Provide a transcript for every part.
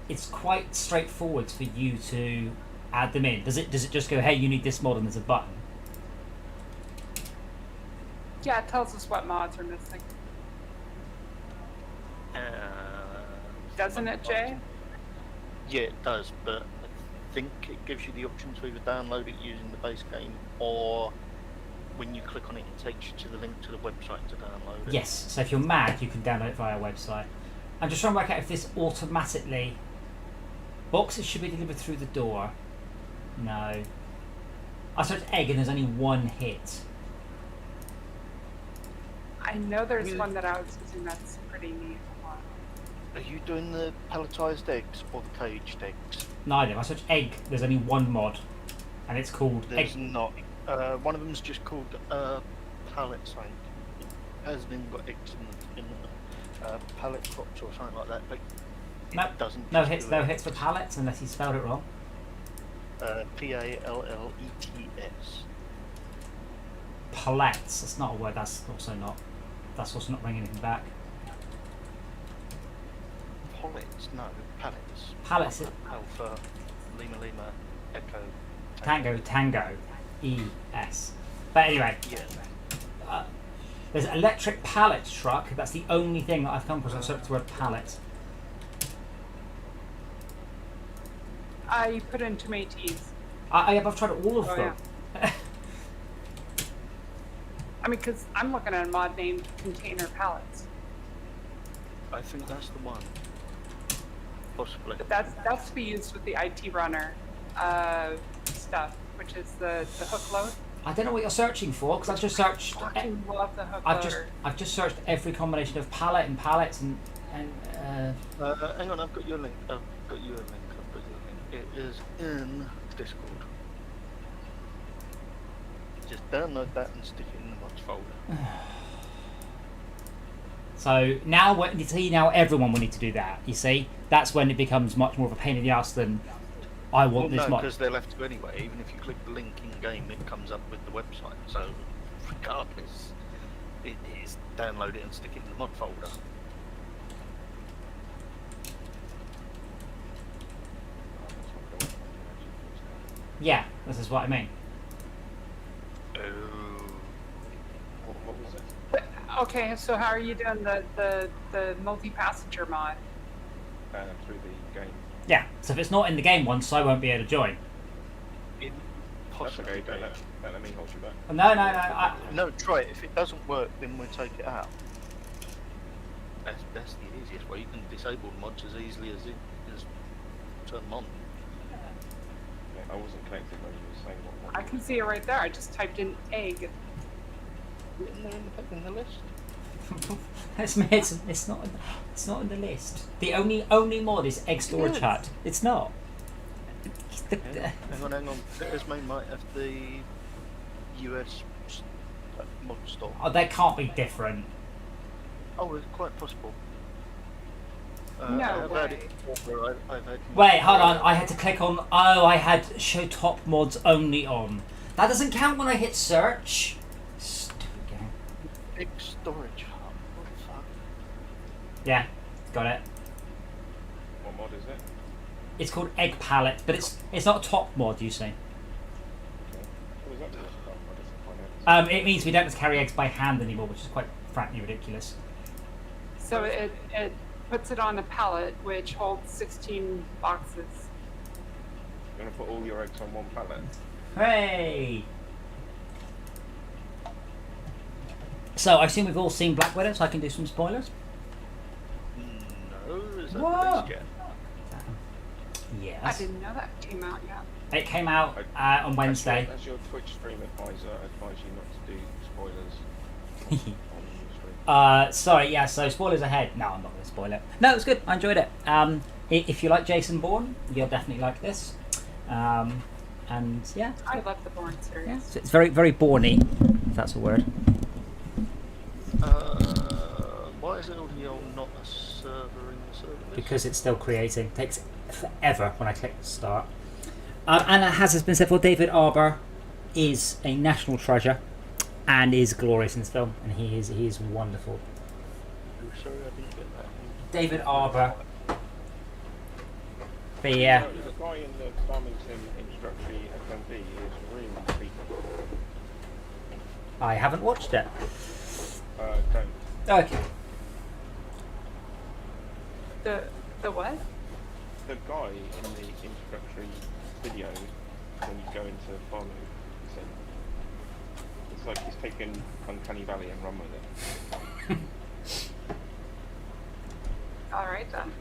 it's quite straightforward for you to add them in. Does it just go, hey, you need this mod and there's a button? Yeah, it tells us what mods are missing. Doesn't it, Jay? Yeah, it does, but I think it gives you the option to either download it using the base game, or when you click on it, it takes you to the link to the website to download it. Yes, so if you're mad, you can download it via a website. I'm just trying to work out if this automatically... Boxes should be delivered through the door. No. I searched egg and there's only one hit. I know there's one that I was using that's pretty neat. Are you doing the pelletized eggs or the caged eggs? Neither. If I search egg, there's only one mod. And it's called There's egg. not. One of them's just called pallets, I think. It hasn't even got eggs in the pallet crops or something like that, but it doesn't. No hits for pallets unless he spelled it wrong. Pallets. Pallets. That's not a word. That's also not bringing anything back. Pallets? No, pallets. Pallets. Alpha, Lima, Echo. Tango. ES. But anyway. Yeah. There's an electric pallet truck. That's the only thing that I've come across. I've searched the word pallet. You put in too many T's. I've tried all of them. Yeah. I mean, because I'm looking at a mod named Container Pallets. I think that's the one. Possibly. But that's to be used with the IT runner stuff, which is the hook load. I don't know what you're searching for because I've just searched. I fucking love the hook I've just searched every combination of pallet and pallets and. Hang on, I've got your link. It is in Discord. Just download that and stick it in the mods folder. So now, now everyone will need to do that. You see, that's when it becomes much more of a pain in the ass than I want this mod. No, because they'll have to anyway. Even if you click the link in game, it comes up with the website. So regardless, it is download it and stick it in the mod folder. Yeah, this is what I mean. What was it? Okay, so how are you doing the multi-passenger mod? Through the game. Yeah, so if it's not in the game once, I won't be able to join. That's okay, don't let me hold you back. No. No, try it. If it doesn't work, then we'll take it out. That's the easiest way. You can disable the mods as easily as turn them on. Yeah, I wasn't connected when you were saying what I can see it right there. I just typed in egg. Written there in the list. It's not in the list. The only mod is egg storage hut. It's not. Hang on. Esme might have the US mod store. Oh, they can't be different. Oh, it's quite possible. No way. Wait, hold on. I had to click on. Oh, I had show top mods only on. That doesn't count when I hit search. Stupid game. Big storage hub. What the fuck? Yeah, got it. What mod is it? It's called Egg Palette, but it's not a top mod, you see. Okay. What was that? I just find out. It means we don't have to carry eggs by hand anymore, which is quite frankly ridiculous. So it puts it on a pallet which holds 16 boxes. You're going to put all your eggs on one pallet? Hooray! So I assume we've all seen Black Widow, so I can do some spoilers. No, is that What? the base yet? Yes. I didn't know that came out yet. It came out on Wednesday. As your Twitch stream advisor, I advise you not to do spoilers on the stream. Sorry, yeah, so spoilers ahead. No, I'm not going to spoil it. No, it was good. I enjoyed it. If you like Jason Bourne, you'll definitely like this. And yeah. I love the Bourne series. Yeah, so it's very, very Bourne-y, if that's a word. Why is it audio not a server in the server list? Because it's still creating. It takes forever when I click start. And as has been said before, David Arbor is a national treasure and is glorious in this film, and he is wonderful. Oh, sorry, I didn't get that. David Arbor. But yeah, No, the guy in the farming sim introductory FMV is really creepy. I haven't watched it. Don't. Okay. The what? The guy in the introductory video, when you go into farming sim, it's like he's taken Uncanny Valley and run with it. All right then.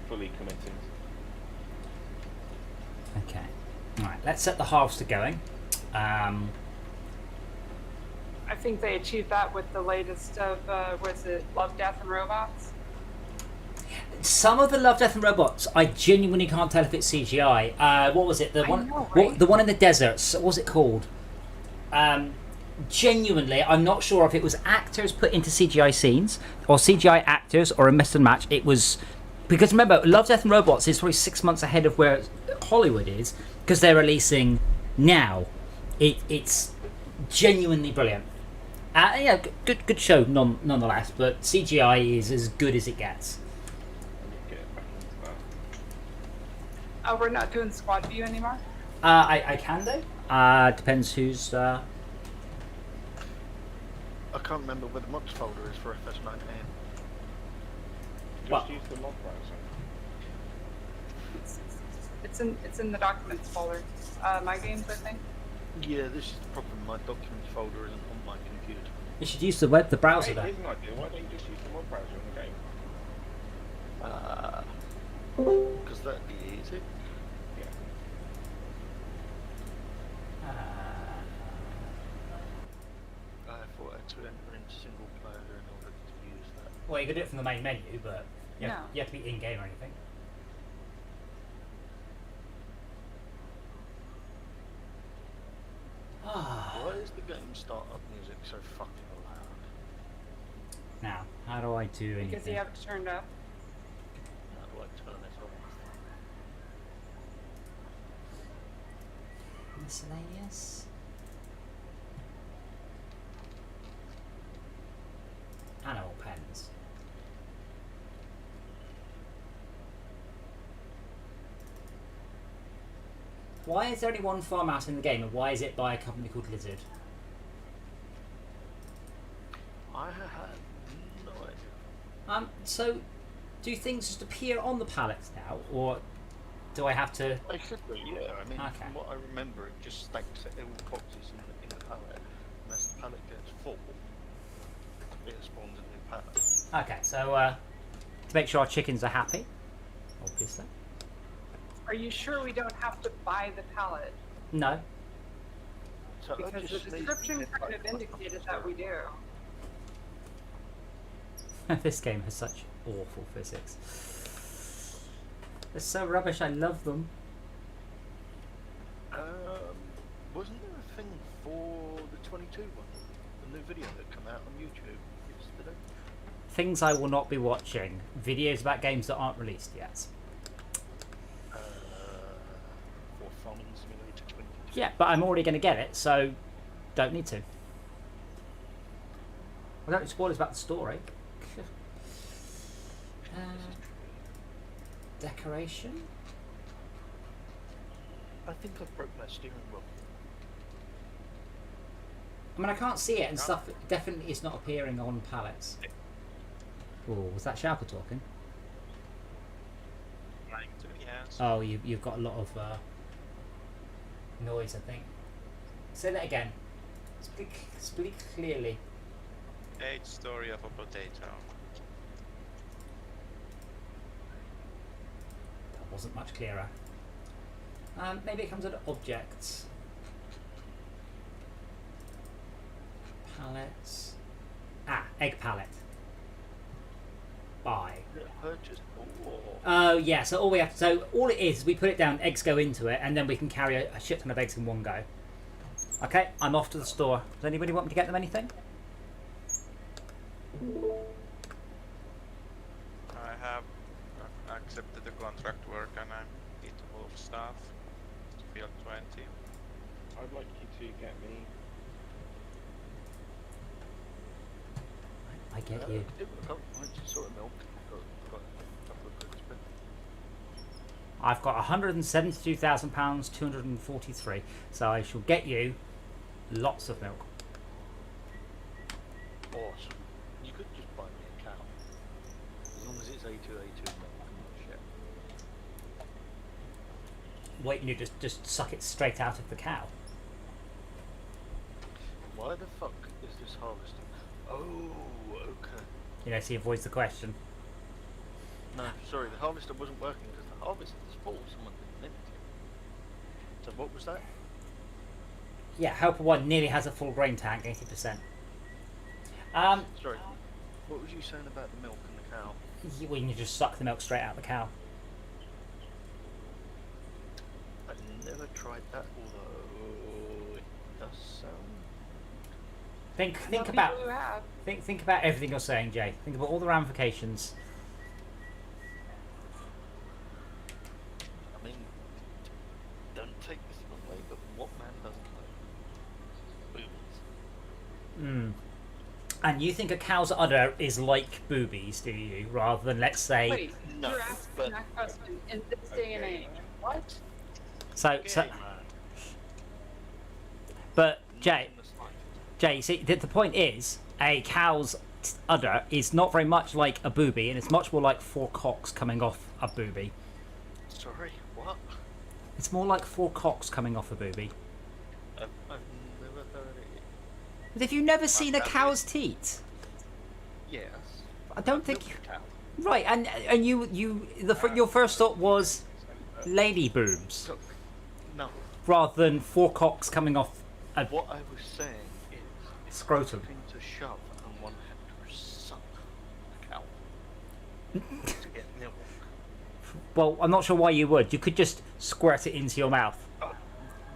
Fully committed. Okay. All right. Let's set the harvester going. I think they achieved that with the latest of was it Love, Death, and Robots? Some of the Love, Death, and Robots, I genuinely can't tell if it's CGI. What was it? The I one, know, right? the one in the deserts. What was it called? Genuinely, I'm not sure if it was actors put into CGI scenes or CGI actors or a mix and match. It was because remember, Love, Death, and Robots is probably 6 months ahead of where Hollywood is because they're releasing now. It's genuinely brilliant. Yeah, good show nonetheless. But CGI is as good as it gets. Get back into that. Oh, we're not doing squad view anymore? I can do. Depends who's. I can't remember where the mods folder is for FS19. Just Well- use the mod browser. It's in the documents folder. My games, I think. Yeah, this is the problem. My documents folder isn't on my computer. You should use the browser Hey, there. here's an idea. Why don't you just use the mod browser in the game? Because that'd be easy. Yeah. I thought I had to enter in single player in order to use that. Well, you could do it from the main menu, but you No. have to be in game or anything. Why is the game startup music so fucking loud? Now, how do I do anything? Because you have it turned up. How do I turn it off? Miscellaneous. Animal pens. Why is there only one farmhouse in the game, and why is it by a company called Lizard? I had no idea. So, do things just appear on the pallets now, or do I have to? They should be, yeah. I mean, Okay. from what I remember, it just stacks all boxes in the pallet. And as the pallet gets full, it spawns a new pallet. Okay, so to make sure our chickens are happy, obviously. Are you sure we don't have to buy the pallet? No. So I Because the just need description to kind of indicated that we do. This game has such awful physics. They're so rubbish, I love them. Wasn't there a thing for the 22 one? The new video that came out on YouTube yesterday? Things I will not be watching. Videos about games that aren't released yet. For Farming Simulator 22. Yeah, but I'm already going to get it, so don't need to. I don't need spoilers about the story. Decoration? I think I broke my steering wheel. I mean, I can't see it and stuff definitely is not appearing on pallets. Oh, was that Sharper talking? Trying to, yes. Oh, you've got a lot of noise, I think. Say that again. Speak clearly. Age story of a potato. That wasn't much clearer. Maybe it comes under objects. Pallets. Egg pallet. Buy. Purchased or Oh yeah, so all we have to, so all it is we put it down, eggs go into it, and then we can carry a shit ton of eggs in one go. Okay, I'm off to the store. Does anybody want me to get them anything? I have accepted the contract work and I need to move stuff to field 20. I'd like you to get me. I get you. I just saw a milk. Got a couple of goods, but I've got £172,000, 243. So I shall get you lots of milk. Awesome. You could just buy me a cow. As long as it's A2 milk and not shit. Wait, and you just suck it straight out of the cow. Why the fuck is this harvesting? Oh, okay. You know, so he avoids the question. No, sorry, the harvester wasn't working because the harvester's full. Someone didn't it. So what was that? Yeah, Helper 1 nearly has a full grain tank, 80%. Sorry, what was you saying about the milk and the cow? When you just suck the milk straight out of the cow. I've never tried that, although it does sound... Think Some about people who have. think about everything you're saying, Jay. Think about all the ramifications. I mean, don't take this the wrong way, but what man doesn't like boobies? And you think a cow's udder is like boobies, do you? Rather than, let's say... Wait, No, you're asking but- that question in this day and age. What? So, but, Jay, you see, the point is, a cow's udder is not very much like a booby, and it's much more like 4 cocks coming off a booby. Sorry, what? It's more like 4 cocks coming off a booby. I've never heard it. But have you never seen a that cow's teat? Yes. I don't think... Milk cow. Right, and your first thought was lady boobs, Look, no. rather than 4 cocks coming off a What I was saying is... it's scrotum. something to shove and one had to suck a cow to get milk. Well, I'm not sure why you would. You could just squirt it into your mouth. Oh,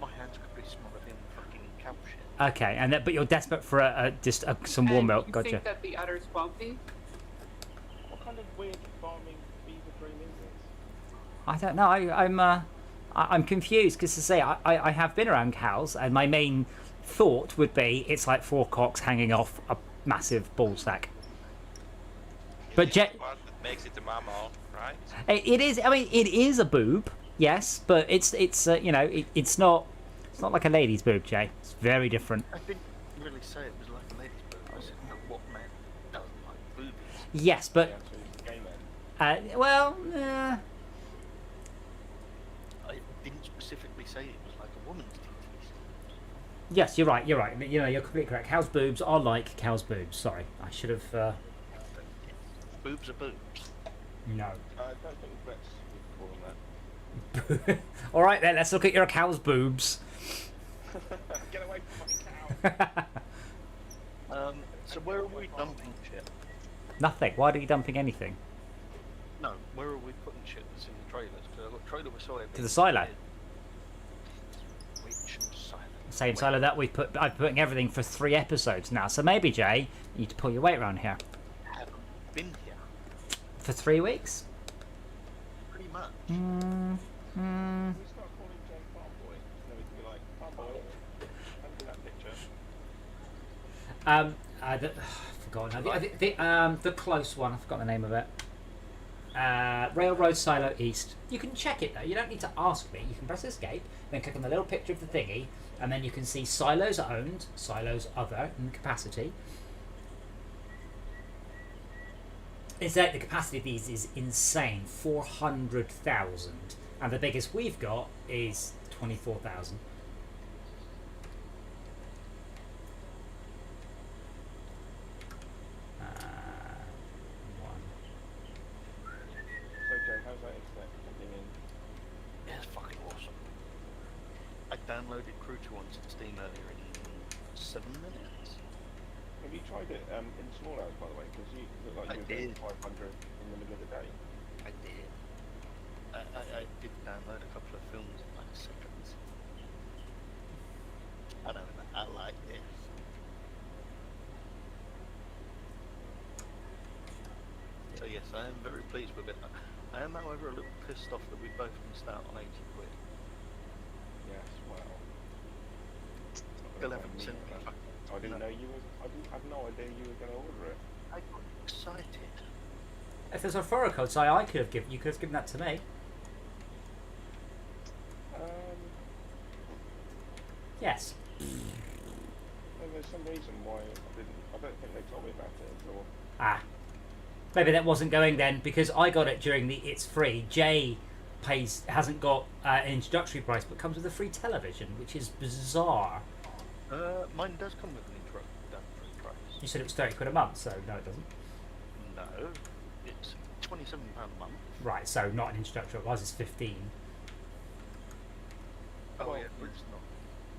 my hands could be smothered in fucking cow shit. Okay, and but you're desperate for some warm And milk. you Gotcha. think that the udders won't be? What kind of weird farming beaver dream is this? I don't know. I'm confused because, to say, I have been around cows, and my main thought would be it's like 4 cocks hanging off a massive ball sack. But It's the part that makes it a mammal, right? it is. I mean, it is a boob, yes, but it's it's not like a lady's boob, Jay. It's very different. I didn't really say it was like a lady's boob. I said, no, what man doesn't like boobies? Yes, but Yeah, so it's gay men. I didn't specifically say it was like a woman's titties. yes, you're right. You're right. You know, you're completely correct. Cow's boobs are like cow's boobs. Sorry, I should have. Boobs are boobs. No. I don't think vets would call them All right then. Let's look at your cow's boobs. that. Get away from my cow! So where are we dumping shit? Nothing. Why are you dumping anything? No, where are we putting shit that's in the trailers? Because I've got trailer with soy. To the silo. Which silo? Same silo that I'm putting everything for 3 episodes now. So maybe, Jay, you need to pull your weight around here I haven't been here. for 3 weeks. Pretty much. Mm. Can we start calling Jay Farm Boy? And then we can be like, Farm Boy, come to that picture. I've forgotten. The close one. I forgot the name of it. Railroad Silo East. You can check it though. You don't need to ask me. You can press escape, then click on the little picture of the thingy, and then you can see silos owned, silos other, and the capacity. It's like the capacity of these is insane, 400,000, and the biggest we've got is 24,000. So Jay, how's that internet coming in? Yeah, it's fucking awesome. I downloaded Crew 2 on Steam earlier in 7 minutes. Have you tried it in small hours, by the way? Because you look like I you were doing did. 500 in the middle of the day. I did. I did download a couple of films in like seconds. I don't know, I like this. So yes, I am very pleased with it. I am, however, a little pissed off that we both missed out on 80 quid. Yes, well. Still haven't sent me. I didn't know you were. I didn't have no idea you were going to order it. I got excited. If there's a referral code, so I could have given. You could have given that to me. Yes. And there's some reason why I don't think they told me about it until. Ah. Maybe that wasn't going then, because I got it during the it's free. Jay hasn't got an introductory price, but comes with a free television, which is bizarre. Mine does come with an introductory price. You said it was £30 a month, so no, it doesn't. No, it's £27 a month. Right, so not an introductory. Ours is 15. Oh Well, yeah, but it's not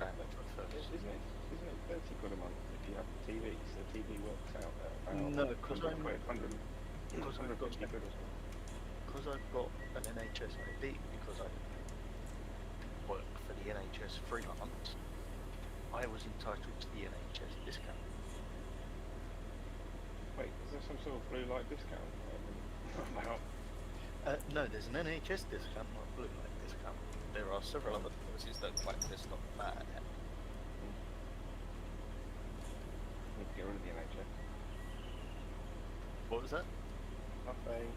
that much at first. Isn't it £30 a month if you have the TV? So the TV works out at about No, because I've got an NHS ID, because I work for the NHS 3 months, I was entitled to the NHS discount. Wait, is there some sort of blue light discount? No, there's an NHS discount, not a blue light discount. There are several other policies that blacklist not bad. Need to get rid of the NHS. What was that? Nothing.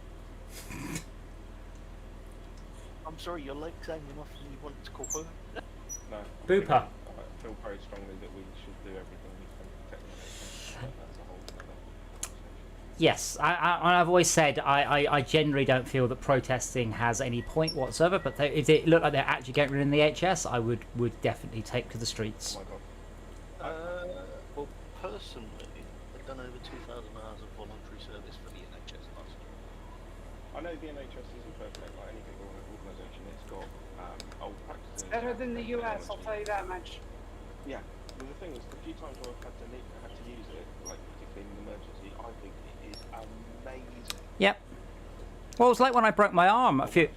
I'm sorry, your leg's hanging off and you want to call her? No. Booper. I feel very strongly that we should do everything we can to protect the NHS. That's a whole other conversation. Yes, I've always said I generally don't feel that protesting has any point whatsoever, but if it looked like they're actually getting rid of the NHS, I would definitely take to the streets. Oh my god. Well, personally, I've done over 2,000 hours of voluntary service for the NHS last year. I know the NHS isn't perfect like any big organisation. It's got old practices. It's better than the US, I'll tell you that much. Yeah. Well, the thing is, the few times where I've had to use it, like particularly in an emergency, I think it is amazing. Yep. Well, it was like when I broke my arm a few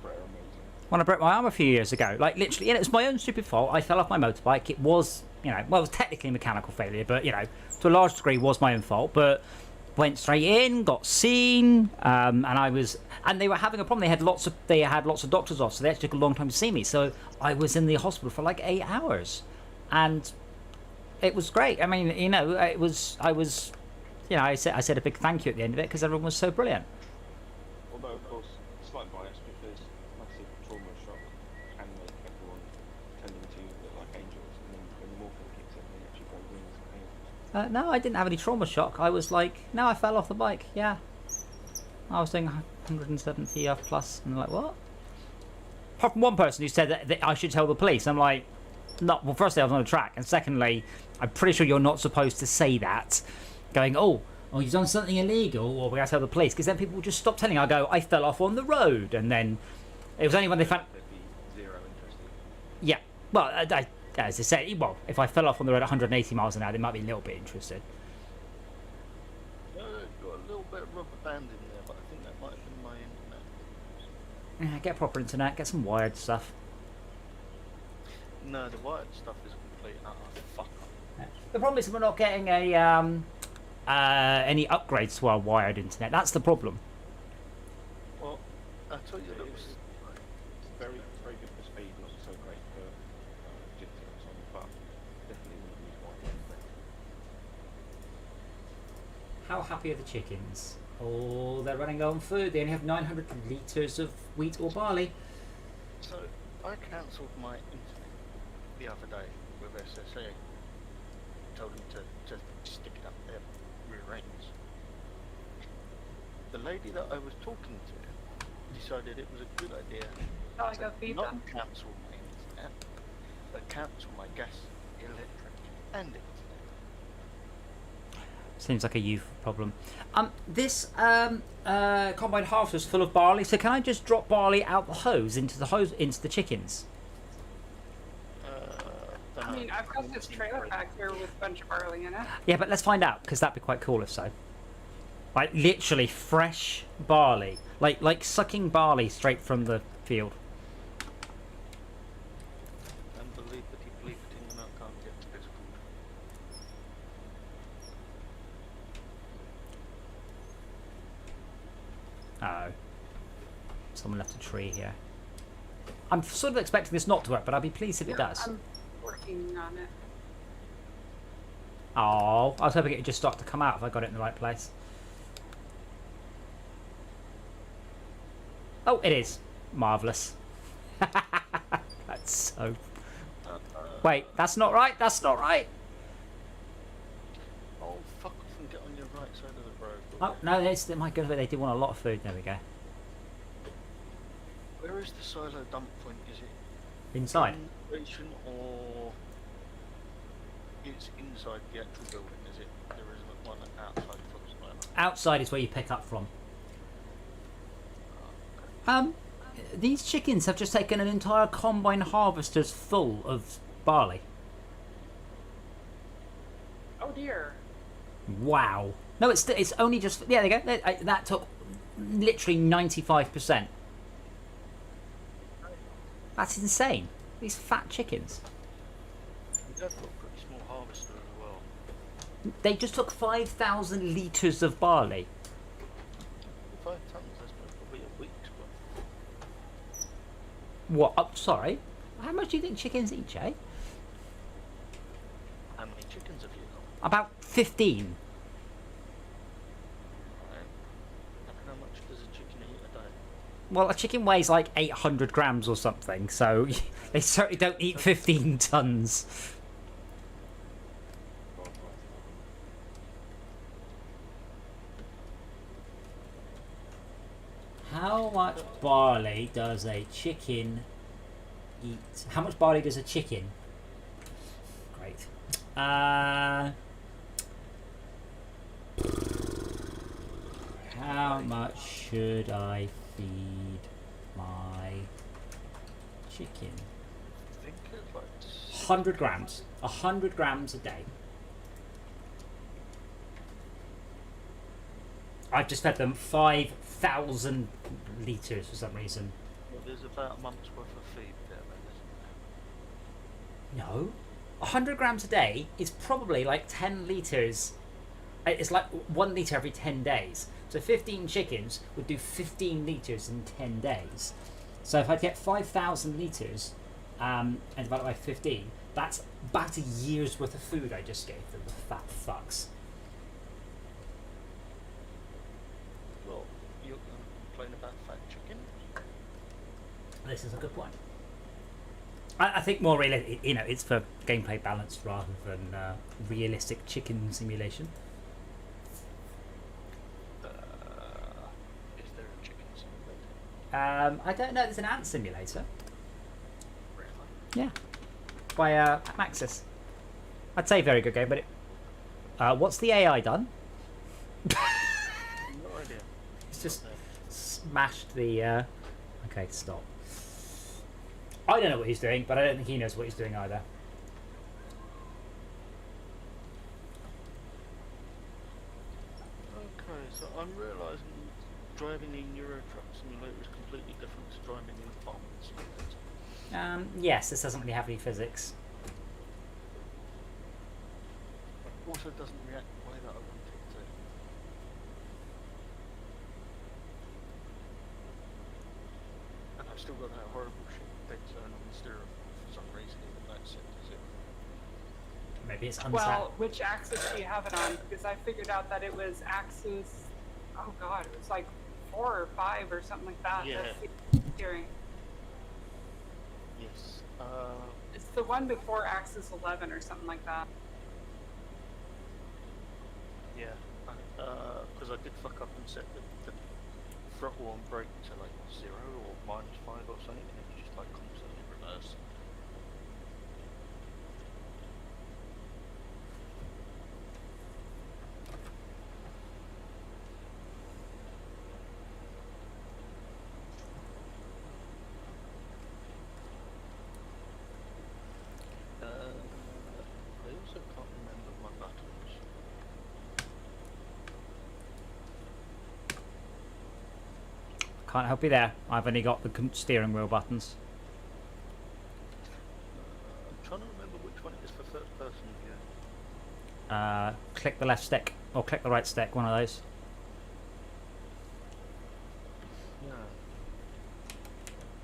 years ago. Like literally, and it was my own stupid fault. I fell off my motorbike. It was, it was technically a mechanical failure, but to a large degree was my own fault. But went straight in, got seen, and they were having a problem. They had lots of doctors off, so they actually took a long time to see me. So I was in the hospital for like 8 hours, and it was great. I mean, I said a big thank you at the end of it because everyone was so brilliant. Although, of course, slight bias because massive trauma shock can make everyone tending to look like angels, and then when the morphine kicks in, they actually grow wings and angels. No, I didn't have any trauma shock. I was like, no, I fell off the bike. Yeah, I was doing 170 plus, and they're like, what? Apart from one person who said that I should tell the police. I'm like, no. Well, firstly, I was on a track, and secondly, I'm pretty sure you're not supposed to say that. Going, oh, you've done something illegal, or we have to tell the police, because then people will just stop telling. I go, I fell off on the road, and then it was only when they found. There'd be zero interest in. Yeah, well, as I said, well, if I fell off on the road at 180 miles an hour, they might be a little bit interested. Got a little bit of rubber band in there, but I think that might have been my internet. Yeah, get proper internet, get some wired stuff. No, the wired stuff is complete and utter fuck up. Yeah. The problem is we're not getting any upgrades to our wired internet. That's the problem. Well, I told you that was It's very good for speed, not so great for jitter and so on, but definitely wouldn't use Wi-Fi. How happy are the chickens? Oh, they're running low on food. They only have 900 litres of wheat or barley. So I cancelled my internet the other day with SSA. Told them to stick it up their rear ends. The lady that I was talking to decided it was a good idea Oh, I got beat not them. cancel my internet, but cancel my gas, electric, and internet. Seems like a youth problem. This combined harvester is full of barley, so can I just drop barley out the hose into the chickens? I mean, I've got this trailer back here with a bunch of barley in it. Yeah, but let's find out, because that'd be quite cool if so. Like literally fresh barley, like sucking barley straight from the field. And believe that he believed in the milk can't get physical. Oh, someone left a tree here. I'm sort of expecting this not to work, but I'll be pleased if it does. I'm working on it. Oh, I was hoping it would just start to come out if I got it in the right place. Oh, it is. Marvellous. That's so... Wait, that's not right. That's not right. Oh, fuck off and get on your right side of the road. Oh no, it's my goodness, they did want a lot of food. There we go. Where is the silo dump point? Is it Inside. in the station or it's inside the actual building? Is it? There isn't one outside for the silo. Outside is where you pick up from. Oh, okay. These chickens have just taken an entire combine harvesters full of barley. Oh dear. Wow. No, it's only just there. They go. That took literally 95%. That's insane. These fat chickens. They've got a pretty small harvester as well. They just took 5,000 litres of barley. 5 tons, that's probably a week's worth. What? Oh, sorry. How much do you think chickens eat, Jay? How many chickens have you got? About 15. And how much does a chicken eat a day? Well, a chicken weighs like 800 grams or something, so they certainly don't eat 15 tons. How much barley does a chicken eat? How much barley does a chicken? Great. How much should I feed my chicken? I think it's like 100 grams. 100 grams a day. I've just fed them 5,000 litres for some reason. well, there's about a month's worth of feed there, then, isn't there? No. 100 grams a day is probably like 10 litres. It's like 1 litre every 10 days. So 15 chickens would do 15 litres in 10 days. So if I get 5,000 litres and divide it by 15, that's about a year's worth of food I just gave them, the fat fucks. Well, you're going to complain about fat chicken? This is a good point. I think more really, it's for gameplay balance rather than realistic chicken simulation. Is there a chicken simulator? I don't know. There's an ant simulator. Really? Yeah, by Maxis. I'd say very good game, but what's the AI done? No idea. It's just smashed the. Okay, stop. I don't know what he's doing, but I don't think he knows what he's doing either. Okay, so I'm realising driving in Euro Truck Simulator is completely different to driving in Farming Simulator. Yes, this doesn't really have any physics. Also doesn't react the way that I want it to. And I've still got that horrible shit dead turn on the steering for some reason, even though it's set to 0. Maybe it's unsat. Well, which axis do you have it on? Because I figured out that it was axis. Oh god, it was like 4 or 5 or something like that. Yeah. That's the steering. Yes. It's the one before axis 11 or something like that. Yeah. Because I did fuck up and set the throttle on brake to like 0 or -5 or something, and it was just like constantly reverse. I also can't remember my buttons. Can't help you there. I've only got the steering wheel buttons. I'm trying to remember which one it is for third person view. Click the left stick or click the right stick. One of those. No,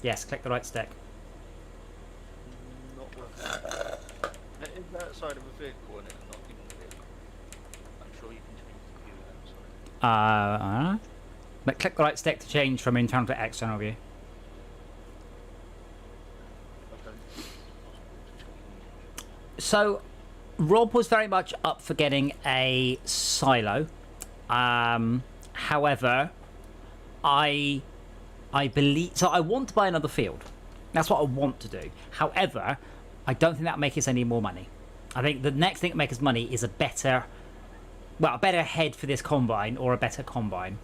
Yes, click the right stick. not working. It is outside of a vehicle and it's not in the vehicle. I'm sure you can change the view outside. But click the right stick to change from internal to external view. I don't think it's possible to change. So, Rob was very much up for getting a silo. However, I believe so. I want to buy another field. That's what I want to do. However, I don't think that'll make us any more money. I think the next thing that makes us money is a better head for this combine or a better combine.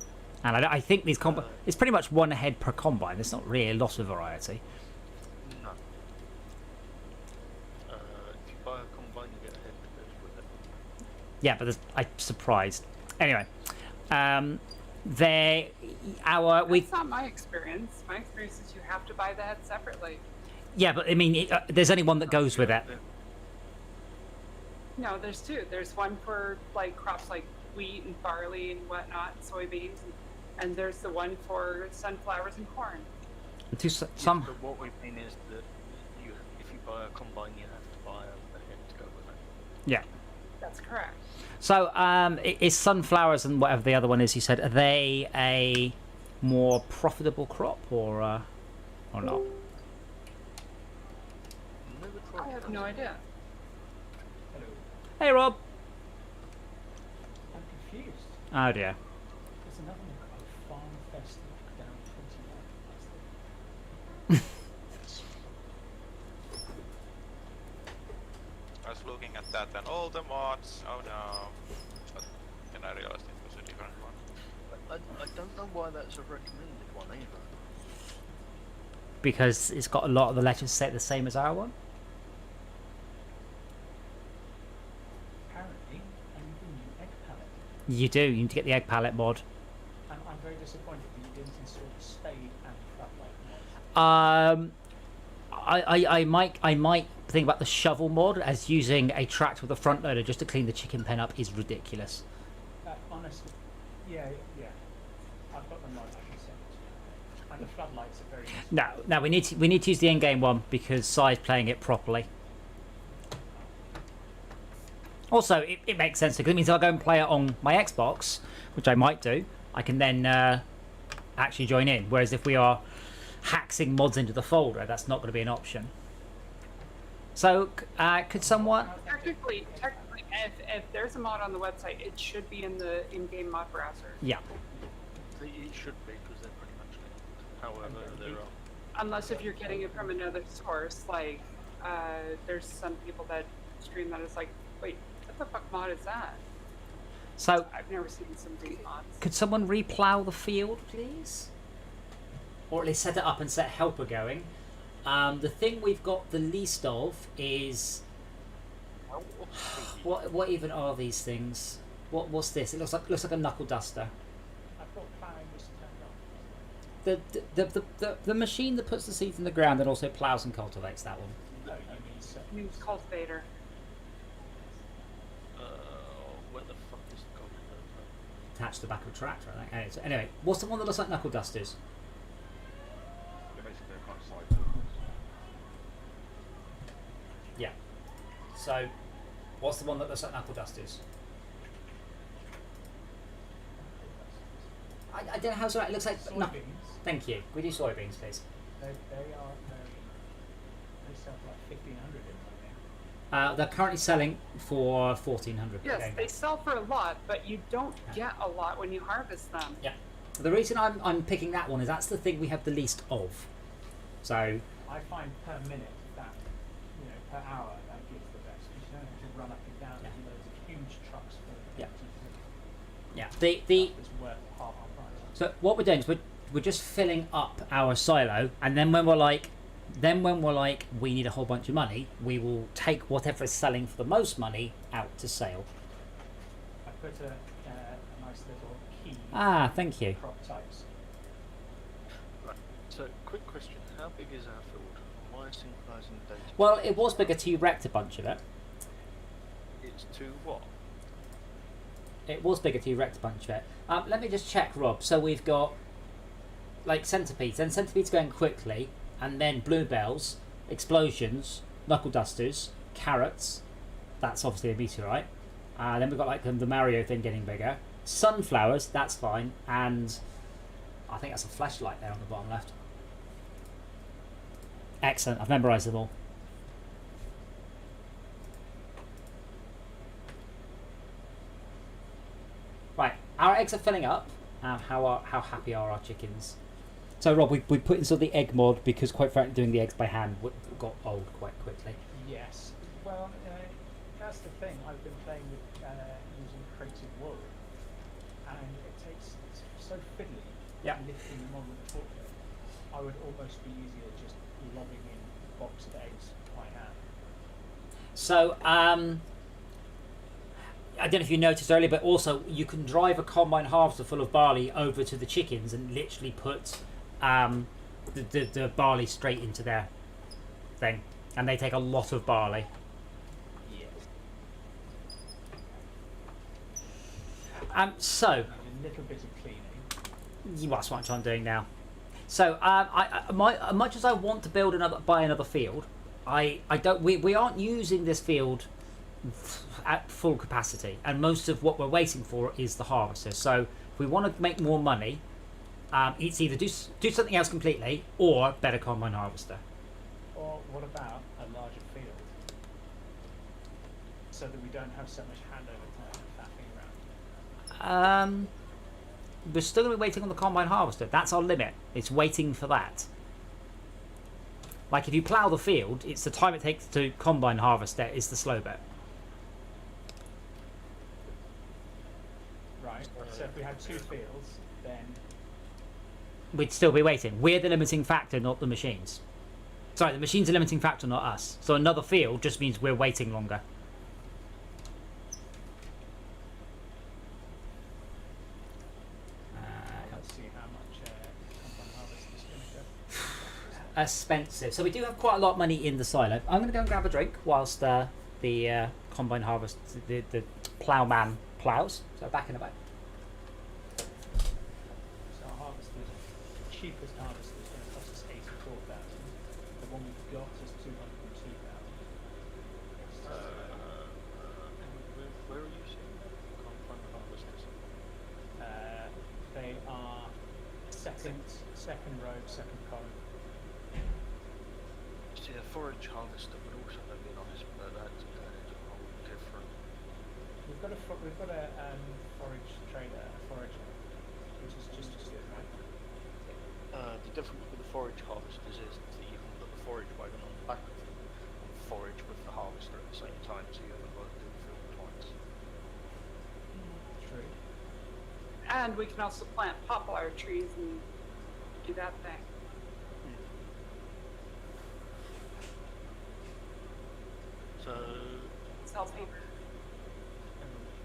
And I think these it's pretty much one head per combine. There's not really a lot of variety. No. If you buy a combine, you get a head that goes with it. Yeah, but I'm surprised. Anyway, That's not my experience. My experience is you have to buy the head separately. Yeah, but I mean, there's only one that goes with it. No, there's two. There's one for like crops like wheat and barley and whatnot, soybeans, and there's the one for sunflowers and corn. Some. But what we mean is that if you buy a combine, you have to buy a head to go with it. Yeah. That's correct. So, is sunflowers and whatever the other one is, you said, are they a more profitable crop or not? I have no idea. Hey, Rob. I'm confused. Oh dear. There's another one called Farm Fest LockDown 21. I was looking at that and all the mods. Oh no! But then I realized it was a different one. I don't know why that's a recommended one either. Because it's got a lot of the letters set the same as our one. Apparently, I need a new egg palette. You do. You need to get the egg palette mod. And I'm very disappointed that you didn't install the spade and flat light mod. I might think about the shovel mod, as using a tractor with a front loader just to clean the chicken pen up is ridiculous. Honestly, yeah. I've got the mod. I can send it to you. And the floodlights are very useful. No, we need to use the in-game one because Sai's playing it properly. Also, it makes sense because it means if I go and play it on my Xbox, which I might do, I can then actually join in. Whereas if we are hacksing mods into the folder, that's not going to be an option. So, could someone... Technically, if there's a mod on the website, it should be in the in-game mod browser. Yeah. It should be because they're pretty much linked. However, there are. Unless if you're getting it from another source, like there's some people that stream that is like, wait, what the fuck mod is that? So, I've never seen some of these mods. could someone replow the field, please? Or at least set it up and set helper going. The thing we've got the least of is... What even are these things? What's this? It looks like a knuckle duster. I've got plowing was turned off. The machine that puts the seeds in the ground and also plows and cultivates, that one. No, you mean so. Means cultivator. Where the fuck is the cultivator? Attached to the back of a tractor, I think. Anyway, what's the one that looks like knuckle dusters? They're basically kind of side tools. Yeah. So, what's the one that looks like knuckle dusters? I don't know how so. It looks like Soybeans. Thank you. We do soybeans, please. They are very. They sell for like 1,500 in my game. They're currently selling for 1,400. Yes, Okay. they sell for a lot, but you don't get a lot when you harvest them. Yeah. The reason I'm picking that one is that's the thing we have the least of. So I find per minute that, per hour that gives the best. You don't have to run up and down with loads of huge trucks for Yeah. empty the it's worth half our price. so what we're doing is we're just filling up our silo, and then when we're like we need a whole bunch of money, we will take whatever is selling for the most money out to sale. I put a nice little key Thank you. crop types. Right. So, quick question: how big is our field? Why synchronizing the data? Well, it was bigger till you wrecked a bunch of it. It's to what? It was bigger till you wrecked a bunch of it. Let me just check, Rob. So we've got like centipedes, then centipedes going quickly, and then bluebells, explosions, knuckle dusters, carrots. That's obviously a meteorite. Then we've got like the Mario thing getting bigger. Sunflowers, that's fine, and I think that's a flashlight there on the bottom left. Excellent, I've memorised them all. eggs are filling up. How happy are our chickens? So Rob, we put in sort of the egg mod because quite frankly doing the eggs by hand got old quite quickly. Yes. Well, that's the thing. I've been playing with using Creative Wool, and it's so fiddly. Yeah. Lifting them on with the forklift. I would almost be easier just lobbing in a box of eggs by hand. So I don't know if you noticed earlier, but also you can drive a combine harvester full of barley over to the chickens and literally put the barley straight into their thing, and they take a lot of barley. Yes. So And a little bit of cleaning. that's what I'm doing now. So much as I want to buy another field, I don't. We aren't using this field at full capacity, and most of what we're waiting for is the harvester. So if we want to make more money, it's either do something else completely or better combine harvester. Or what about a larger field, so that we don't have so much handover time and faffing around? We're still going to be waiting on the combine harvester. That's our limit. It's waiting for that. Like if you plough the field, it's the time it takes to combine harvester is the slow bit. Right. So if we had 2 fields, then We'd still be waiting. We're the limiting factor, not the machines. Sorry, the machine's a limiting factor, not us. So another field just means we're waiting longer. let's see how much combine harvest is going to go. Expensive. So we do have quite a lot of money in the silo. I'm going to go and grab a drink whilst the combine harvest, the ploughman ploughs. So back in a bit. So our harvester, the cheapest harvester is going to cost us 84,000. The one we've got is 202,000. Where are you seeing that? Can't find the harvesters. They are second row, second column. See, a forage harvester would also be nice, but that's a whole different. We've got a forage trailer, forager, which is just as good, right? The difference with the forage harvesters is that you can put the forage wagon on the back of them and forage with the harvester at the same time, so you haven't got to do the field twice. True. And we can also plant poplar trees and do that thing. So, Sell paper.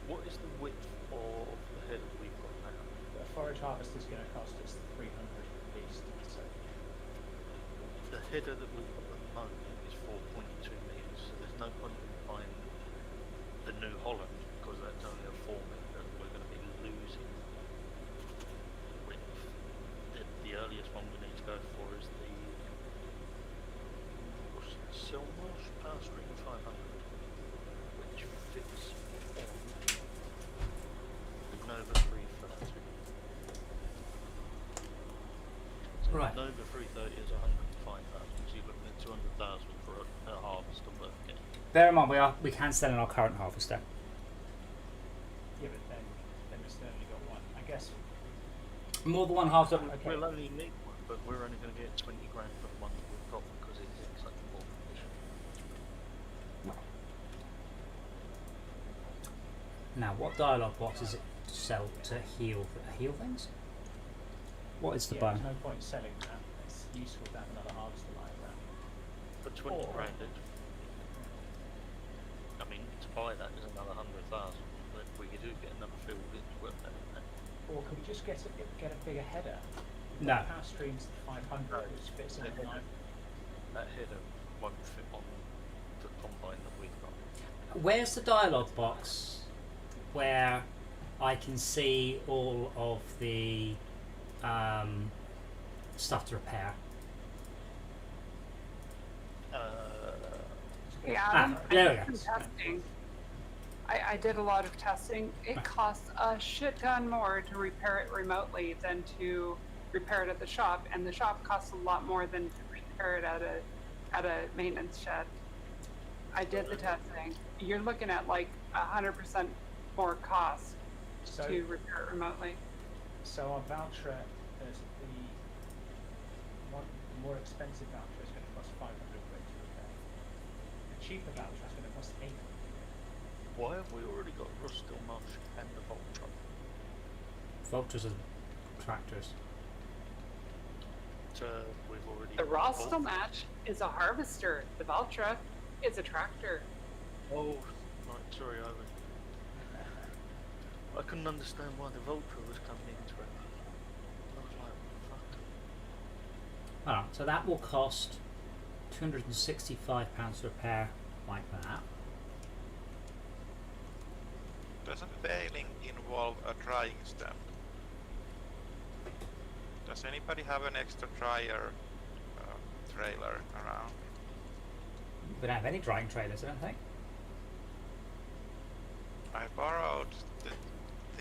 what is the width of the head that we've got now? A forage harvester is going to cost us 300 at least. So The header that we've got at the moment is 4.2 metres, so there's no point in buying the New Holland because that's only a 4 metre. We're going to be losing width. The earliest one we need to go for is the Silmarsh Power Stream 500, which fits on the Nova 330. So Right. the Nova 330 is 105,000, so you're looking at 200,000 for a harvester worth getting. Bear in mind we can sell in our current harvester. yeah, but then we still only got one. I guess. More than one harvester. Okay. We'll only need one, but we're only going to get 20 grand for the one that we've got because it's in such a poor condition. Now, what dialogue box is it sell to heal things? What is the Yeah, bone? there's no point selling that. It's useful to have another harvester like that. For 20 Or- grand, I mean, to buy that is another 100,000. But if we do get another field, it's worth that. Or could we just get a bigger header? No. Power streams 500, which fits in The a header- knife. That header won't fit on the combine that we've got. Where's the dialogue box where I can see all of the stuff to repair? Yeah, there we I go. did some testing. I did a lot of testing. It costs a shit ton more to repair it remotely than to repair it at the shop, and the shop costs a lot more than to repair it at a maintenance shed. I did the testing. You're looking at like 100% more cost So- to repair it remotely. So our voucher, there's the more expensive voucher is going to cost 500 quid to repair. The cheaper voucher is going to cost 800 quid. Why have we already got Rustil Marsh and the Voltron? Vultures are tractors. So we've already. The got Rostel match is a harvester. The Valtra is a tractor. Oh, right, sorry, Ivan. I couldn't understand why the Voltra was coming into it. I was like, fuck. Alright, so that will cost £265 to repair like that. Doesn't failing involve a drying stamp? Does anybody have an extra dryer trailer around? We don't have any drying trailers, I don't think. I borrowed the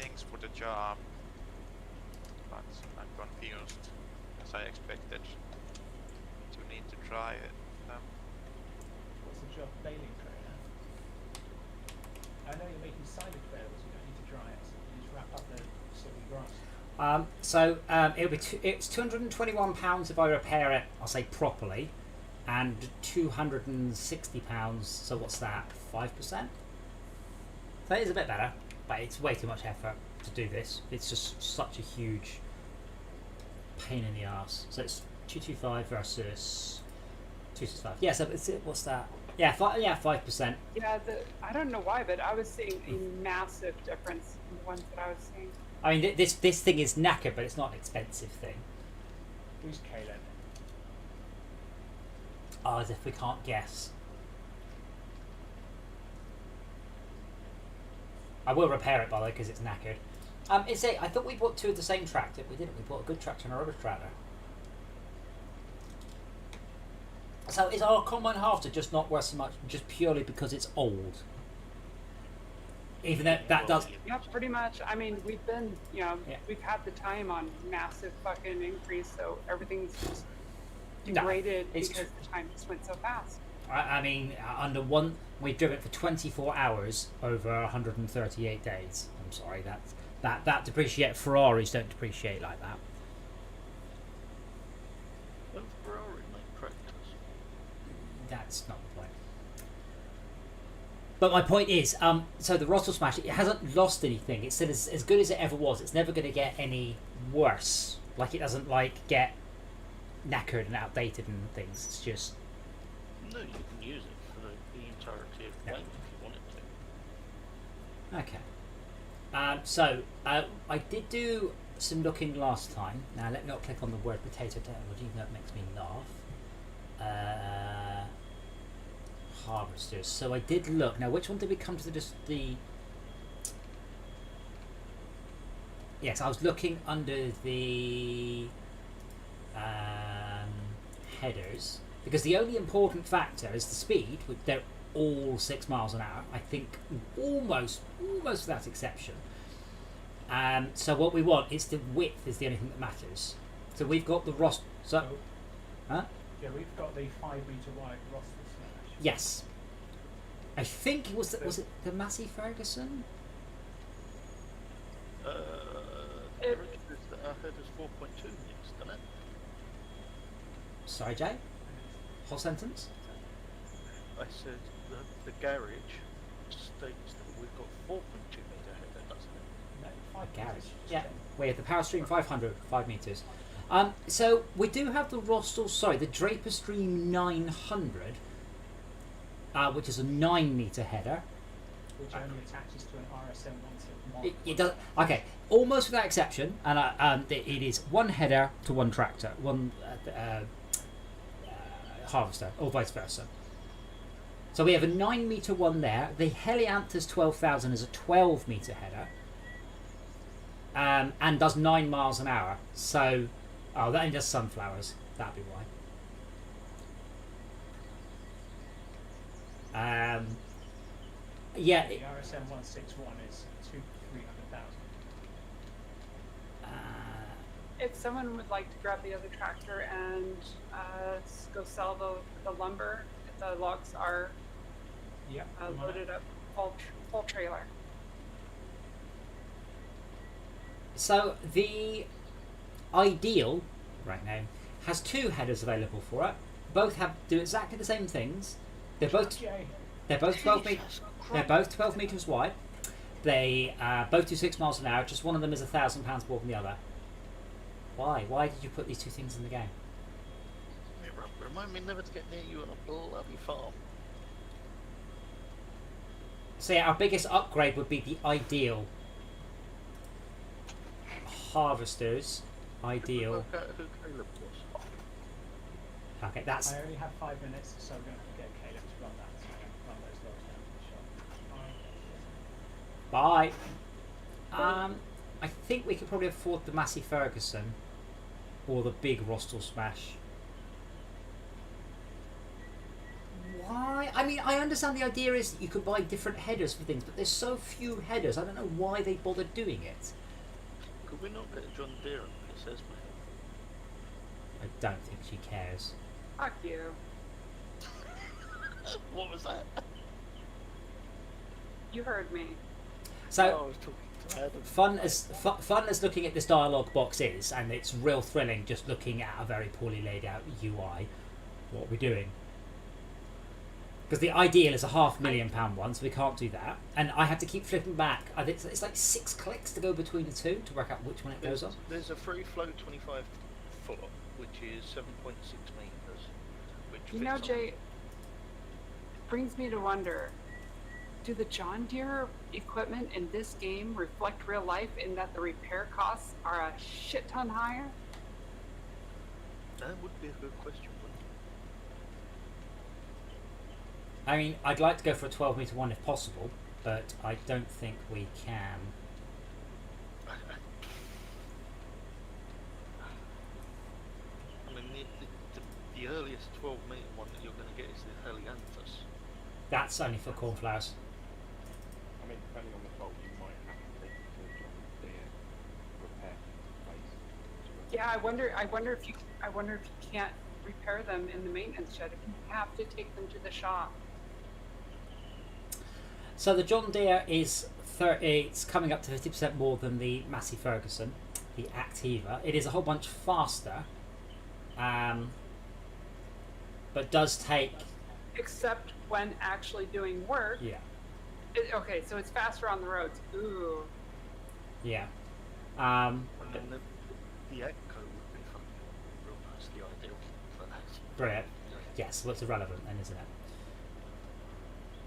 things for the job, but I'm confused, as I expected to need to dry it. What's the job baling trailer? I know you're making cider trailers, you don't need to dry it, so you just wrap up the soggy grass. It'll be it's £221 if I repair it, I'll say properly, and £260. So what's that? 5%. That is a bit better, but it's way too much effort to do this. It's just such a huge pain in the ass. So it's 225 versus 265. Yeah. So it's what's that? Yeah, 5%. Yeah, I don't know why, but I was seeing a massive difference in the ones that I was seeing. I mean, this thing is knackered, but it's not an expensive thing. Who's Kalen? Oh, as if we can't guess. I will repair it, by the way, because it's knackered. I thought we bought two of the same tractor. We didn't. We bought a good tractor and a rubbish tractor. So is our combine halter just not worth so much, just purely because it's old? Even though that does. Yeah, pretty much. I mean, we've been, Yeah. we've had the time on massive fucking increase, so everything's just No, degraded it's because the time just went so fast. I mean, under one, we've driven it for 24 hours over 138 days. I'm sorry, that depreciate. Ferraris don't depreciate like that. Don't Ferrari make tractors? That's not the point. But my point is, so the Rostel Smash, it hasn't lost anything. It's still as good as it ever was. It's never going to get any worse. Like, it doesn't, get knackered and outdated and things. It's just... No, you can use it for the entirety of the game if you wanted to. Okay. I did do some looking last time. Now, let me not click on the word potato technology, even though it makes me laugh. Harvesters. So I did look. Now, which one did we come to the... Yes, I was looking under the headers, because the only important factor is the speed. They're all 6 miles an hour. I think almost without exception. So what we want is the width is the only thing that matters. So we've got the Ross. So, huh? Yeah, we've got the 5 metre wide Rostel Smash. Yes. I think it was it the Massey Ferguson? Eric says that our head is 4.2 meters, doesn't it? Sorry, Jay. Whole sentence. I said the garage states that we've got 4.2 meter header, doesn't it? No, 5 Garage. metres. Yeah. We have the Power Stream 500, 5 meters. So we do have the the Draper Stream 900, which is a 9 meter header. Which only attaches to an RSM 161. It does. Okay, almost without exception, and it is one header to one tractor, one harvester, or vice versa. So we have a 9 meter one there. The Helianthus 12,000 is a 12 meter header, and does 9 miles an hour. So, that only does sunflowers. That'd be why. Yeah. The RSM 161 is 300,000. If someone would like to grab the other tractor and go sell the lumber, the logs are Yep. loaded up full trailer. So the Ideal right now has 2 headers available for it. Both do exactly the same things. They're both Jay. they're both 12 Jesus meters. Christ. They're both 12 meters wide. They both do 6 miles an hour. Just one of them is £1,000 more than the other. Why? Why did you put these 2 things in the game? Remind me never to get near you on a bloody farm. So yeah, our biggest upgrade would be the Ideal harvesters. Ideal. Work out who Caleb was. Okay, that's I only have 5 minutes, so I'm going to get Caleb to run that. So I can run those logs down to the shop. bye. I think we could probably afford the Massey Ferguson or the big Rostal Smash. Why? I mean, I understand the idea is that you could buy different headers for things, but there's so few headers. I don't know why they bothered doing it. Could we not get a John Deere and it says I don't think she cares. Fuck you. What was that? You heard me. So I was talking to Adam. fun as looking at this dialogue box is, and it's real thrilling just looking at a very poorly laid out UI. What are we doing? Because the Ideal is a £500,000 one, so we can't do that. And I had to keep flipping back. I think it's like 6 clicks to go between the 2 to work out which one it goes on. There's a free flow 25 foot, which is 7.6 meters. Which You know, fits on- Jay, it brings me to wonder, do the John Deere equipment in this game reflect real life in that the repair costs are a shit ton higher? That would be a good question. Wouldn't I mean, I'd like to go for a 12 metre one if possible, but I don't think we can. it? I mean, the earliest 12 meter one that you're going to get is the Helianthus. That's only for cornflowers. I mean, depending on the fault, you might have to take it to a John Deere repair place. Yeah, I wonder if you can't repair them in the maintenance shed, if you have to take them to the shop. So the John Deere is it's coming up to 50% more than the Massey Ferguson, the Activa. It is a whole bunch faster, but does take Except when actually doing work. yeah. Okay, so it's faster on the roads. Ooh. Yeah. And then the Echo would be fucking real nicely ideal for that. Brilliant. Yes, well, it's irrelevant then, isn't it?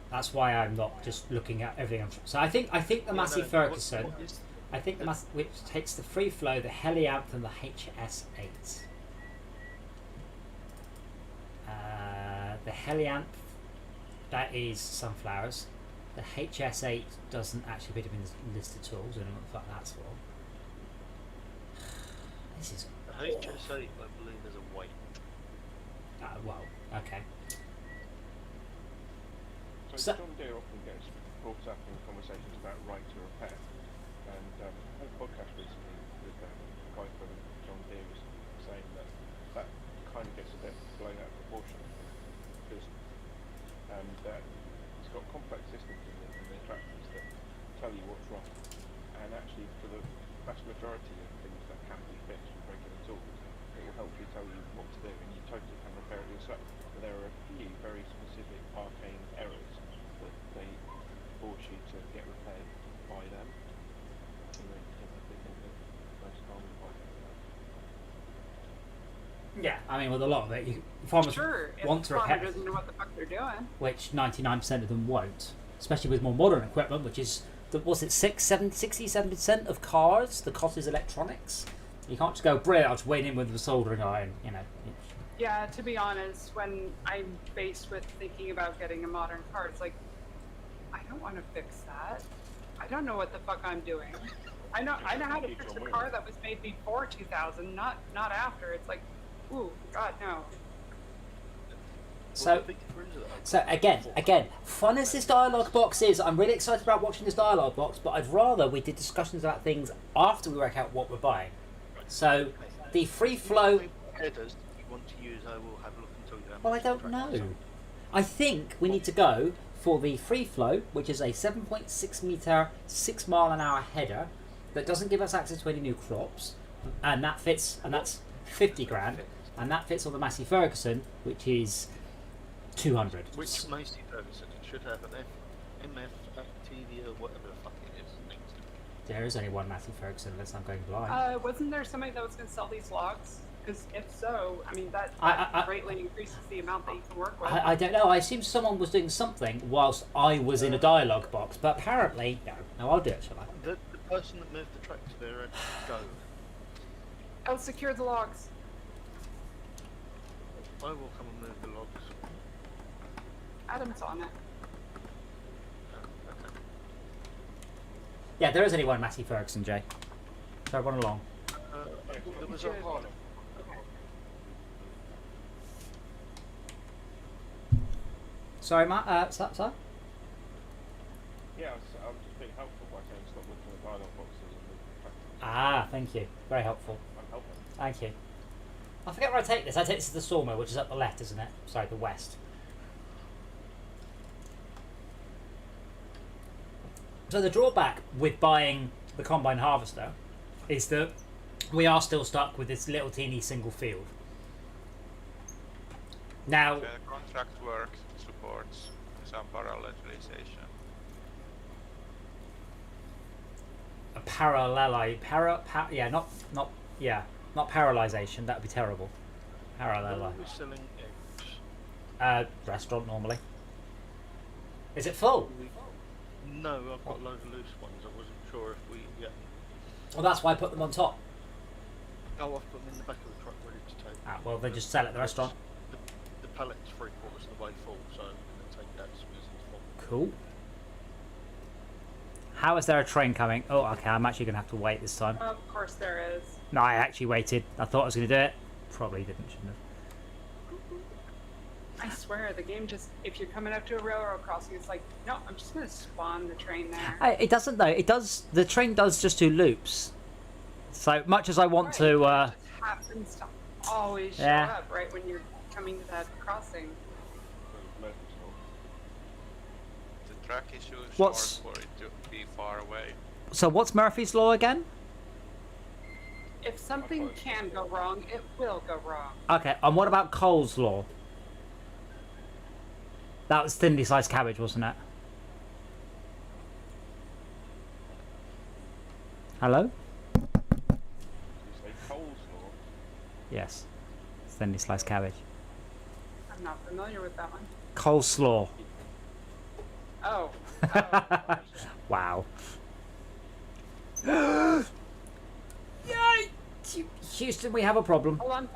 That's why I'm not just looking at everything. So I think the Massey Ferguson. What is I think the which takes the free flow, the Helianth, and the HS8. The Helianth, that is sunflowers. The HS8 doesn't actually appear to be in the list at all, so I don't know what the fuck that's for. This is. the HSA? I believe there's a weight. Well, okay. So John Deere often gets brought up in conversations about right to repair. And I had a podcast recently with a guy from John Deere was saying that kind of gets a bit blown out of proportion. Because it's got complex systems in the tractors that tell you what's wrong. And actually, for the vast majority of things that can be fixed with regular tools, it will help you tell you what to do, and you totally can repair it yourself. But there are a few very specific arcane errors that they force you to get repaired by them. And they think that most common by them. Yeah, I mean, with a lot of it, farmers Sure, if want the to farmer repair, doesn't know what the fuck they're doing. which 99% of them won't. Especially with more modern equipment, which is, was it 67% of cars, the cost is electronics? You can't just go, brilliant, I'll just wait in with the soldering iron, you know. Yeah, to be honest, when I'm faced with thinking about getting a modern car, it's like, I don't want to fix that. I don't know what the fuck I'm doing. I know how to fix a car that was made before 2000, not after. It's like, ooh, God, no. So, again, fun as this dialogue box is, I'm really excited about watching this dialogue box, but I'd rather we did discussions about things after we work out what we're buying. So, the free flow. Headers you want to use, I will have a look and tell you how Well, I much don't the tractors know. are. I think we need to go for the free flow, which is a 7.6 meter, 6 mile an hour header, that doesn't give us access to any new crops, and that fits, and that's 50 grand, and that fits on the Massey Ferguson, which is 200. Which Massey Ferguson should have an MF Activia, whatever the fuck it is. Next. There is only one Massey Ferguson, unless I'm going blind. Wasn't there somebody that was going to sell these logs? Because if so, I mean, that greatly increases the amount that you can work with. I don't know. I assume someone was doing something whilst I was in a dialogue box, but apparently, no. No, I'll do it, shall I? The person that moved the tractor there had to go. Oh, secure the logs. I will come and move the logs. Adam's on it. Okay. Yeah, there is only one Massey Ferguson, Jay. So run along. There was a hard. Sorry, Matt. Sir? Yeah, I'm just being helpful by saying stop looking at dialogue boxes and the tractor. Ah, thank you. Very helpful. I'm helping. Thank you. I forget where I take this. I take this to the sawmill, which is up the left, isn't it? Sorry, the west. So the drawback with buying the combine harvester is that we are still stuck with this little teeny single field. Now, The contract work supports some parallelization. a not parallelization. That would be terrible. Parallel. We're selling eggs. Restaurant normally. Is it full? No, I've got loads of loose ones. I wasn't sure if we. Yeah. Well, that's why I put them on top. Oh, I've put them in the back of the truck ready to take. Ah, well, they just sell at the restaurant. The pallet's 3/4 of the way full, so I'm going to take that as full. Cool. How is there a train coming? Oh, okay, I'm actually going to have to wait this time. Of course there is. No, I actually waited. I thought I was going to do it. Probably didn't, shouldn't have. I swear, the game just, if you're coming up to a railroad crossing, it's like, no, I'm just going to spawn the train there. It doesn't though. It does. The train does just do loops. So much as I want to. It just happens to always show up right when you're coming to that crossing. The track is too What's- short for it to be far away. So what's Murphy's law again? If something can go wrong, it will go wrong. Okay, and what about Cole's law? That was thinly sliced cabbage, wasn't it? Hello? You say coleslaw? Yes. It's thinly sliced cabbage. I'm not familiar with that one. Coleslaw. Oh. Wow. Yay! Houston, we have a problem. Hold on.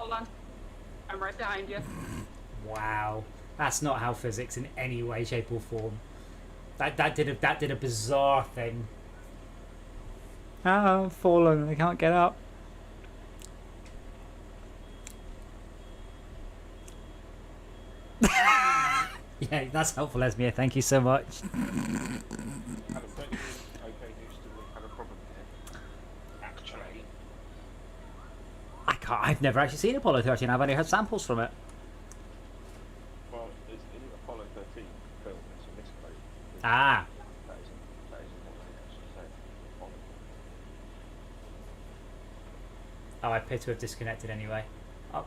I'm right behind you. Wow. That's not how physics in any way, shape or form. That did a bizarre thing. Ah, I've fallen. I can't get up. Yeah, that's helpful, Esmia. Thank you so much. Adam, don't you okay, Houston, we've had a problem here? Actually. I've never actually seen Apollo 13. I've only heard samples from it. Well, it's in Apollo 13 film, it's a misquote. Ah. That isn't what they actually say. Apollo. Oh, I appear to have disconnected anyway. Oh,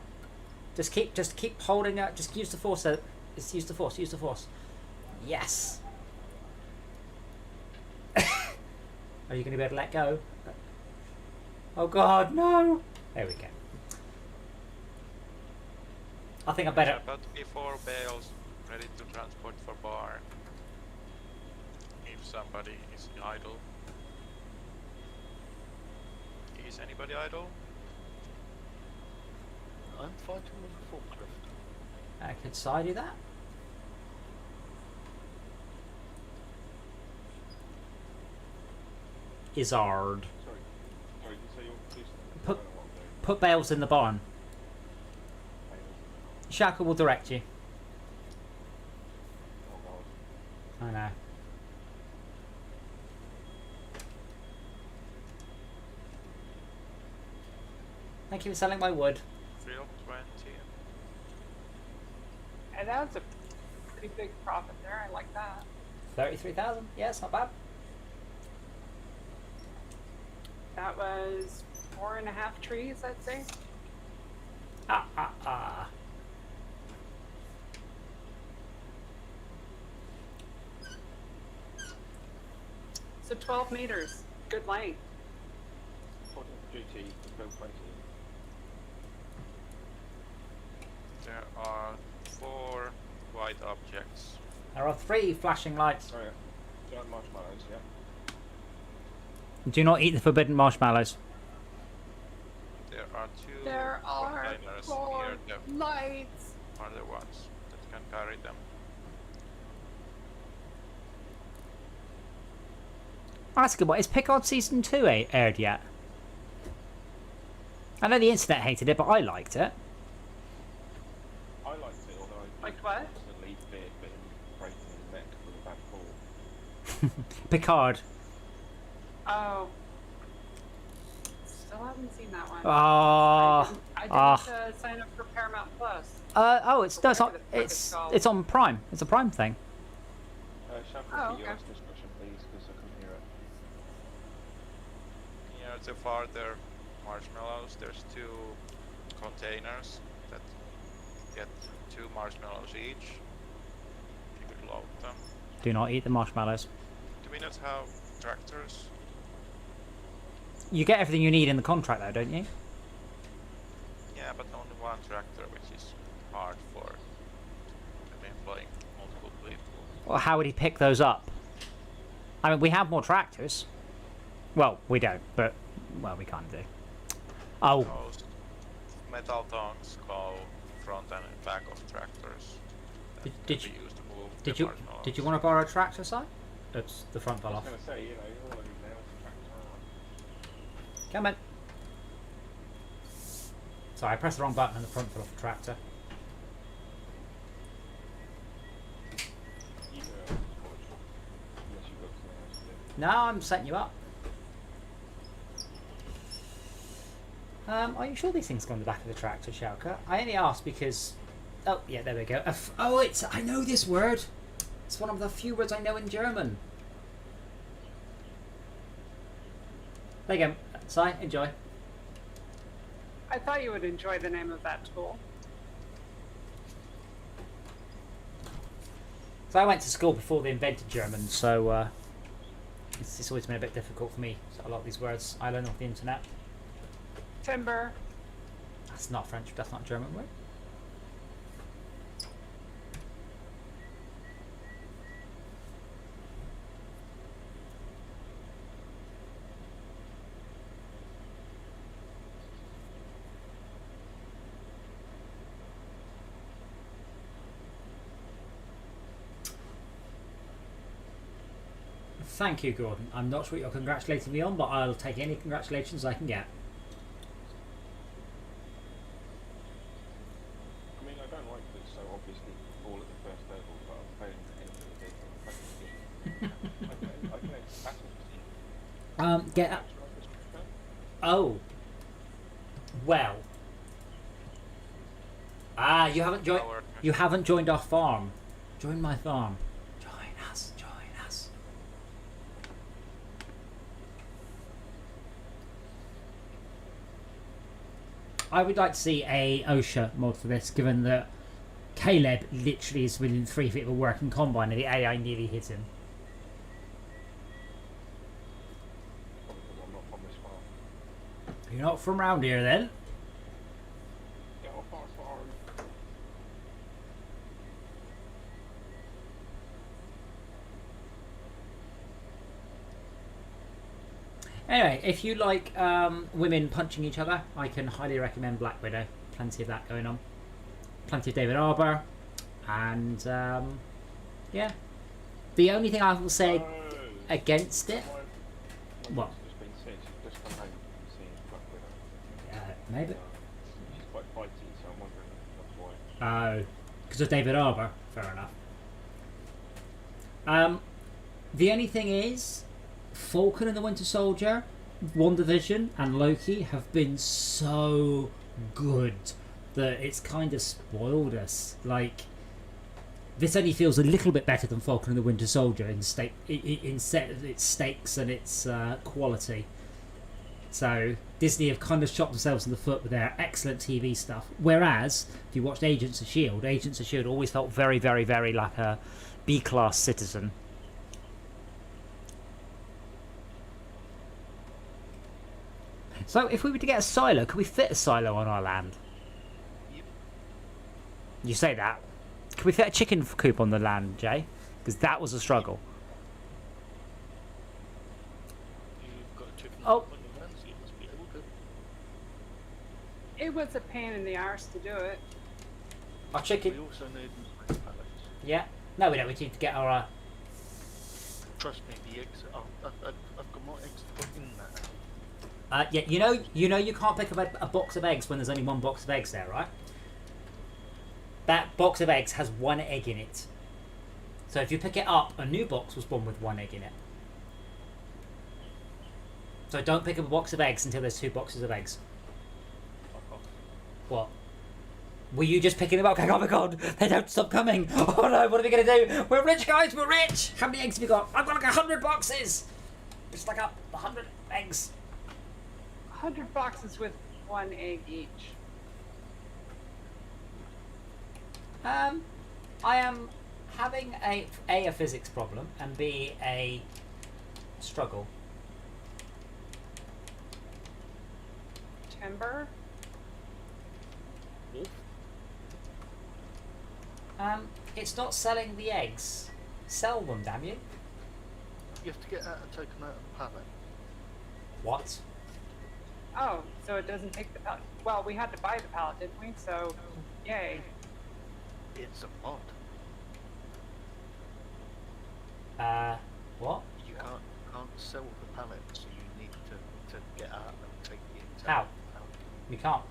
just keep holding it. Just use the force. Just use the force. Use the force. Yes. Are you going to be able to let go? Oh God, no! There we go. I think I better. About to be 4 bales ready to transport for bar. If somebody is idle. Is anybody idle? I'm fighting with a forklift. Could I do that? Izzard. Sorry, did you say you're Houston? Put- I don't know what I'm doing. Put bales in the barn. Shaka will direct you. Oh God. I know. Thank you for selling my wood. 320. And that was a pretty big profit there. I like that. 33,000. Yeah, it's not bad. That was 4.5 trees, I'd say. So 12 meters. Good length. According to GT, the go 20. There are 4 white objects. There are 3 flashing lights. Oh yeah. Giant marshmallows, yeah. Do not eat the forbidden marshmallows. There are 2 There are containers 4 near the lights. other ones that can carry them. Oh, that's a good one. Is Picard Season 2 aired yet? I know the internet hated it, but I liked it. I liked it, although I Like what? personally feared being breaking the neck with a bad fall. Picard. Oh. Still haven't seen that one. Oh. I didn't sign up for Paramount Plus. Oh, it's no, it's not. Whatever the fuck it's called. It's on Prime. It's a Prime thing. Shall Oh, I repeat your okay. last discussion, please, because I couldn't hear it. Near the farther marshmallows, there's 2 containers that get 2 marshmallows each. You could load them. Do not eat the marshmallows. Do we not have tractors? You get everything you need in the contract, though, don't you? Yeah, but only 1 tractor, which is hard for employing multiple people. Well, how would he pick those up? I mean, we have more tractors. Well, we don't, but well, we kind of do. Oh, Those metal tongues go front and back of tractors. that Did can you- be used to move did the you marshmallows. want to borrow a tractor, Si? Oops, the front fell I off. was going to say, you know, you're already there with the tractor. Come on. Sorry, I pressed the wrong button and the front fell off the tractor. You go out to college, unless you've got something else to do. No, I'm setting you up. Are you sure these things go on the back of the tractor, Shalka? I only asked because... Oh, yeah, there we go. Oh, it's... I know this word. It's one of the few words I know in German. There you go. Si, enjoy. I thought you would enjoy the name of that tool. So I went to school before they invented German, so it's always been a bit difficult for me. So a lot of these words I learn off the internet. Timber. That's not French. That's not a German word. Thank you, Gordon. I'm not sure what you're congratulating me on, but I'll take any congratulations I can get. I mean, I don't like this, so obviously fall at the first level, but I'm failing to enter the vehicle in practice. I can enter battle. Get up. Oh. Well. Ah, you haven't joined. Our- You haven't joined our farm. Join my farm. Join us. Join us. I would like to see a OSHA mod for this, given that Caleb literally is within 3 feet of a working combine and the AI nearly hit him. Probably because I'm not from this farm. You're not from round here then? Get off our farm. Anyway, if you like women punching each other, I can highly recommend Black Widow. Plenty of that going on. Plenty of David Harbour. And, yeah. The only thing I will say against it... What? Just been said, she's just come home and seen Black Widow. Maybe. She's quite fighty, so I'm wondering if that's why. Oh, because of David Harbour. Fair enough. The only thing is, Falcon and the Winter Soldier, WandaVision and Loki have been so good that it's kind of spoiled us. Like, this only feels a little bit better than Falcon and the Winter Soldier in set of its stakes and its quality. So Disney have kind of shot themselves in the foot with their excellent TV stuff. Whereas if you watched Agents of S.H.I.E.L.D. always felt very, very, very like a B-class citizen. So if we were to get a silo, could we fit a silo on our land? Yep. You say that. Could we fit a chicken coop on the land, Jay? Because that was a struggle. You've got a chicken Oh. on your land, so you must be able to. It was a pain in the arse to do it. Our We chicken. also need pallets. Yeah. No, we don't. We need to get our. Trust me, the eggs. I've got more eggs to put in that. Yeah. You know, you can't pick up a box of eggs when there's only one box of eggs there, right? That box of eggs has one egg in it. So if you pick it up, a new box was born with one egg in it. So don't pick up a box of eggs until there's 2 boxes of eggs. Fuck off. What? Were you just picking them up? Oh my god, they don't stop coming. Oh no, what are we going to do? We're rich, guys, we're rich. How many eggs have you got? I've got like 100 boxes. Just like up 100 eggs. 100 boxes with 1 egg each. I am having a physics problem and B, a struggle. Timber? Wolf? It's not selling the eggs. Sell them, damn you. You have to get out and take them out of the pallet. What? Oh, so it doesn't take the pallet. Well, we had to buy the pallet, didn't we? So, yay. It's a mod. What? You can't sell the pallet, so you need to get out and take the eggs How? out. We can't.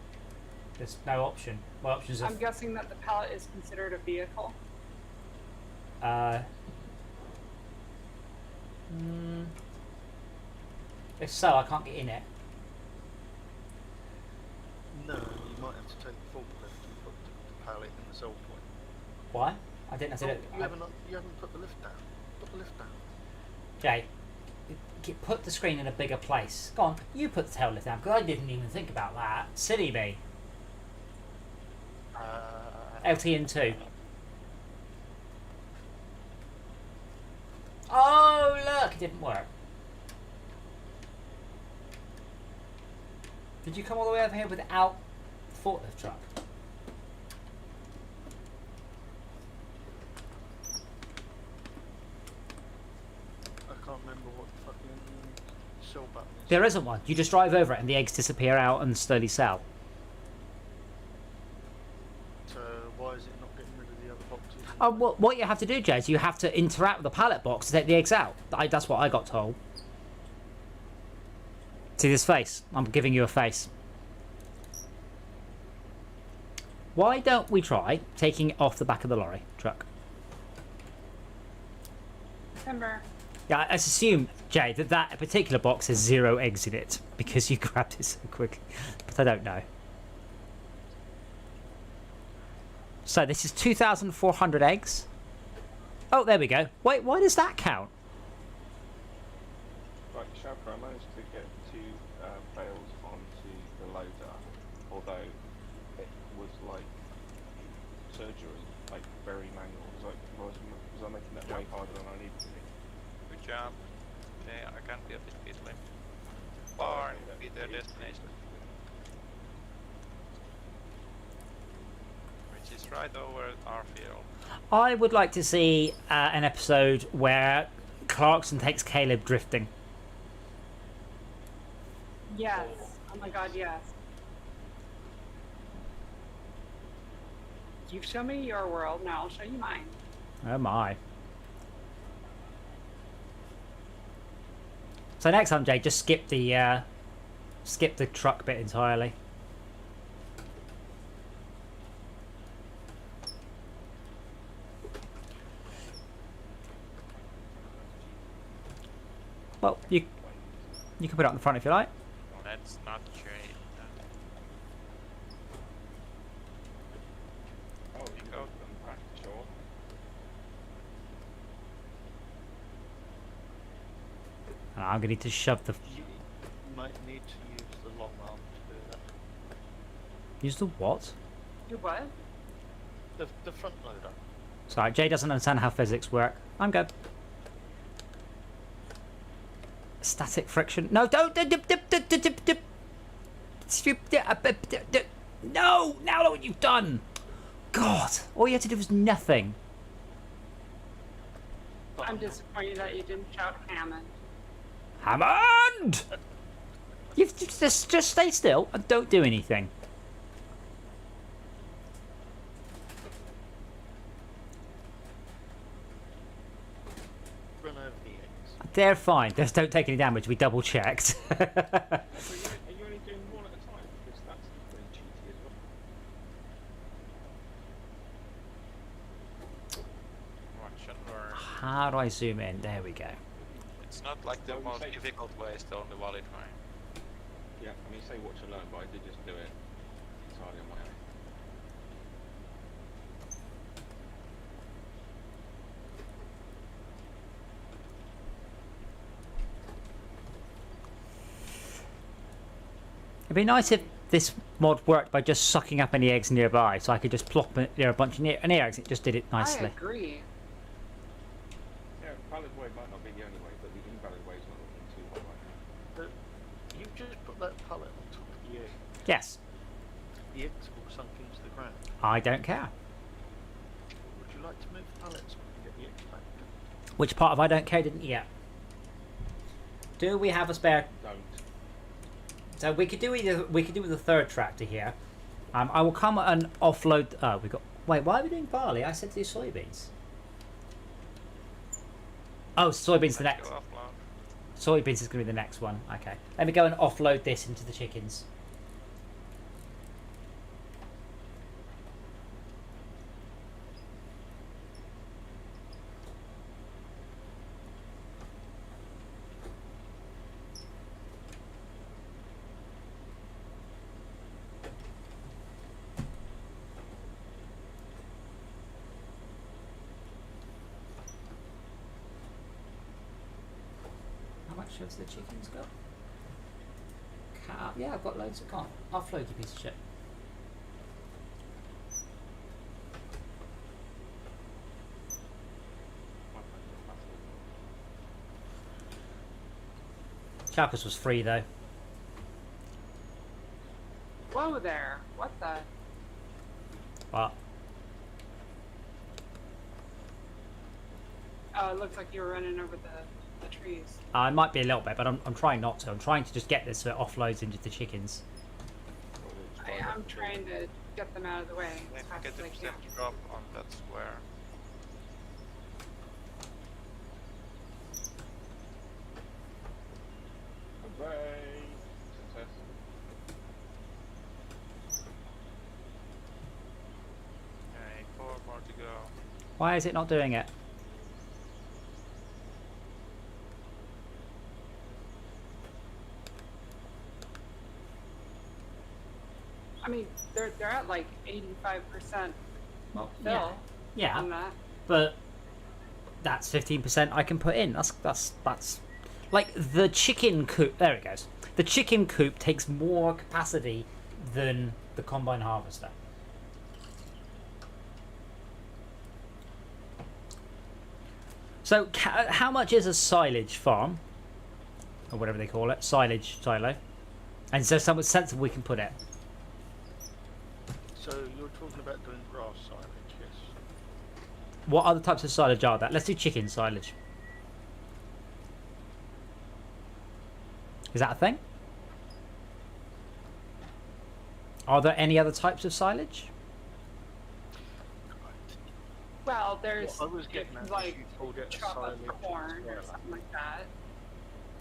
There's no option. My options are I'm guessing that the pallet is considered a vehicle. If so, I can't get in it. No, you might have to take the forklift and put the pallet in the sell point. Why? I didn't. I Oh, did it. you haven't put the lift down. Put the lift down. Jay, put the screen in a bigger place. Go on, you put the tail lift down because I didn't even think about that. Silly me. LTN 2. Oh look, it didn't work. Did you come all the way over here without the forklift truck? I can't remember what the fucking sell button is. There isn't one. You just drive over it and the eggs disappear out and slowly sell. So why is it not getting rid of the other boxes? What you have to do, Jay, is you have to interact with the pallet box to take the eggs out. That's what I got told. See this face? I'm giving you a face. Why don't we try taking it off the back of the lorry truck? Timber. Yeah, I assume, Jay, that particular box has 0 eggs in it because you grabbed it so quickly. But I don't know. So this is 2,400 eggs. Oh, there we go. Wait, why does that count? Right, Shelper, I managed to get 2 bales onto the loader, although it was like surgery, like very manual. Was I making that way harder than I needed to be? Good job. Yeah, I can build this easily. Barn be their destination. Which is right over our field. I would like to see an episode where Clarkson takes Caleb drifting. Yes. Oh my god, yes. You show me your world, now I'll show you mine. Oh my. So next time, Jay, just skip the truck bit entirely. Well, you can put it up in the front if you like. Let's not trade. Oh, you go. got them back, sure. And I'm going to need to shove the... Mate, need to use the long arm to do that. Use the what? You what? The front loader. Sorry, Jay doesn't understand how physics work. I'm good. Static friction. No, don't. No! Now look what you've done! God! All you had to do was nothing. I'm disappointed that you didn't shout Hammond. Hammond! You've just stay still and don't do anything. Run over the eggs. They're fine. Just don't take any damage. We double checked. Are you only doing one at a time? Because that's pretty cheeky as well. Watch and learn. How do I zoom in? There we go. It's not like the Well, you most say- difficult way, it's the only valid way. Yeah, I mean, say watch and learn, but I did just do it entirely on my own. It'd be nice if this mod worked by just sucking up any eggs nearby, so I could just plop it near a bunch of eggs. It just did it I nicely. agree. Yeah, valid way might not be the only way, but the invalid way is not looking too hot right now. But you just put that pallet on top of the egg. Yes, The eggs all sunk into the ground. I don't care. Would you like to move the pallet so we can get the eggs back? Which part of I don't care didn't you get? Do we have a spare? Don't. So we could do with the third tractor here. I will come and offload. Oh, we got. Wait, why are we doing barley? I said to do soybeans. Oh, soybeans the Let's next. go offload. Soybeans is going to be the next one. Okay, let me go and offload this into the chickens. How much has the chickens got? Yeah, I've got loads of con. Offload, you piece of shit. Chappers was free though. Whoa there. What the? But Oh, it looks like you were running over the trees. I might be a little bit, but I'm trying not to. I'm trying to just get this so it offloads into the chickens. I'm trying to get them out of the way as Then fast get as the I can. percent drop on that square. Hooray! Success. Okay, 4 more to go. Why is it not doing it? I mean, they're at like 85% Well, fill yeah, on that. but that's 15% I can put in. That's like the chicken coop. There it goes. The chicken coop takes more capacity than the combine harvester. So, how much is a silage farm, or whatever they call it, silage silo? And is there somewhere sensible we can put it? So you're talking about doing grass silage, yes? What other types of silage are there? Let's do chicken silage. Is that a thing? Are there any other types of silage? Well, there's What I was getting at is like you called it a chocolate silage corn or swirler. something like that.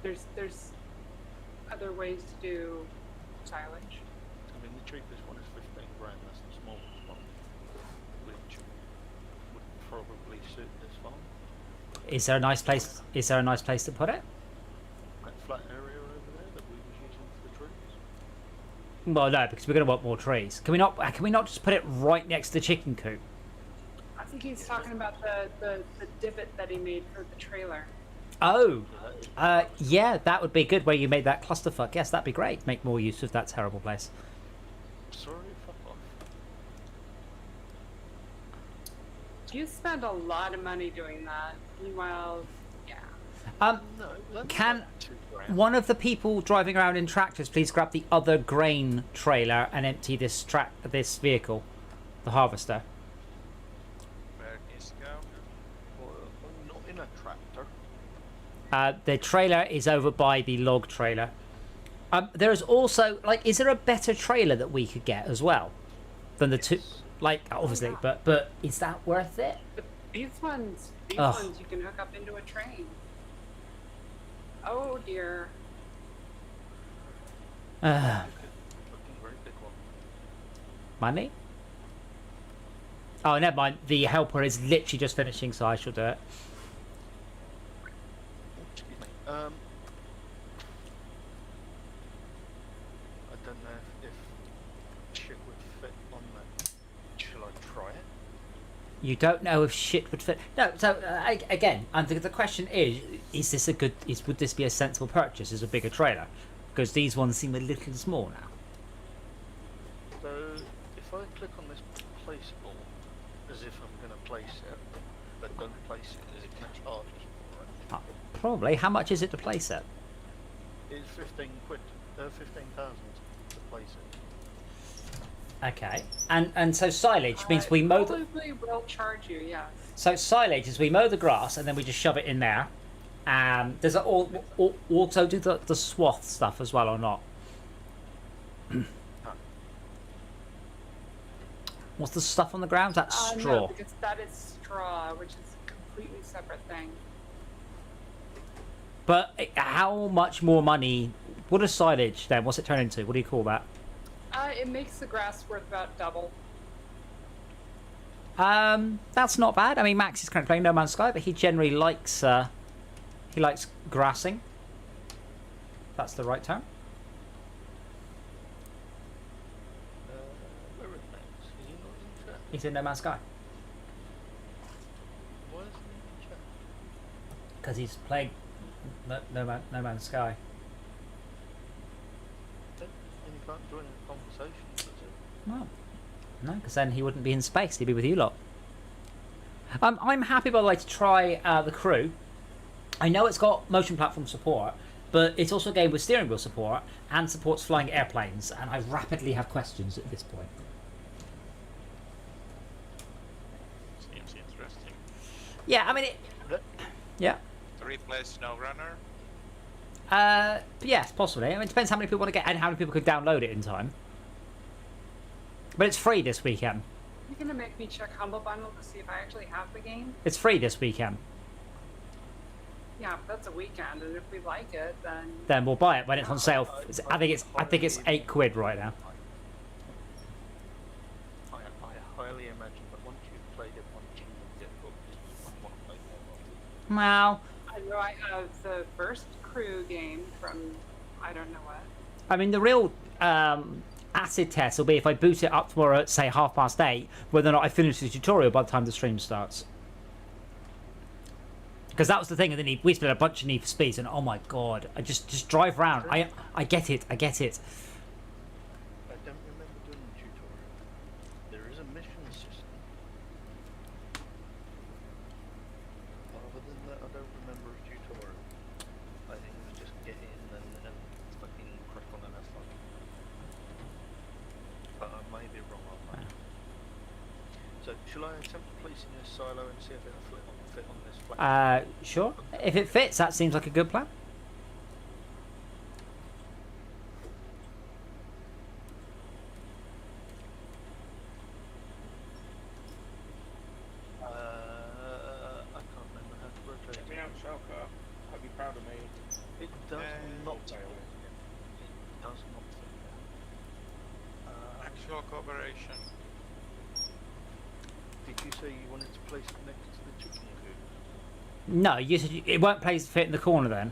There's other ways to do silage. I mean, the cheapest one is 15 grand, that's the smallest one, which would probably suit this farm. Is there a nice place? Is there a nice place to put it? That flat area over there that we was using for the trees. Well, no, because we're going to want more trees. Can we not? Can we not just put it right next to the chicken coop? I think he's talking about the divot that he made for the trailer. Oh, yeah, that would be good where you made that clusterfuck. Yes, that'd be great. Make more use of that terrible place. Sorry, fuck off. You spend a lot of money doing that. Meanwhile, yeah. No, that's Can like £2,000. one of the people driving around in tractors please grab the other grain trailer and empty this vehicle, the harvester? Where is go? Well, I'm not in a tractor. The trailer is over by the log trailer. There is also, like, is there a better trailer that we could get as well than the two? Like, obviously, yeah. but is that worth it? But these ones Ugh. you can hook up into a train. Oh dear. Fucking very big one. Money? Oh, never mind. The helper is literally just finishing, so I shall do it. Excuse me. I don't know if shit would fit on that. Shall I try it? You don't know if shit would fit. No. So again, and the question is this a good? Would this be a sensible purchase? Is a bigger trailer? Because these ones seem a little small now. So if I click on this placeable, as if I'm going to place it, but don't place it, is it going to charge us for it? Probably. How much is it to place it? It's 15 quid, 15,000 to place it. Okay. And so silage means we mow the. Probably will charge you, yeah. So silage is we mow the grass and then we just shove it in there. Does it also do the swath stuff as well or not? What's the stuff on the ground? That's straw. No, because that is straw, which is a completely separate thing. But how much more money? What is silage then? What's it turn into? What do you call that? It makes the grass worth about double. That's not bad. I mean, Max is currently playing No Man's Sky, but he generally likes grassing. That's the right term. Where is Max? Is he not in chat? He's in No Man's Sky Why isn't he in chat? because he's playing No Man's Sky. And he can't join the conversation, does it? Well, no, because then he wouldn't be in space. He'd be with you lot. I'm happy, by the way, to try the crew. I know it's got motion platform support, but it's also a game with steering wheel support and supports flying airplanes, and I rapidly have questions at this point. Seems interesting. Yeah, I mean, yeah. To replace SnowRunner? Yes, possibly. I mean, it depends how many people want to get and how many people could download it in time. But it's free this weekend. You're gonna make me check Humble Bundle to see if I actually have the game? It's free this weekend. Yeah, but that's a weekend, and if we like it, then Then we'll buy it when it's on sale. I think it's £8 right now. I highly imagine that once you've played it once, you will get hooked and want to play more. Well, I know I have the first crew game from I don't know what. I mean, the real acid test will be if I boot it up tomorrow at, say, 8:30, whether or not I finish the tutorial by the time the stream starts. Because that was the thing, and then we spent a bunch of Need for Speeds, and oh my god, I just drive around. I get it. I don't remember doing the tutorial. There is a mission system. Other than that, I don't remember a tutorial. I think it was just get in and fucking crack on and have fun. But I may be wrong on that. So, shall I attempt placing this silo and see if it'll fit on this flat? Sure. If it fits, that seems like a good plan. I can't remember how to rotate Check it. me out, Shalka. Hope you're proud of me. It does not fit. Tail. It does not fit there. Actual cooperation. Did you say you wanted to place it next to the chicken coop? No, you said it won't fit in the corner then.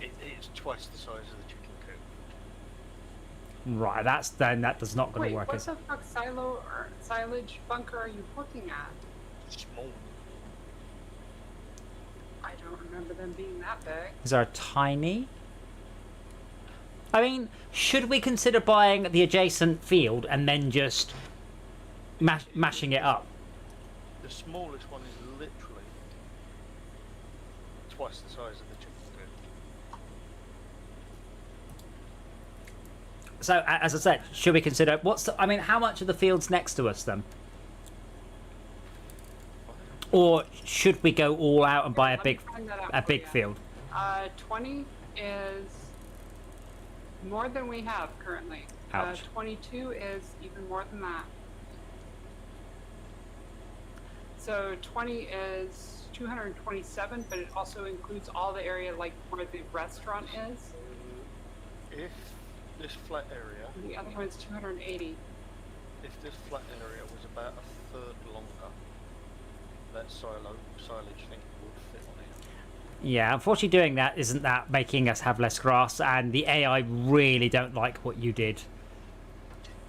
It's twice the size of the chicken coop. Right, that does not going Wait, to work. what the fuck silo or silage bunker are you looking at? Small. I don't remember them being that big. These are tiny. I mean, should we consider buying the adjacent field and then just mashing it up? The smallest one is literally twice the size of the chicken coop. So, as I said, should we consider I mean, how much of the field's next to us then? Or should we go all out and buy Let me find that out for big you. field? 20 is more than we have currently. Ouch. 22 is even more than that. So 20 is 227, but it also includes all the area like where the restaurant is. If this flat area, And the other one is 280. if this flat area was about a third longer, that silage thing would fit on it. Yeah, unfortunately doing that isn't that making us have less grass, and the AI really don't like what you did.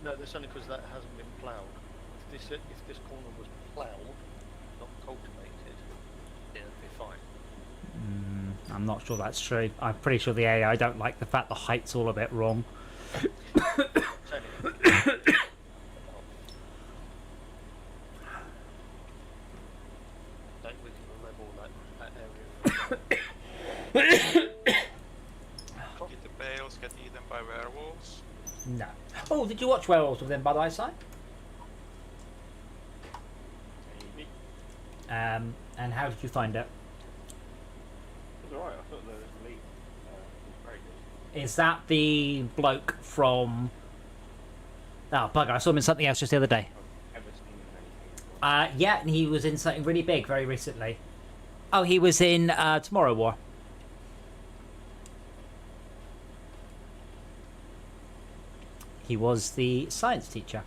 No, that's only because that hasn't been ploughed. If this corner was ploughed, not cultivated, it'd be fine. I'm not sure that's true. I'm pretty sure the AI don't like the fact the height's all a bit wrong. Don't we can level that area. Did the bales get eaten by werewolves? No. Oh, did you watch Werewolves Within Bad Eyesight? Maybe. And how did you find it? It was alright. I thought the lead was very good. Is that the bloke from... Oh, bugger, I saw him in something else just the other day. I've ever seen anything. Yeah, and he was in something really big very recently. Oh, he was in Tomorrow War. He was the science teacher.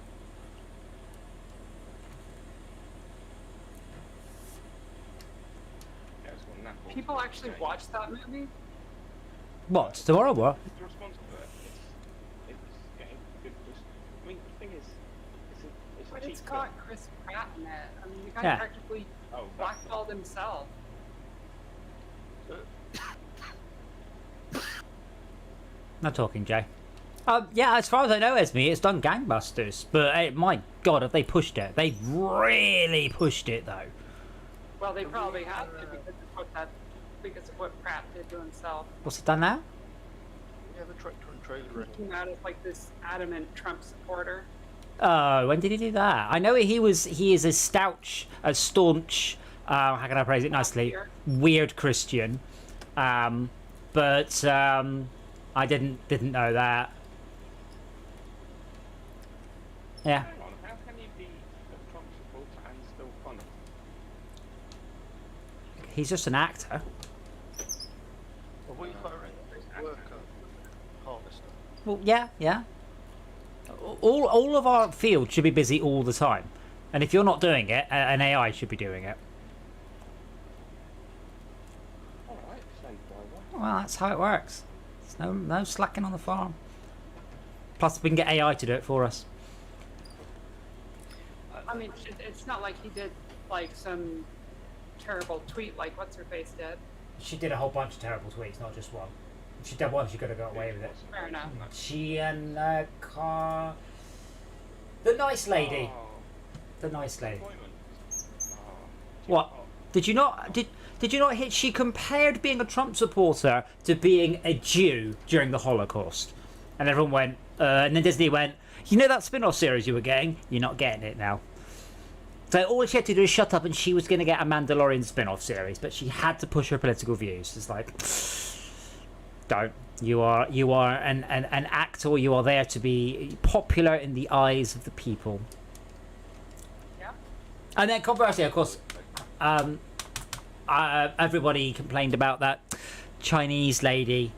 Yeah, it's got Naples. People actually watch that movie? What? Tomorrow War? Who's responsible for it? It's getting good. I mean, the thing is, it's a But cheap it's got film. Chris Pratt in it. I mean, the guy Yeah. practically Oh, that's blackballed himself. Not talking, Jay. Yeah, as far as I know, Esme, it's done gangbusters. But my God, have they pushed it? They've really pushed it, though. Well, they probably have to because of what Pratt did to himself. What's it done now? Yeah, the tractor and trailer. He came out as like this adamant Trump supporter. Oh, when did he do that? I know he is a staunch, how can I phrase it nicely? Weird Christian. But I didn't know that. Yeah. Hang on, how can you be a Trump supporter and still funny? He's just an actor. Well, we hiring a worker harvester. Well, yeah. All of our fields should be busy all the time. And if you're not doing it, an AI should be doing it. Alright, slave driver. Well, that's how it works. There's no slacking on the farm. Plus, we can get AI to do it for us. I mean, it's not like he did like some terrible tweet like what's her face did. She did a whole bunch of terrible tweets, not just one. If she did one, she could have got away with it. Fair enough. She and the nice lady. Oh, The nice lady. appointment. Oh, What? Did you not hit? She compared being a Trump supporter to being a Jew during the Holocaust, and everyone went. And then Disney went. You know that spin-off series you were getting? You're not getting it now. So all she had to do is shut up, and she was going to get a Mandalorian spin-off series, but she had to push her political views. It's like, don't. You are an actor. You are there to be popular in the eyes of the people. Yeah. And then conversely, of course, everybody complained about that Chinese lady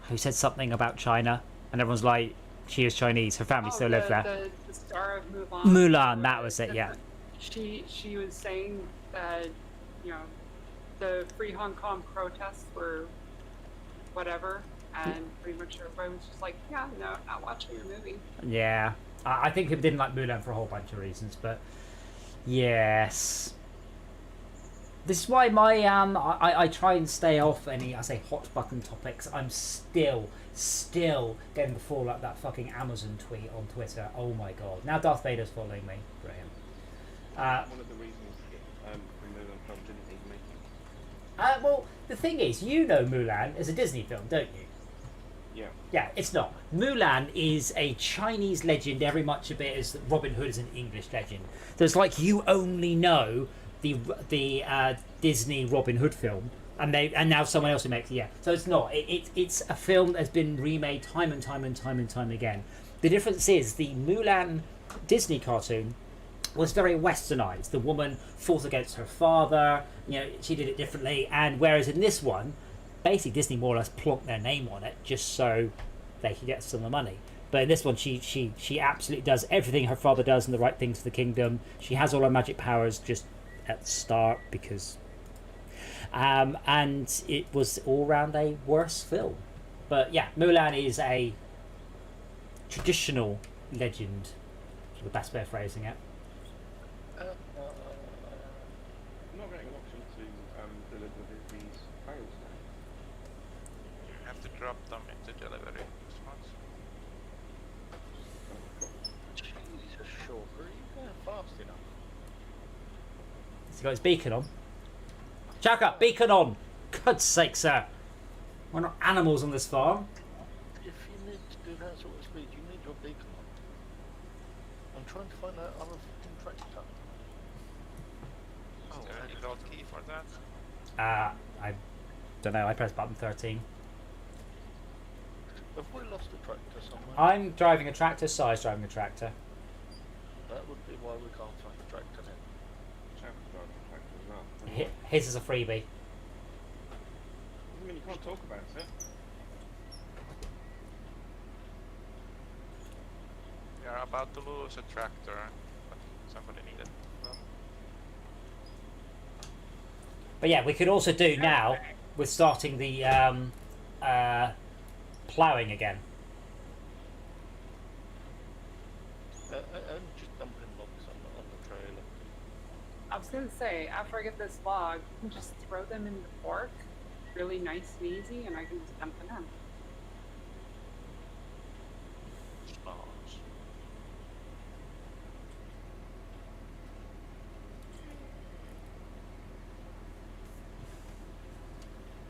who said something about China, and everyone's like, she is Chinese. Her family still live there. The star of Mulan. Mulan, that was it. Yeah. She was saying that the Free Hong Kong protests were whatever, and pretty much everybody was just like, yeah, no, not watching your movie. Yeah. I think people didn't like Mulan for a whole bunch of reasons, but yes. This is why my I try and stay off any hot button topics. I'm still getting the fallout that fucking Amazon tweet on Twitter. Oh my god! Now Darth Vader's following me. Brilliant. One of the reasons the Mulan film didn't need making. Well, the thing is, you know Mulan is a Disney film, don't you? Yeah. Yeah, it's not. Mulan is a Chinese legend every much a bit as Robin Hood is an English legend. So it's like you only know the Disney Robin Hood film, and now someone else who makes it. Yeah, so it's not. It's a film that's been remade time and time again. The difference is the Mulan Disney cartoon was very westernized. The woman fought against her father. You know, she did it differently. And whereas in this one, basically Disney more or less plonked their name on it just so they could get some of the money. But in this one, she absolutely does everything her father does and the right things for the kingdom. She has all her magic powers just at the start because... and it was all round a worse film. But yeah, Mulan is a traditional legend, the best way of phrasing it. I'm not getting an option to deliver these bales now. You have to drop them into delivery spots. Jesus, sure. Are you going fast enough? He's got his beacon on. Chaka, beacon on! God's sake, sir! We're not animals on this farm. If you need to do that sort of speed, you need your beacon on. I'm trying to find that other fucking tractor. Is there any gold key for that? I don't know, I pressed button 13. Have we lost a tractor somewhere? I'm driving a tractor, Si's driving a tractor. That would be why we can't find the tractor then. Chap's driving the tractor as well. His is a freebie. I mean, you can't talk about it. We are about to lose a tractor, but somebody needed them. But yeah, we could also do now with starting the ploughing again. I'm just dumping logs on the trailer. I was gonna say, after I get this log, I can just throw them in the fork, really nice and easy, and I can just dump them in. Smart.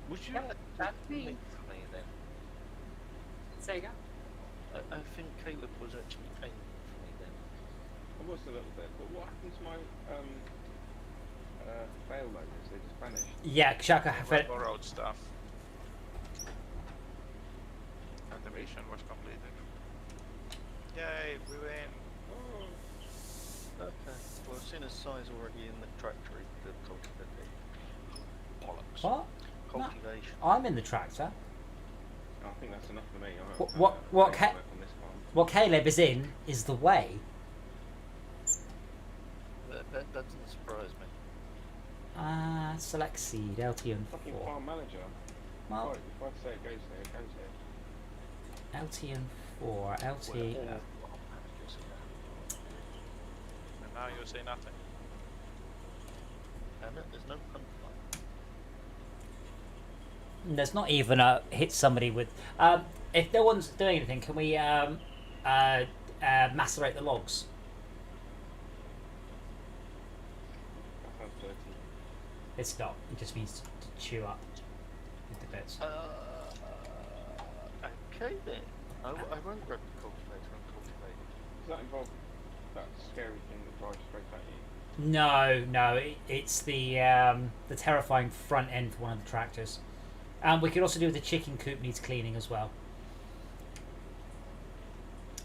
Would you Yep, like to that's me. link for me then? Sega? I think Caleb was actually aiming for me then. I was a little bit, but what happened to my fail loaders? They just vanished. Yeah, Chaka, We borrowed stuff. And the mission was completed. Yay, we win! Okay. Well, seeing as Si's already in the tractor, he could cultivate. Bollocks. What? Cultivation. I'm in the tractor. I think that's enough for me. What Caleb is in is the way. That doesn't surprise me. Select seed, LT and Fucking 4. farm manager. Well, Right, if I say it goes there, it goes there. LT and 4, LT. We're all farm managers here. And now you say nothing. And there's no punch line. There's not even a hit somebody with. If no one's doing anything, can we macerate the logs? That sounds dirty. It's not. It just means to chew up into bits. Okay then. I won't grab the cultivator and cultivate. Does that involve that scary thing that drives straight at you? No. It's the terrifying front end for one of the tractors. We could also do with the chicken coop needs cleaning as well.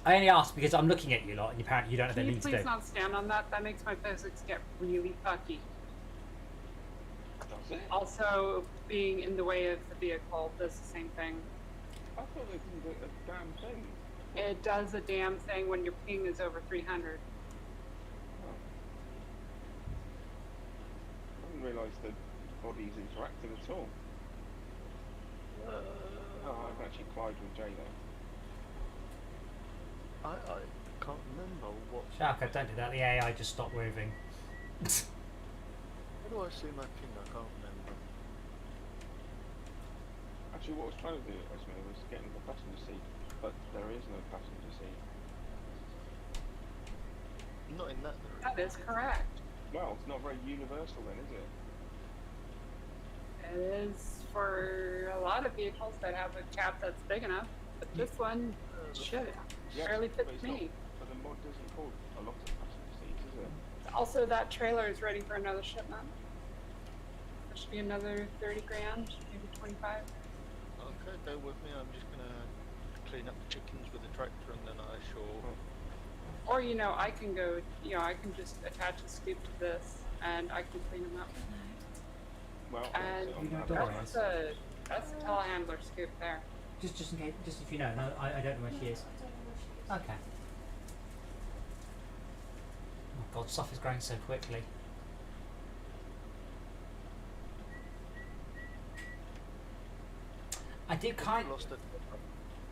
I only asked because I'm looking at you lot and apparently you don't have Can you anything to please do. not stand on that? That makes my physics get really fucky. Does it? Also, being in the way of the vehicle does the same thing. I thought they didn't do a damn thing. It does a damn thing when your ping is over 300. Oh. I didn't realise the body's interactive at all. Oh, I've actually collided with Jay there. I can't remember what. Shaka, don't do that. The AI just stopped moving. How do I see my finger? Actually, what I was trying to do, Esme, was get in the passenger seat, but there is no passenger seat. Not in that. That is correct. Well, it's not very universal then, is it? It is for a lot of vehicles that have a cab that's big enough, but this one should. Yes, Barely but fits it's not. me. But the mod doesn't hold a lot of passenger seats, is it? Also, that trailer is ready for another shipment. That should be another 30 grand, maybe 25. Okay, bear with me. I'm just gonna clean up the chickens with the tractor, and then I shall. Or, you know, I can go, you know, I can just attach a scoop to this and I can clean them up. Well, And You know Dora is? that's a telehandler scoop there. Just in case, just if you know. No, I don't know where she is. Okay. Oh God, stuff is growing so quickly. I do Lost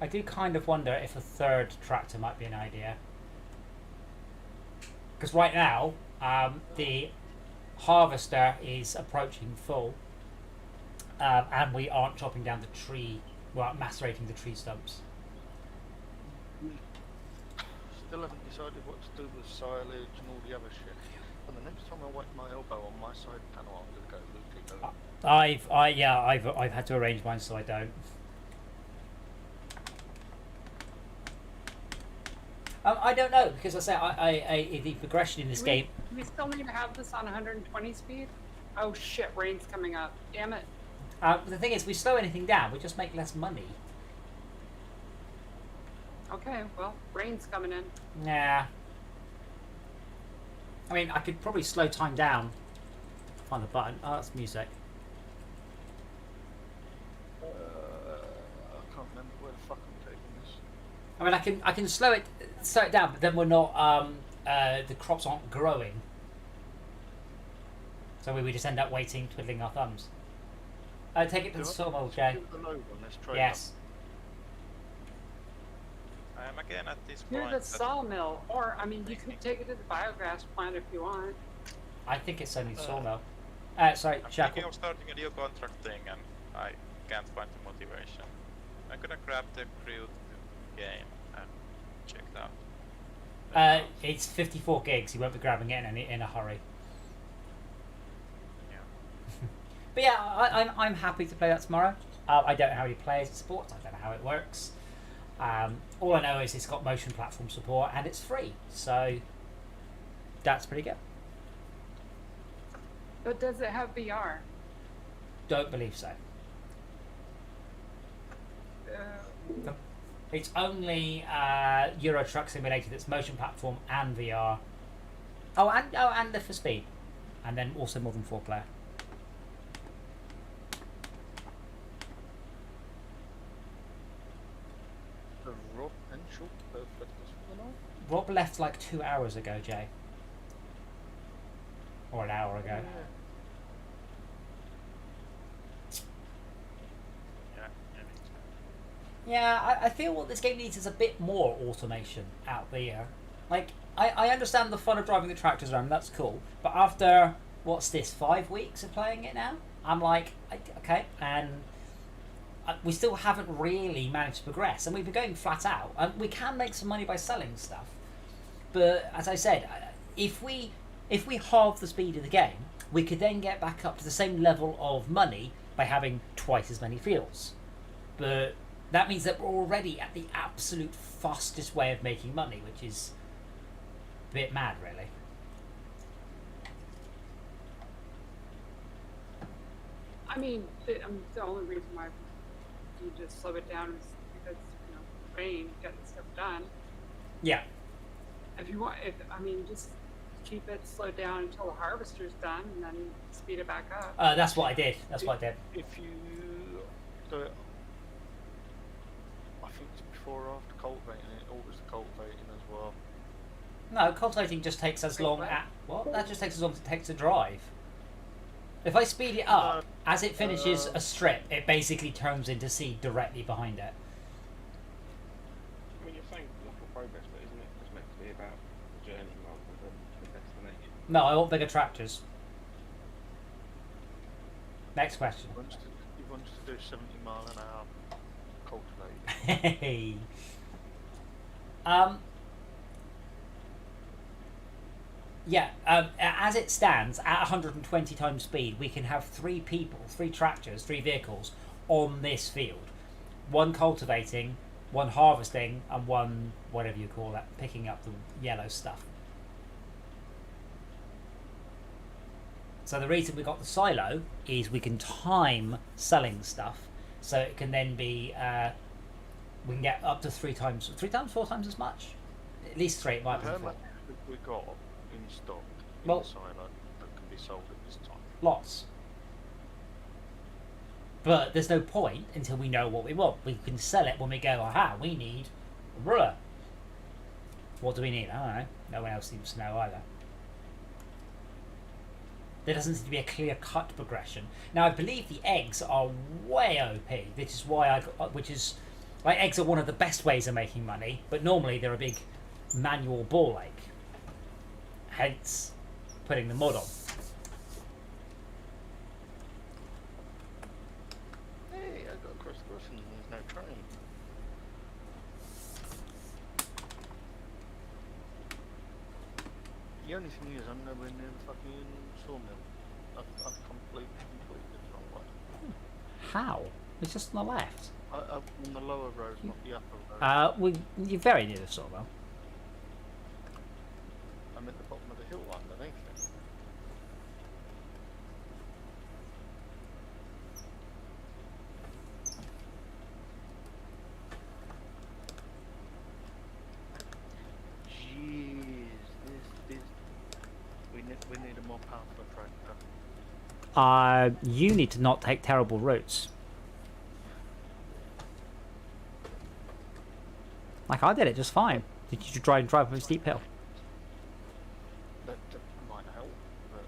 it. kind of wonder if a third tractor might be an idea. Because right now, the harvester is approaching full, and we aren't chopping down the tree, well, macerating the tree stumps. Still haven't decided what to do with silage and all the other shit. And the next time I wipe my elbow on my side panel, I'm gonna go loopy. I've had to arrange mine so I don't. I don't know because I say the progression in this game. We still need to have this on 120 speed. Oh shit, rain's coming up. Damn it. The thing is, we slow anything down, we just make less money. Okay, well, rain's coming in. Nah. I mean, I could probably slow time down. Find the button. Oh, that's music. I can't remember where the fuck I'm taking this. I mean, I can slow it down, but then we're not. The crops aren't growing. So we just end up waiting, twiddling our thumbs. Take it to the sawmill, Jay. Give it the load on this trailer. Yes. I am again at this Here's point. the that- sawmill, or I mean, you could take it to the biogas plant if you want. I think it's only the sawmill. Sorry, I'm Shackle. thinking of starting a new contract thing, and I can't find the motivation. I'm gonna grab the Crew game and check it out. It's 54 gigs. You won't be grabbing it in a hurry. Yeah. But yeah, I'm happy to play that tomorrow. I don't know how many players it supports. I don't know how it works. All I know is it's got motion platform support and it's free. So that's pretty good. But does it have VR? Don't believe so. It's only Euro Truck Simulator that's motion platform and VR. And Lift for Speed, and then also more than 4 player. Rob and Short both left us for the night. Rob left like 2 hours ago, Jay. Or an hour ago. Yeah, I feel what this game needs is a bit more automation out there. Like, I understand the fun of driving the tractors around, that's cool. But after, what's this, 5 weeks of playing it now? I'm like, okay, and we still haven't really managed to progress. And we've been going flat out. And we can make some money by selling stuff. But, as I said, if we halve the speed of the game, we could then get back up to the same level of money by having twice as many fields. But that means that we're already at the absolute fastest way of making money, which is a bit mad, really. I mean, the only reason why you just slow it down is because, you know, rain, getting stuff done. Yeah. If you want, just keep it slowed down until the harvester's done, and then speed it back up. That's what I did. That's what I did. If you do it, I think it's before or after cultivating it, or was the cultivating as well? No, cultivating just takes as long what? That just takes as long as it takes to drive. If I speed it up, as it finishes a strip, it basically turns into seed directly behind it. I mean, you're saying lack of progress, but isn't it just meant to be about the journey rather than the destination? No, I want bigger tractors. Next question. He wants to do 70 mile an hour cultivate. Hey. Yeah, as it stands, at 120 times speed, we can have 3 people, 3 tractors, 3 vehicles on this field. 1 cultivating, 1 harvesting, and 1, whatever you call that, picking up the yellow stuff. So the reason we got the silo is we can time selling stuff, so it can then be, we can get up to 4 times as much? At least 3, it might be How 4. much have we got in stock in Well- the silo that can be sold at this time? Lots. But there's no point until we know what we want. We can sell it when we go, aha, we need a brewer. What do we need? I don't know. No one else seems to know either. There doesn't seem to be a clear-cut progression. Now, I believe the eggs are way OP. Which is why like, eggs are one of the best ways of making money, but normally they're a big manual ball ache. Hence, putting the mod on. Hey, I got across the crossing and there's no train. The only thing is, I'm nowhere near the fucking sawmill. I've completely the wrong way. How? It's just on the left. I'm on the lower road, not the upper road. You're very near the sawmill. I'm at the bottom of the hill underneath it. Jeez, this we need a more powerful tractor. You need to not take terrible routes. Like I did it just fine. Did you drive up a steep hill? That might help, but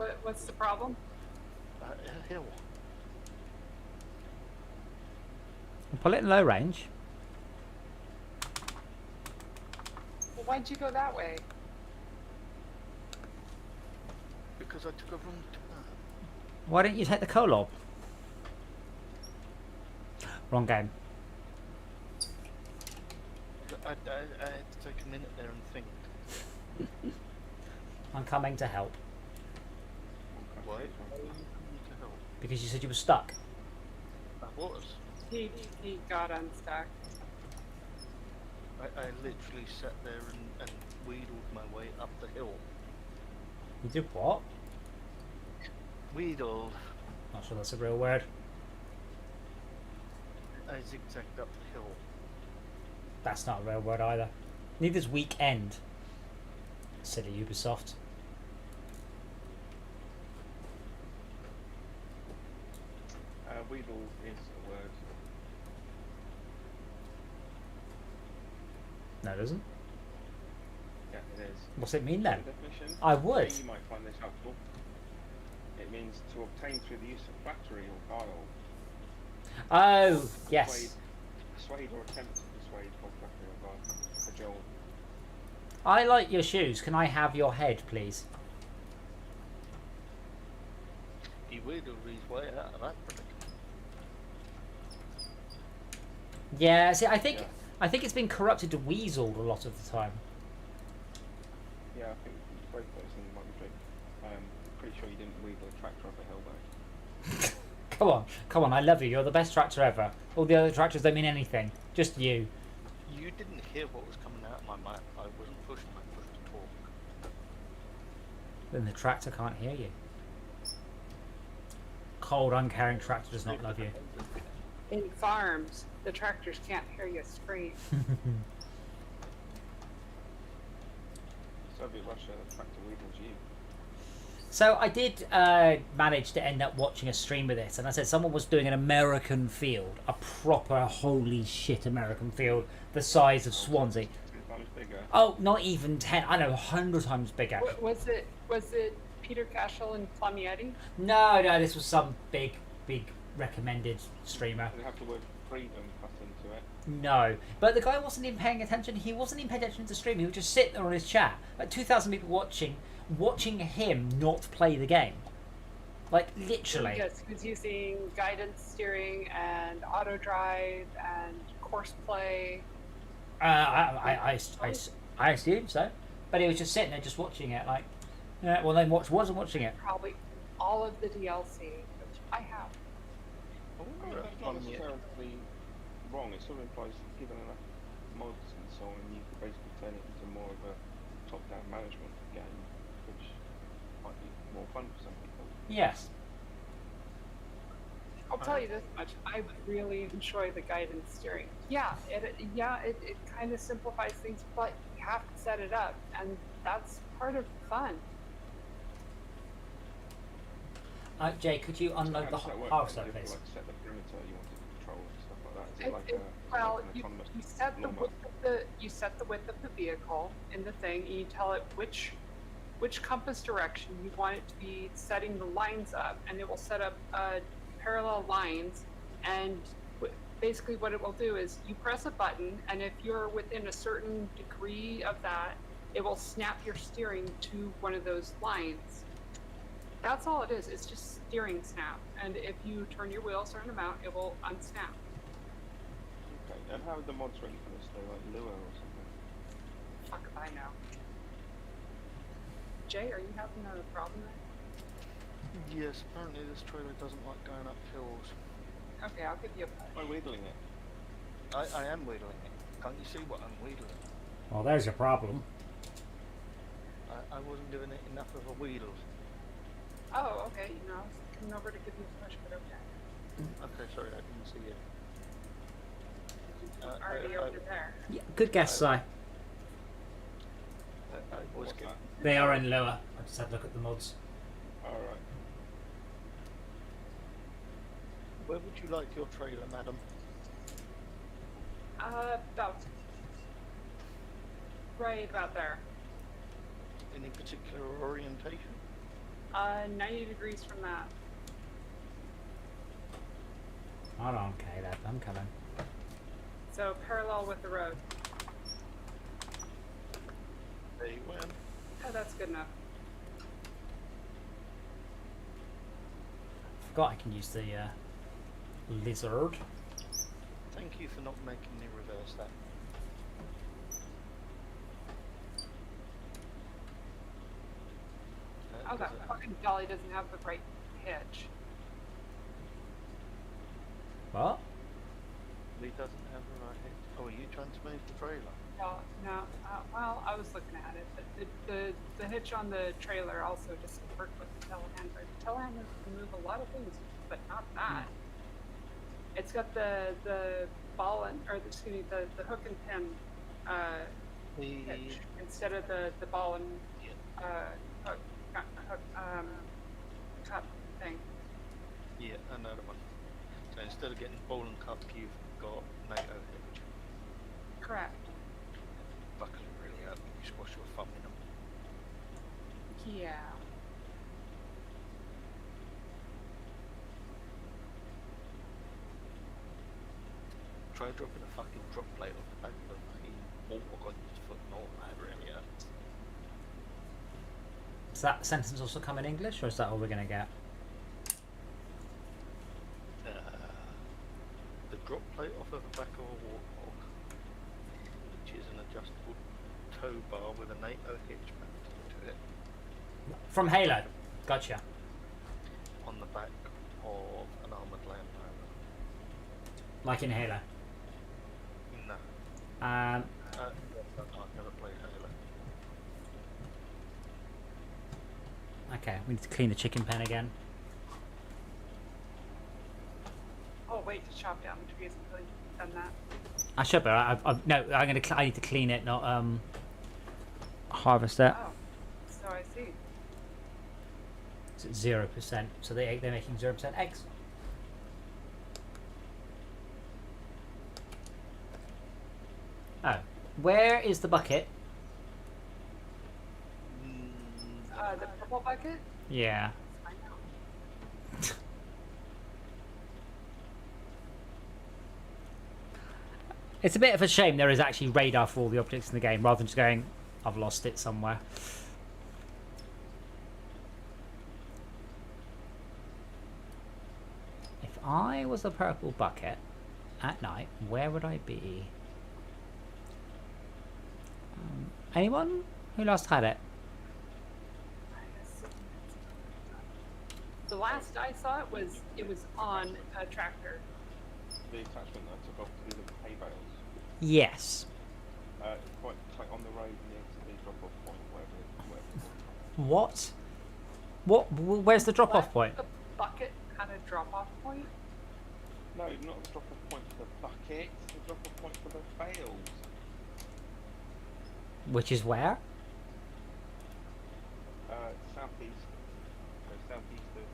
not What's the problem? a hill. Pull it in low range. Well, why'd you go that way? Because I took a wrong turn. Why don't you take the Kolob? Wrong game. I had to take a minute there and think. I'm coming to help. Why? Why are you coming to help? Because you said you were stuck. I was. He got unstuck. I literally sat there and wheedled my way up the hill. You did what? Wheedled. Not sure that's a real word. I zigzagged up the hill. That's not a real word either. Neither's weekend. Silly Ubisoft. Weedle is a word. No, it doesn't. Yeah, it is. What's it mean The then? definition. I would. You might find this helpful. It means to obtain through the use of flattery or guile. Oh, yes. Persuade or attempt to persuade by flattery or guile. Cajole. I like your shoes. Can I have your head, please? He wheedled his way out of that predicament. Yeah, see, I think Yeah. it's been corrupted to weaseled a lot of the time. Yeah, I think both those things might be true. Pretty sure you didn't wheedle a tractor up a hill though. Come on, I love you. You're the best tractor ever. All the other tractors don't mean anything. Just you. You didn't hear what was coming out of my mouth. I wasn't pushing, I pushed to talk. Then the tractor can't hear you. Cold, uncaring tractor does not love you. In farms, the tractors can't hear you scream. Soviet Russia, the tractor wheedles you. So I did manage to end up watching a stream of this, and I said someone was doing an American field, a proper holy shit American field, the size of Swansea. 2 times bigger. Oh, not even 10. I know, 100 times bigger. Was it Peter Cashel and Plumietti? No, this was some big recommended streamer. Did it have the word freedom cut into it? No, but the guy wasn't even paying attention. He wasn't even paying attention to the stream. He would just sit there on his chat. Like 2,000 people watching him not play the game. Like literally. Yes, who's using guidance steering and auto drive and course play. I assume so, but he was just sitting there, just watching it. Like, yeah. Well, then wasn't watching it. Probably all of the DLC, which I have. I mean, that's not necessarily wrong. It sort of implies that given enough mods and so on, you could basically turn it into more of a top-down management game, which might be more fun for some people. Yes. I'll tell you this much: I really enjoy the guidance steering. Yeah, it kind of simplifies things, but you have to set it up, and that's part of the fun. Jay, could you unload the harvester, You have to, please? like, set the perimeter you want to control and stuff like that. Is it like Well, like an autonomous you set the lawnmower? width of the vehicle in the thing, and you tell it which compass direction you want it to be setting the lines up, and it will set up parallel lines. And basically, what it will do is you press a button, and if you're within a certain degree of that, it will snap your steering to one of those lines. That's all it is. It's just steering snap. And if you turn your wheel a certain amount, it will unsnap. Okay, and how are the mods ready for this? They're like Lua or something? Fuck if I know. Jay, are you having a problem there? Yes, apparently this trailer doesn't like going up hills. Okay, I'll give you a By wheedling it. I am wheedling it. Can't you see what I'm wheedling? Well, there's your problem. I wasn't giving it enough of a wheedle. Oh, okay. You know, I was coming over to give you a push, but okay. Okay, sorry, I didn't see you. Already over there. Yeah, good guess, Si. I was What's giving. that? They are in lower. I just had a look at the mods. Alright. Where would you like your trailer, madam? About right about there. Any particular orientation? 90 degrees from that. Hold on, Caleb. I'm coming. So parallel with the road. There you went. Oh, that's good enough. Forgot I can use the lizard. Thank you for not making me reverse that. Oh, that fucking dolly doesn't have the right pitch. What? Lee doesn't have the right hit. Oh, are you trying to move the trailer? No. Well, I was looking at it, but the hitch on the trailer also doesn't work with the telehandler. The telehandler can move a lot of things, but not that. It's got the ball and the hook and pin hitch instead of the ball and hook cup thing. Yeah, another one. So instead of getting ball and cup, you've got NATO hitch. Correct. Buckle it really up, you squash your thumb in them. Yeah. Try dropping a fucking drop plate off the back of a fucking walk on your foot, not that really hurts. Does that sentence also come in English, or is that all we're going to get? The drop plate off of the back of a warthog, which is an adjustable tow bar with a NATO hitch mounted to it From Halo. Gotcha. on the back of an armoured land rover. Like in Halo. No, Um, I've never played Halo. okay, we need to clean the chicken pen again. Oh, wait to chop down the trees until you've done that. I should be. No, I need to clean it, not harvest it. Oh, so I see. It's at 0%, so they're making 0% eggs. Oh, where is the bucket? The purple bucket? Yeah. I know. It's a bit of a shame there is actually radar for all the objects in the game, rather than just going, I've lost it somewhere. If I was a purple bucket at night, where would I be? Anyone who last had it? The last I saw it was on a tractor. The attachment that I took off to the hay bales. Yes. Quite on the road near to the drop-off point, wherever What? Where's the drop-off point? A bucket had a drop-off point. No, not the drop-off point for the bucket. The drop-off point for the bales. Which is where? Southeast. So southeast of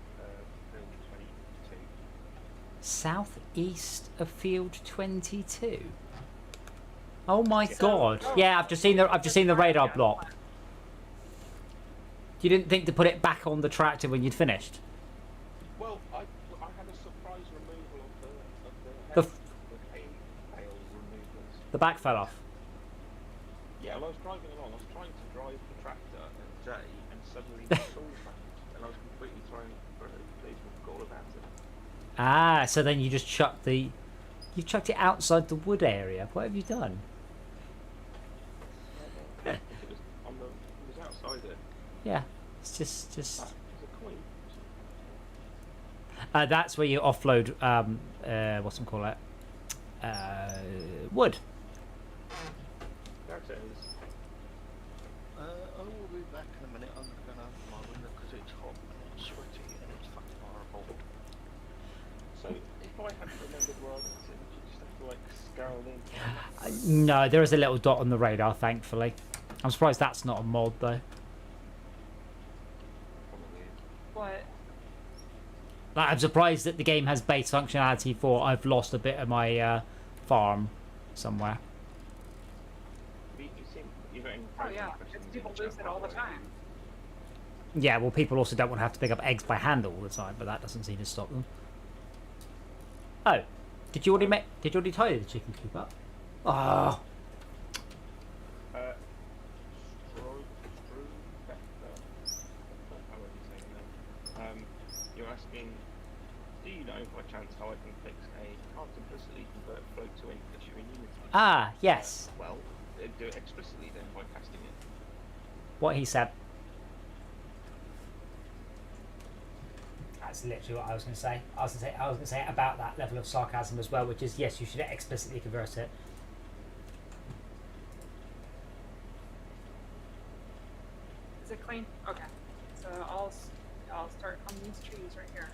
field 22. Southeast of field 22. Oh my So- god! Yeah, I've just seen the radar block. You didn't think to put it back on the tractor when you'd finished? Well, I had a surprise removal The of the hay bale removals. The back fell off. Yeah, well, I was driving along. I was trying to drive the tractor at J, and suddenly the stall found, and I was completely thrown for a loop and forgot all about it. Ah, so then you just chucked it outside the wood area. What have you done? It was outside it. Yeah, it's just. It was a coin. That's where you offload. Whatchamacallit? Wood. There it is. I will be back in a minute. I'm going to open my window because it's hot and it's sweaty and it's fucking horrible. So, if I hadn't remembered where I was, would you just have to, like, scowl in? No, there is a little dot on the radar, thankfully. I'm surprised that's not a mod though. Probably is. What? Like, I'm surprised that the game has base functionality for I've lost a bit of my farm somewhere. You got any Oh yeah, questions in people the lose chat, it by all the way? time. Yeah, well, people also don't want to have to pick up eggs by hand all the time, but that doesn't seem to stop them. Oh, did you already tie the chicken coop up? Oh, You're asking, do you know by chance how I can fix can't implicitly convert float to English in Unity? ah, yes. Well, do it explicitly then by casting it. What he said. That's literally what I was going to say. I was going to say about that level of sarcasm as well, which is yes, you should explicitly convert it. Is it clean? Okay. So I'll start on these trees right here.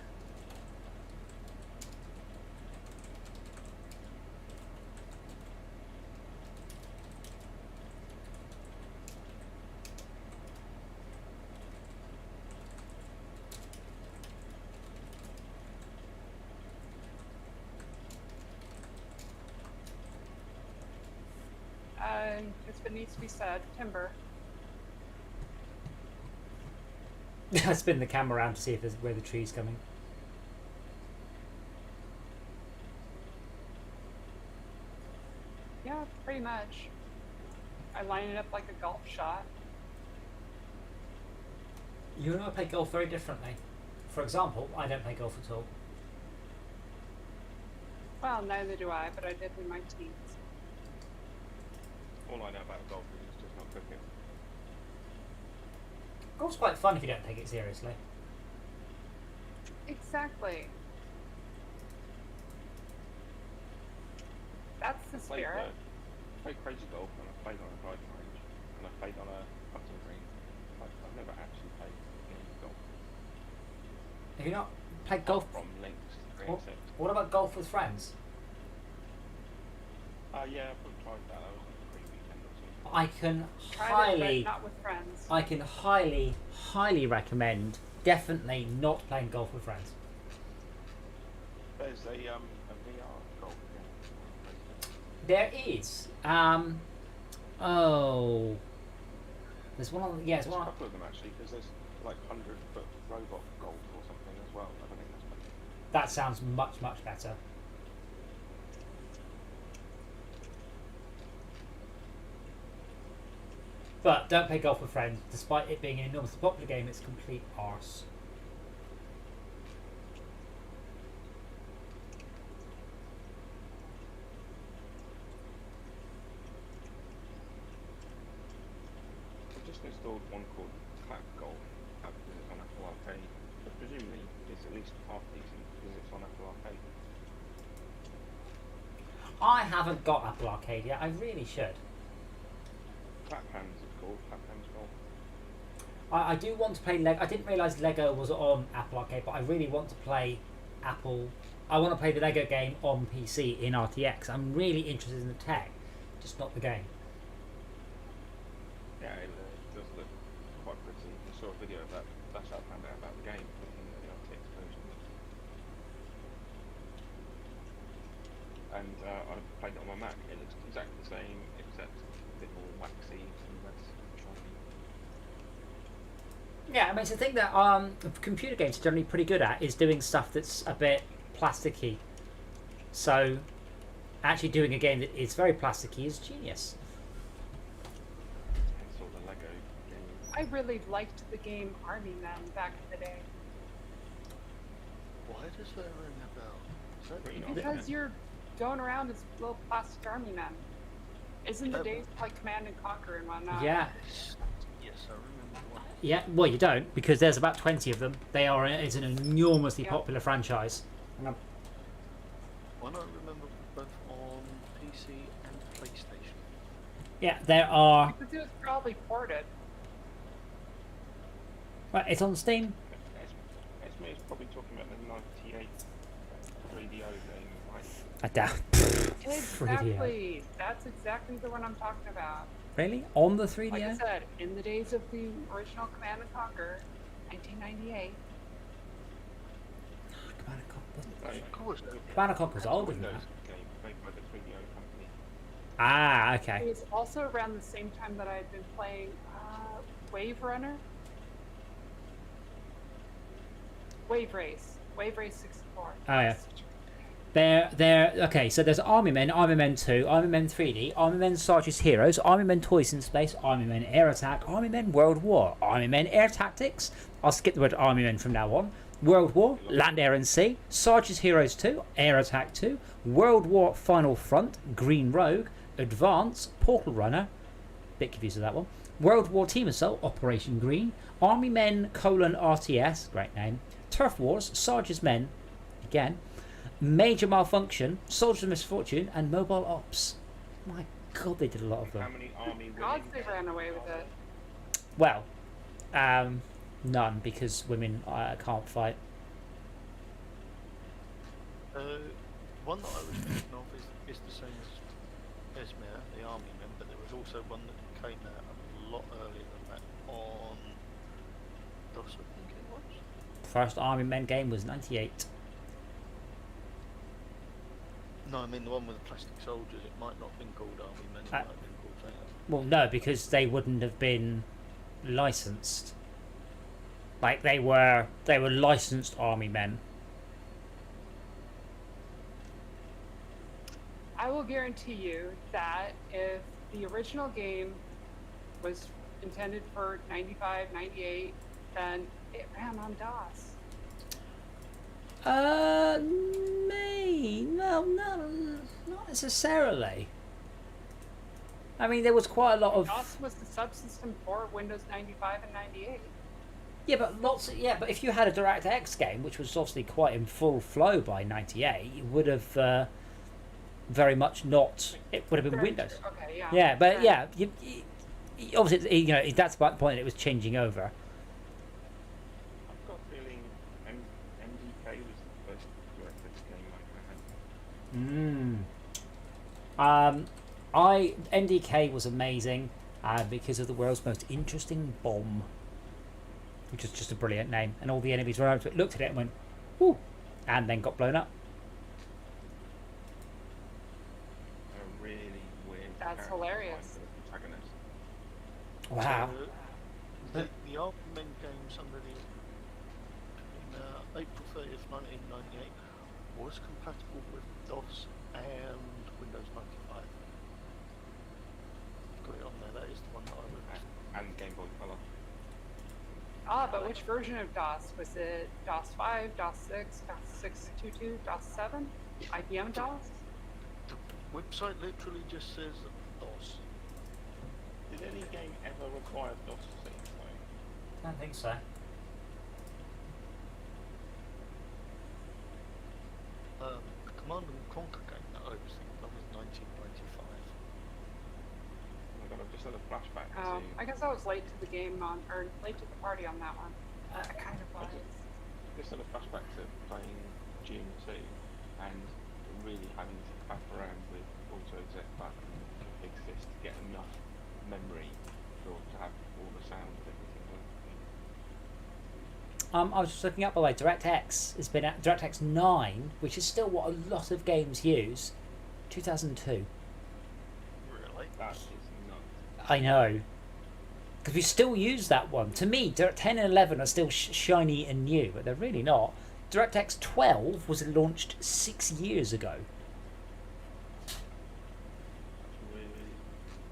And if it needs to be said, timber. I spin the camera around to see if there's where the tree's coming. Yeah, pretty much. I line it up like a golf shot. You and I play golf very differently. For example, I don't play golf at all. Well, neither do I, but I did in my teens. All I know about golf is it's just not cricket. Golf's quite fun if you don't take it seriously. Exactly. That's the spirit. I played crazy golf and I played on a driving range and I played on a putting green. I've never actually played any golf. Have you not played golf? From links, What about golf with friends? yeah, I've tried that. That was like a great weekend or two. I can Tried it, but not with friends. I can highly recommend definitely not playing golf with friends. There's a VR golf game. There is. Oh. There's one on. Yeah, there's There's a one. couple of them actually, because there's like 100-foot robot golf or something as well. I think that's better. That sounds much better. But don't play golf with friends. Despite it being an enormously popular game, it's complete arse. just installed one called Clap Golf because it's on Apple Arcade. But presumably it's at least half decent because it's on Apple Arcade. I haven't got Apple Arcade yet. I really should. Clap Hands it's called. Clap Hands Golf. I do want to play Lego. I didn't realise Lego was on Apple Arcade, but I really want to play Apple. I want to play the Lego game on PC in RTX. I'm really interested in the tech, just not the game. Yeah, it does look quite pretty. I saw a video of that. That's how I found out about the game, looking at the RTX version. And I played it on my Mac. It looks exactly the same, except a bit more waxy and less shiny. Yeah, I mean, it's the thing that computer games are generally pretty good at is doing stuff that's a bit plasticky. So, actually doing a game that is very plasticky is genius. I saw the Lego game. I really liked the game Army Men back in the day. Why does that ring a bell? Is that Pretty the- Because you're going around as little plastic army men. Isn't the days like Command and Conquer and whatnot? Yeah. Yes, I remember one. Yeah, well, you don't, because there's about 20 of them. It's an enormously Yeah. popular franchise. And One I remember both on PC and PlayStation. yeah, there are. Because it was probably ported. Right, it's on Steam. Esme is probably talking about the 98 3DO game, right? I doubt. 3DO. Exactly. That's exactly the one I'm talking about. Really? On the 3DO? Like I said, in the days of the original Command and Conquer, 1998. Of course. Command & Conquer's It's a older than Windows that. game made by the 3DO company. Ah, It okay. was also around the same time that I had been playing Wave Runner. Wave Race 64. Oh, yeah. Okay, so there's Army Men, Army Men 2, Army Men 3D, Army Men Sarge's Heroes, Army Men Toys in Space, Army Men Air Attack, Army Men World War, Army Men Air Tactics, I'll skip the word Army Men from now on, World War, Land, Air and Sea, Sarge's Heroes 2, Air Attack 2, World War Final Front, Green Rogue, Advance, Portal Runner, bit confused with that one, World War Team Assault, Operation Green, Army Men : RTS, great name, Turf Wars, Sarge's Men, again, Major Malfunction, Soldiers of Misfortune, and Mobile Ops. My God, they did a lot of How them. many army Gods, women? they ran away with it. Well, none, because women can't fight. One that I was thinking of is the same as Esmir, the Army Men, but there was also one that came out a lot earlier than that on DOS, I think it was. First Army Men game was 98. No, I mean the one with the plastic soldiers. It might not have been called Army Men. It might have been called something else. Well, no, because they wouldn't have been licensed. Like they were licensed Army Men. I will guarantee you that if the original game was intended for 95, 98, then it ran on DOS. Not necessarily. I mean, there was quite a lot of. DOS was the subsystem for Windows 95 and 98. Yeah, but if you had a DirectX game, which was obviously quite in full flow by '98, you would have very much not. It would have been Very Windows. true. Okay, yeah. Yeah, but Yeah. yeah, obviously, that's about the point. It was changing over. I've got a feeling MDK was the first DirectX game I had. MDK was amazing because of the world's most interesting bomb, which is just a brilliant name, and all the enemies around it looked at it and went, "Whoo," and then got blown up. A really weird. That's character hilarious. design for the protagonist. Wow. The Army Men games under in April 30th, 1998 was compatible with DOS and Windows 95. Got it on there. That is the one that I would. And Game Boy Color. Ah, but which version of DOS? Was it DOS 5, DOS 6, DOS 622, DOS 7? IBM DOS? The website literally just says DOS. Did any game ever require DOS scenes? I don't think so. The Command and Conquer game that I was thinking that was 1995. Oh my god, I've just had a flashback to. I guess I was late to the game or late to the party on that one. I kind of was. Just had a flashback to playing GM2 and really having to faff around with auto exec button and big fist to get enough memory to have all the sound and everything working. I was just looking up, by the way, DirectX has been at DirectX 9, which is still what a lot of games use, 2002. Really? That is nuts. I know. Because we still use that one. To me, 10 and 11 are still shiny and new, but they're really not. DirectX 12 was launched 6 years ago. Really.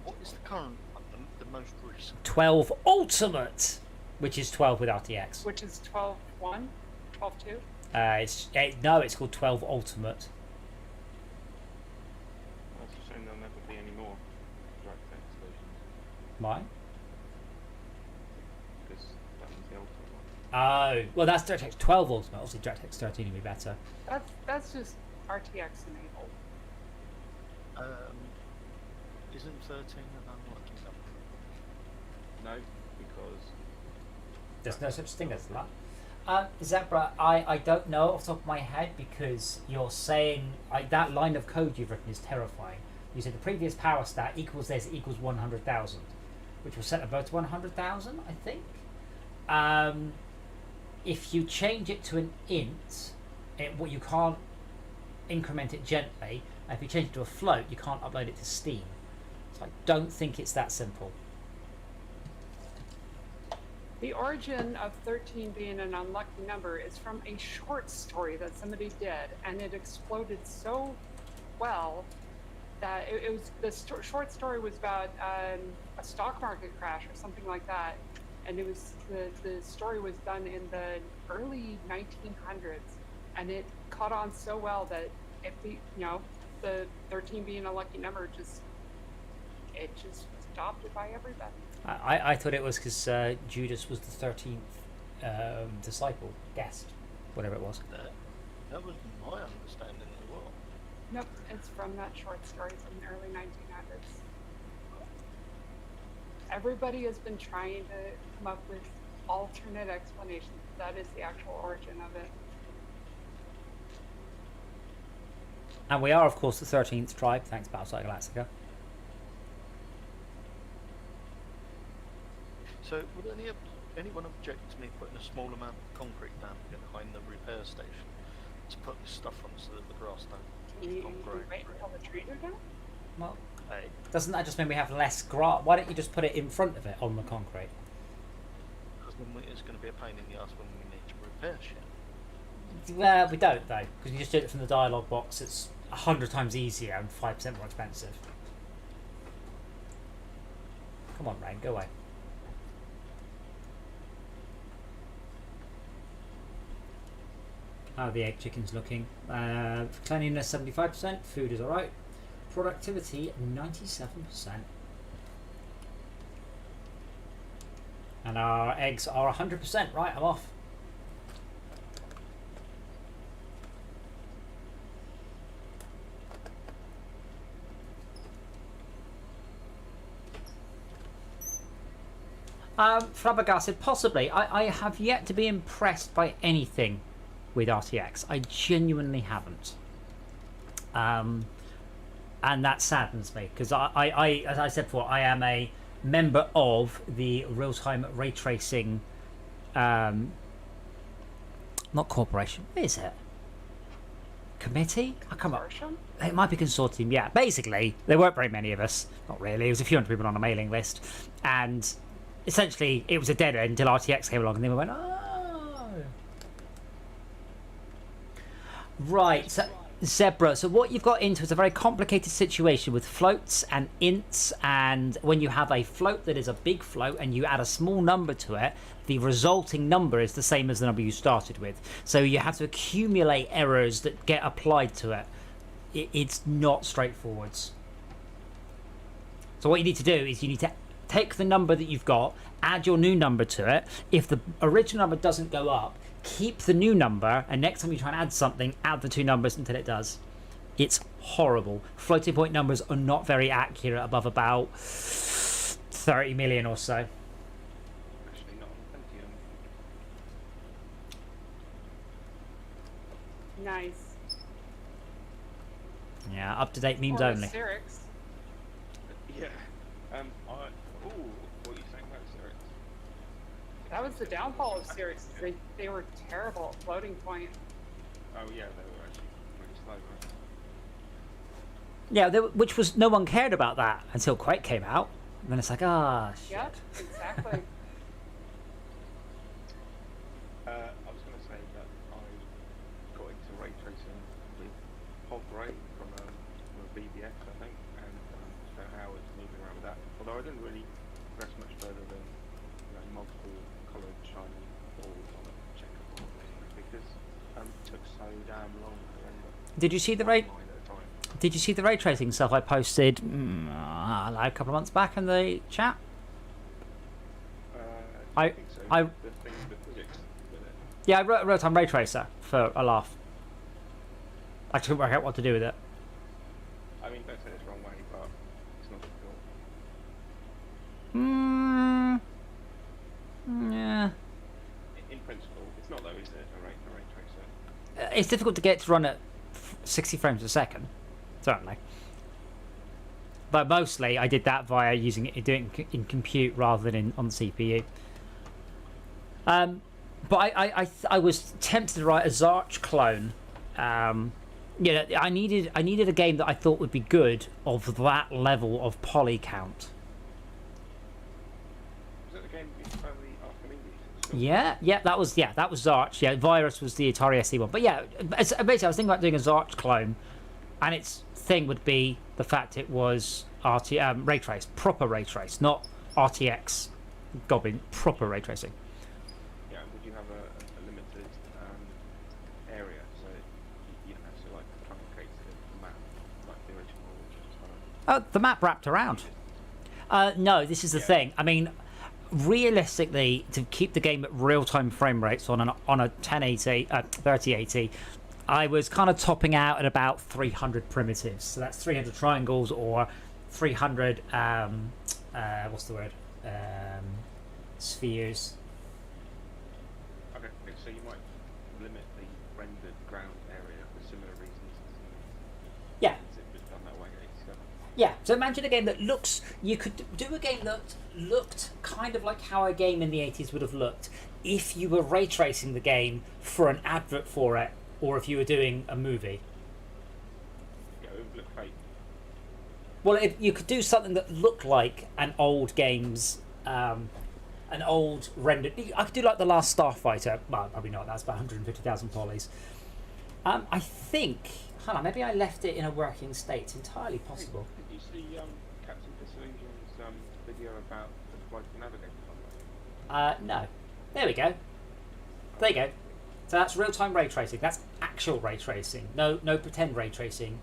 What is the current one, the most recent? 12 Ultimate, which is 12 with RTX. Which is 12.1? 12.2? No, it's called 12 Ultimate. That's a shame there'll never be any more DirectX versions Why? because that was the ultimate one. Oh, well, that's DirectX 12 Ultimate. Obviously, DirectX 13 would be better. That's just RTX enabled. Isn't 13 an unlucky number? No, because There's no such thing as that. Zebra, I don't know off the top of my head because you're saying that line of code you've written is terrifying. You said the previous power stat equals this equals 100,000, which will set about to 100,000, I think. If you change it to an int, you can't increment it gently. And if you change it to a float, you can't upload it to Steam. So I don't think it's that simple. The origin of 13 being an unlucky number is from a short story that somebody did, and it exploded so well that it was short story was about a stock market crash or something like that, and it was the story was done in the early 1900s, and it caught on so well that the 13 being a lucky number just was adopted by everybody. I thought it was because Judas was the 13th disciple, guest, whatever it was. That was my understanding as well. Nope, it's from that short story from the early 1900s. Everybody has been trying to come up with alternate explanations. That is the actual origin of it. And we are, of course, the 13th tribe, thanks Battlestar Galactica. So would anyone object to me putting a small amount of concrete down behind the repair station to put this stuff on so that the grass don't You go grey? wait until the trees are done? Well, Hey, doesn't that just mean we have less grass? Why don't you just put it in front of it on the concrete? because then it's going to be a pain in the ass when we need to repair shit. Well, we don't, though, because you just do it from the dialogue box. It's 100 times easier and 5% more expensive. Come on, Rain, go away. How are the egg chickens looking? Cleanliness 75%, food is alright. Productivity 97%. And our eggs are 100%. Right, I'm off. Flabbergasted, possibly. I have yet to be impressed by anything with RTX. I genuinely haven't. And that saddens me, because I, as I said before, I am a member of the real-time ray tracing, not corporation, what is it? Committee? I can't remember. Consortium? It might be consortium, yeah. Basically, there weren't very many of us. Not really. There was a few hundred people on a mailing list. And essentially, it was a dead end until RTX came along, and then we went, oh. Right, so, Zebra. So what you've got into is a very complicated situation with floats and ints, and when you have a float that is a big float and you add a small number to it, the resulting number is the same as the number you started with. So you have to accumulate errors that get applied to it. It's not straightforward. So what you need to do is you need to take the number that you've got, add your new number to it. If the original number doesn't go up, keep the new number, and next time you try and add something, add the two numbers until it does. It's horrible. Floating point numbers are not very accurate above about 30 million or so. Actually, not on Pentium. Nice. Yeah, up-to-date memes Or only. Cyrix. Yeah. Ooh, what are you saying about Cyrix? That was the downfall of Cyrix. They were terrible at floating point. Oh yeah, they were actually really slow, right? Yeah, which was, no one cared about that until Quake came out. And then it's like, ah, shit. Yep, exactly. I was going to say that I got into ray tracing with Hog Ray from a BBS, I think, and spent hours moving around with that. Although I didn't really progress much further than multiple coloured shiny balls on a checkerboard because it took so damn long to render. Did you see the ray? Line at a time. Did you see the ray tracing stuff I posted like a couple of months back in the chat? I think so. I- The thing, the physics with it. Yeah, I wrote on ray tracer for a laugh. I just couldn't work out what to do with it. I mean, don't say it's the wrong way, but it's not difficult. Yeah. In principle, it's not though, is it? A ray tracer. It's difficult to get to run at 60 frames a second, certainly. But mostly, I did that via doing it in compute rather than on the CPU. But I was tempted to write a Zarch clone. I needed a game that I thought would be good of that level of poly count. Was that the game you found the Archimedes? Yeah, that was Zarch. Yeah, Virus was the Atari ST one. But yeah, basically, I was thinking about doing a Zarch clone, and its thing would be the fact it was ray trace, proper ray trace, not RTX gobbing, proper ray tracing. Yeah, would you have a limited area, so you have to like truncate the map like the original, which is kind of Oh, the map wrapped around. No, this is the thing. I mean, realistically, to keep the game at real-time frame rates on a 1080, 3080, I was kind of topping out at about 300 primitives. So that's 300 triangles or 300 what's the word? Spheres. okay. So you might limit the rendered ground area for similar reasons Yeah. as it was done that way in 87. Yeah, so imagine a game that looks... You could do a game that looked kind of like how a game in the 80s would have looked if you were ray tracing the game for an advert for it, or if you were doing a movie. Yeah, it would look fake. Well, you could do something that looked like an old game's... an old rendered... I could do like The Last Starfighter. Well, probably not. That's about 150,000 polys. I think... Hold on, maybe I left it in a working state. It's entirely possible. Did you see Captain Disillusion's video about the Flight Navigator? No. There we go. There you go. So that's real-time ray tracing. That's actual ray tracing. No pretend ray tracing.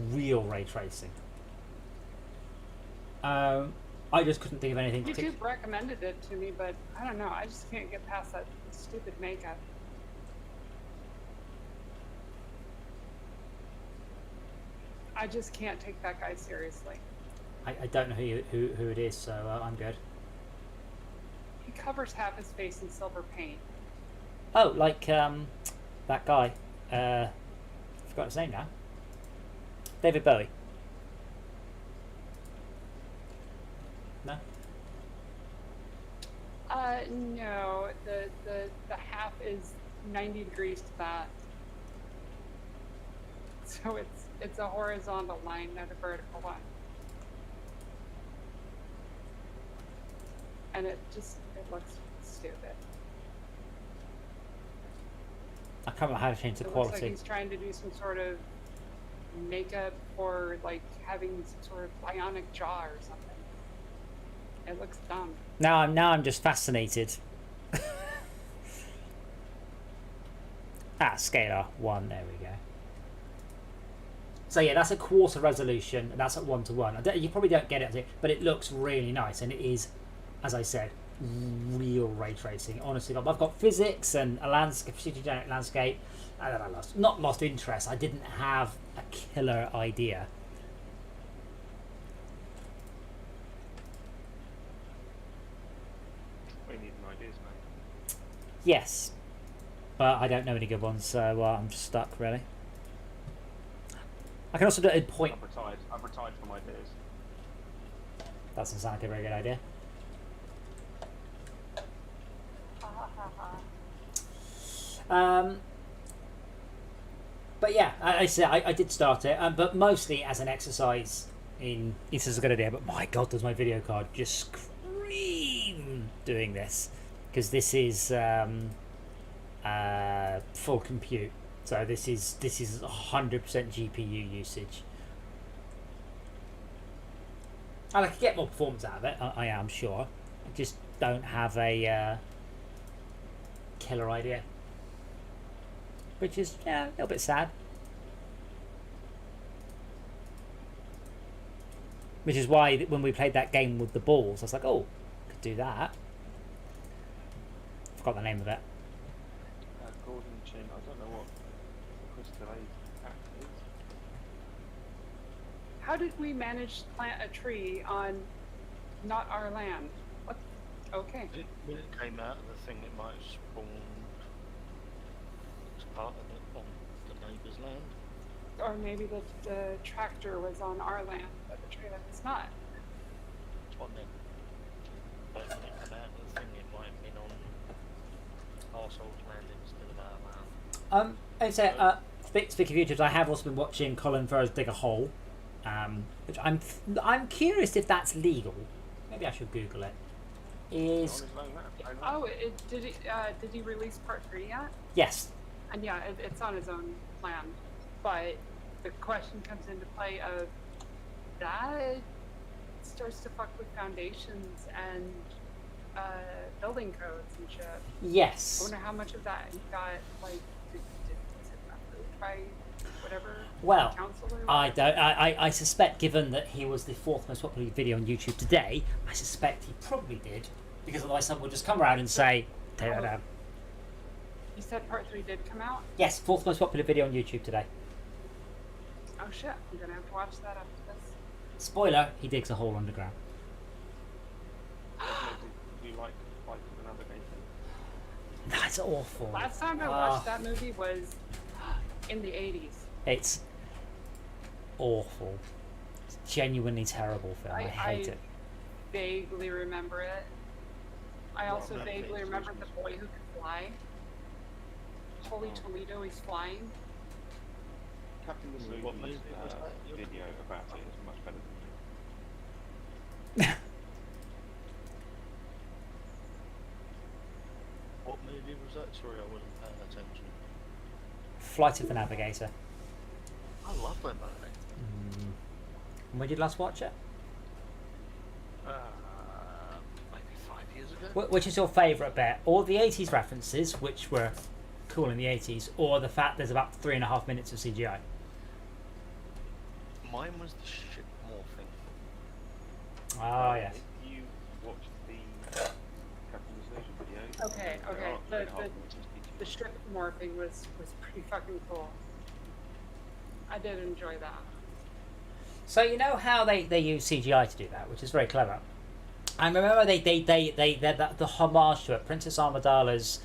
Real ray tracing. I just couldn't think of anything particular. YouTube recommended it to me, but I don't know. I just can't get past that stupid makeup. I just can't take that guy seriously. I don't know who it is, so I'm good. He covers half his face in silver paint. Oh, like that guy. I forgot his name now. David Bowie. No. No. The half is 90 degrees to that. So it's a horizontal line, not a vertical one. And it looks stupid. I can't remember how to change the It quality. looks like he's trying to do some sort of makeup or like having some sort of bionic jaw or something. It looks dumb. Now I'm just fascinated. Scalar 1, there we go. So yeah, that's a quarter resolution, and that's at 1:1. You probably don't get it, but it looks really nice, and it is, as I said, real ray tracing. Honestly, I've got physics and a landscape, photogenic landscape, and then I not lost interest. I didn't have a killer idea. We need some ideas, man. Yes, but I don't know any good ones, so I'm just stuck really. I can also do a point. I've retired from ideas. That doesn't sound like a very good idea. But yeah, I said I did start it, but mostly as an exercise in this is a good idea. But my God, does my video card just scream doing this? Because this is full compute, so this is 100% GPU usage. And I could get more performance out of it. I am sure. I just don't have a killer idea. Which is, yeah, a little bit sad. Which is why when we played that game with the balls, I was like, oh, could do that. Forgot the name of it. Gordon Chin, I don't know what Crystal A act is. How did we manage to plant a tree on not our land? What? Okay. When it came out of the thing, it might have spawned as part of it on the neighbour's land. Or maybe the tractor was on our land, but the trailer was not. That's what I meant. But when it came out of the thing, it might have been on arsehole's land instead of our land. I'd say, speaking of YouTube, I have also been watching Colin Firth dig a hole, which I'm curious if that's legal. Maybe I should Google it. Did he release part 3 yet? Yes. And yeah, it's on his own plan. But the question comes into play of that starts to fuck with foundations and building codes and shit. Yes. I wonder how much of that got like was it approved by whatever council or whatever? I suspect, given that he was the 4th most popular video on YouTube today, I suspect he probably did, because otherwise someone would just come around and say, take that down. You said part 3 did come out? Yes, 4th most popular video on YouTube today. Oh shit, I'm gonna have to watch that after this. Spoiler, he digs a hole underground. Do you like Flight of the Navigator? That's awful. Last time I watched that movie was in the 80s. It's awful. It's a genuinely terrible film. I hate it. Vaguely remember it. I also vaguely remember the boy who could fly. Holy Toledo, he's flying. Captain What movie Solution's was that? video about it is much better than me. What movie was that? Sorry, I wasn't paying attention. Flight of the Navigator. I love that movie. When did you last watch it? Maybe 5 years ago. Which is your favourite bit? All the 80s references, which were cool in the 80s, or the fact there's about 3.5 minutes of CGI? Mine was the ship morphing. Oh, yes. If you watch the Captain Solution video, Okay. there are 3.5 minutes of The strip morphing was pretty fucking cool. I did enjoy that. So you know how they use CGI to do that, which is very clever. I remember they the homage to it, Princess Amidala's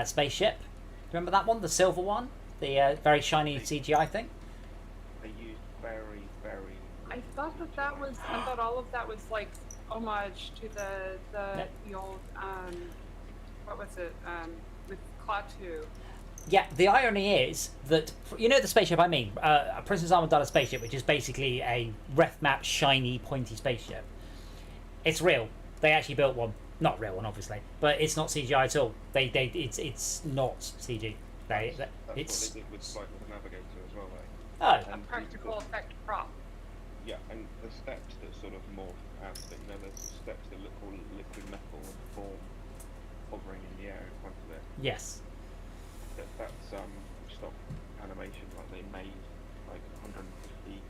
spaceship. Remember that one, the silver one, the very shiny CGI thing. They used very, very. I thought I thought all of that was like homage to the old what was it with Klaatu. Yeah, the irony is that, you know the spaceship I mean, a Princess Amidala spaceship, which is basically a ref map shiny pointy spaceship. It's real. They actually built one. Not real one, obviously, but it's not CGI at all. It's not CG. That's It's what they did with Flight of the Navigator as well, oh, A practical effect prop. Yeah, and the steps that sort of morph out of it, you know, the steps that look all liquid metal and form hovering in the air in front of it. yes. That's stop animation, like they made like 150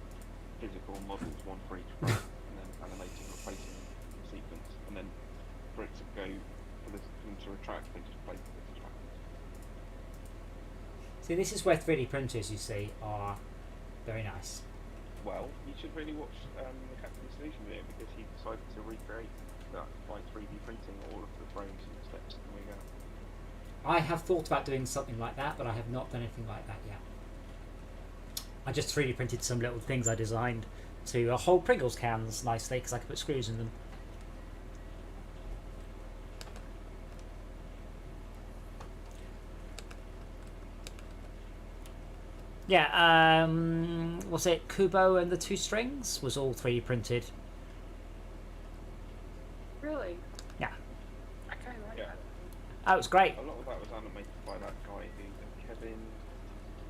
4 models, one for each frame, and then animating, replacing the sequence, and then for it to go, for them to retract, they just play for the retract. See, this is where 3D printers, you see, are very nice. Well, you should really watch the Captain Solution video because he decided to recreate that by 3D printing all of the frames and steps and we go. I have thought about doing something like that, but I have not done anything like that yet. I just 3D printed some little things I designed to hold Pringles cans nicely because I could put screws in them. Yeah, was it Kubo and the 2 strings? Was all 3D printed. Really? Yeah. I kind of like Yeah. that. Oh, it was great. A lot of that was animated by that guy who's Kevin,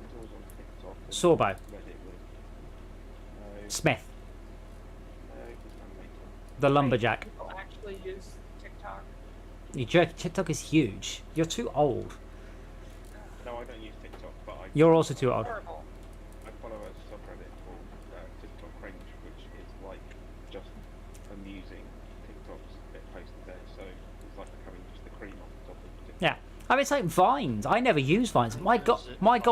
he's always on TikTok. And Sorbo. Reddit with. Smith, No, he's an animator. the lumberjack. People actually use TikTok. You jerk, TikTok is huge. You're too old. No, I don't use TikTok, but I. You're also too old. Horrible. I follow a subreddit called TikTok Cringe, which is like just amusing TikToks get posted there. So it's like becoming just the cream on top of TikTok. Yeah. I mean, it's like Vines. I never use Vines. My God,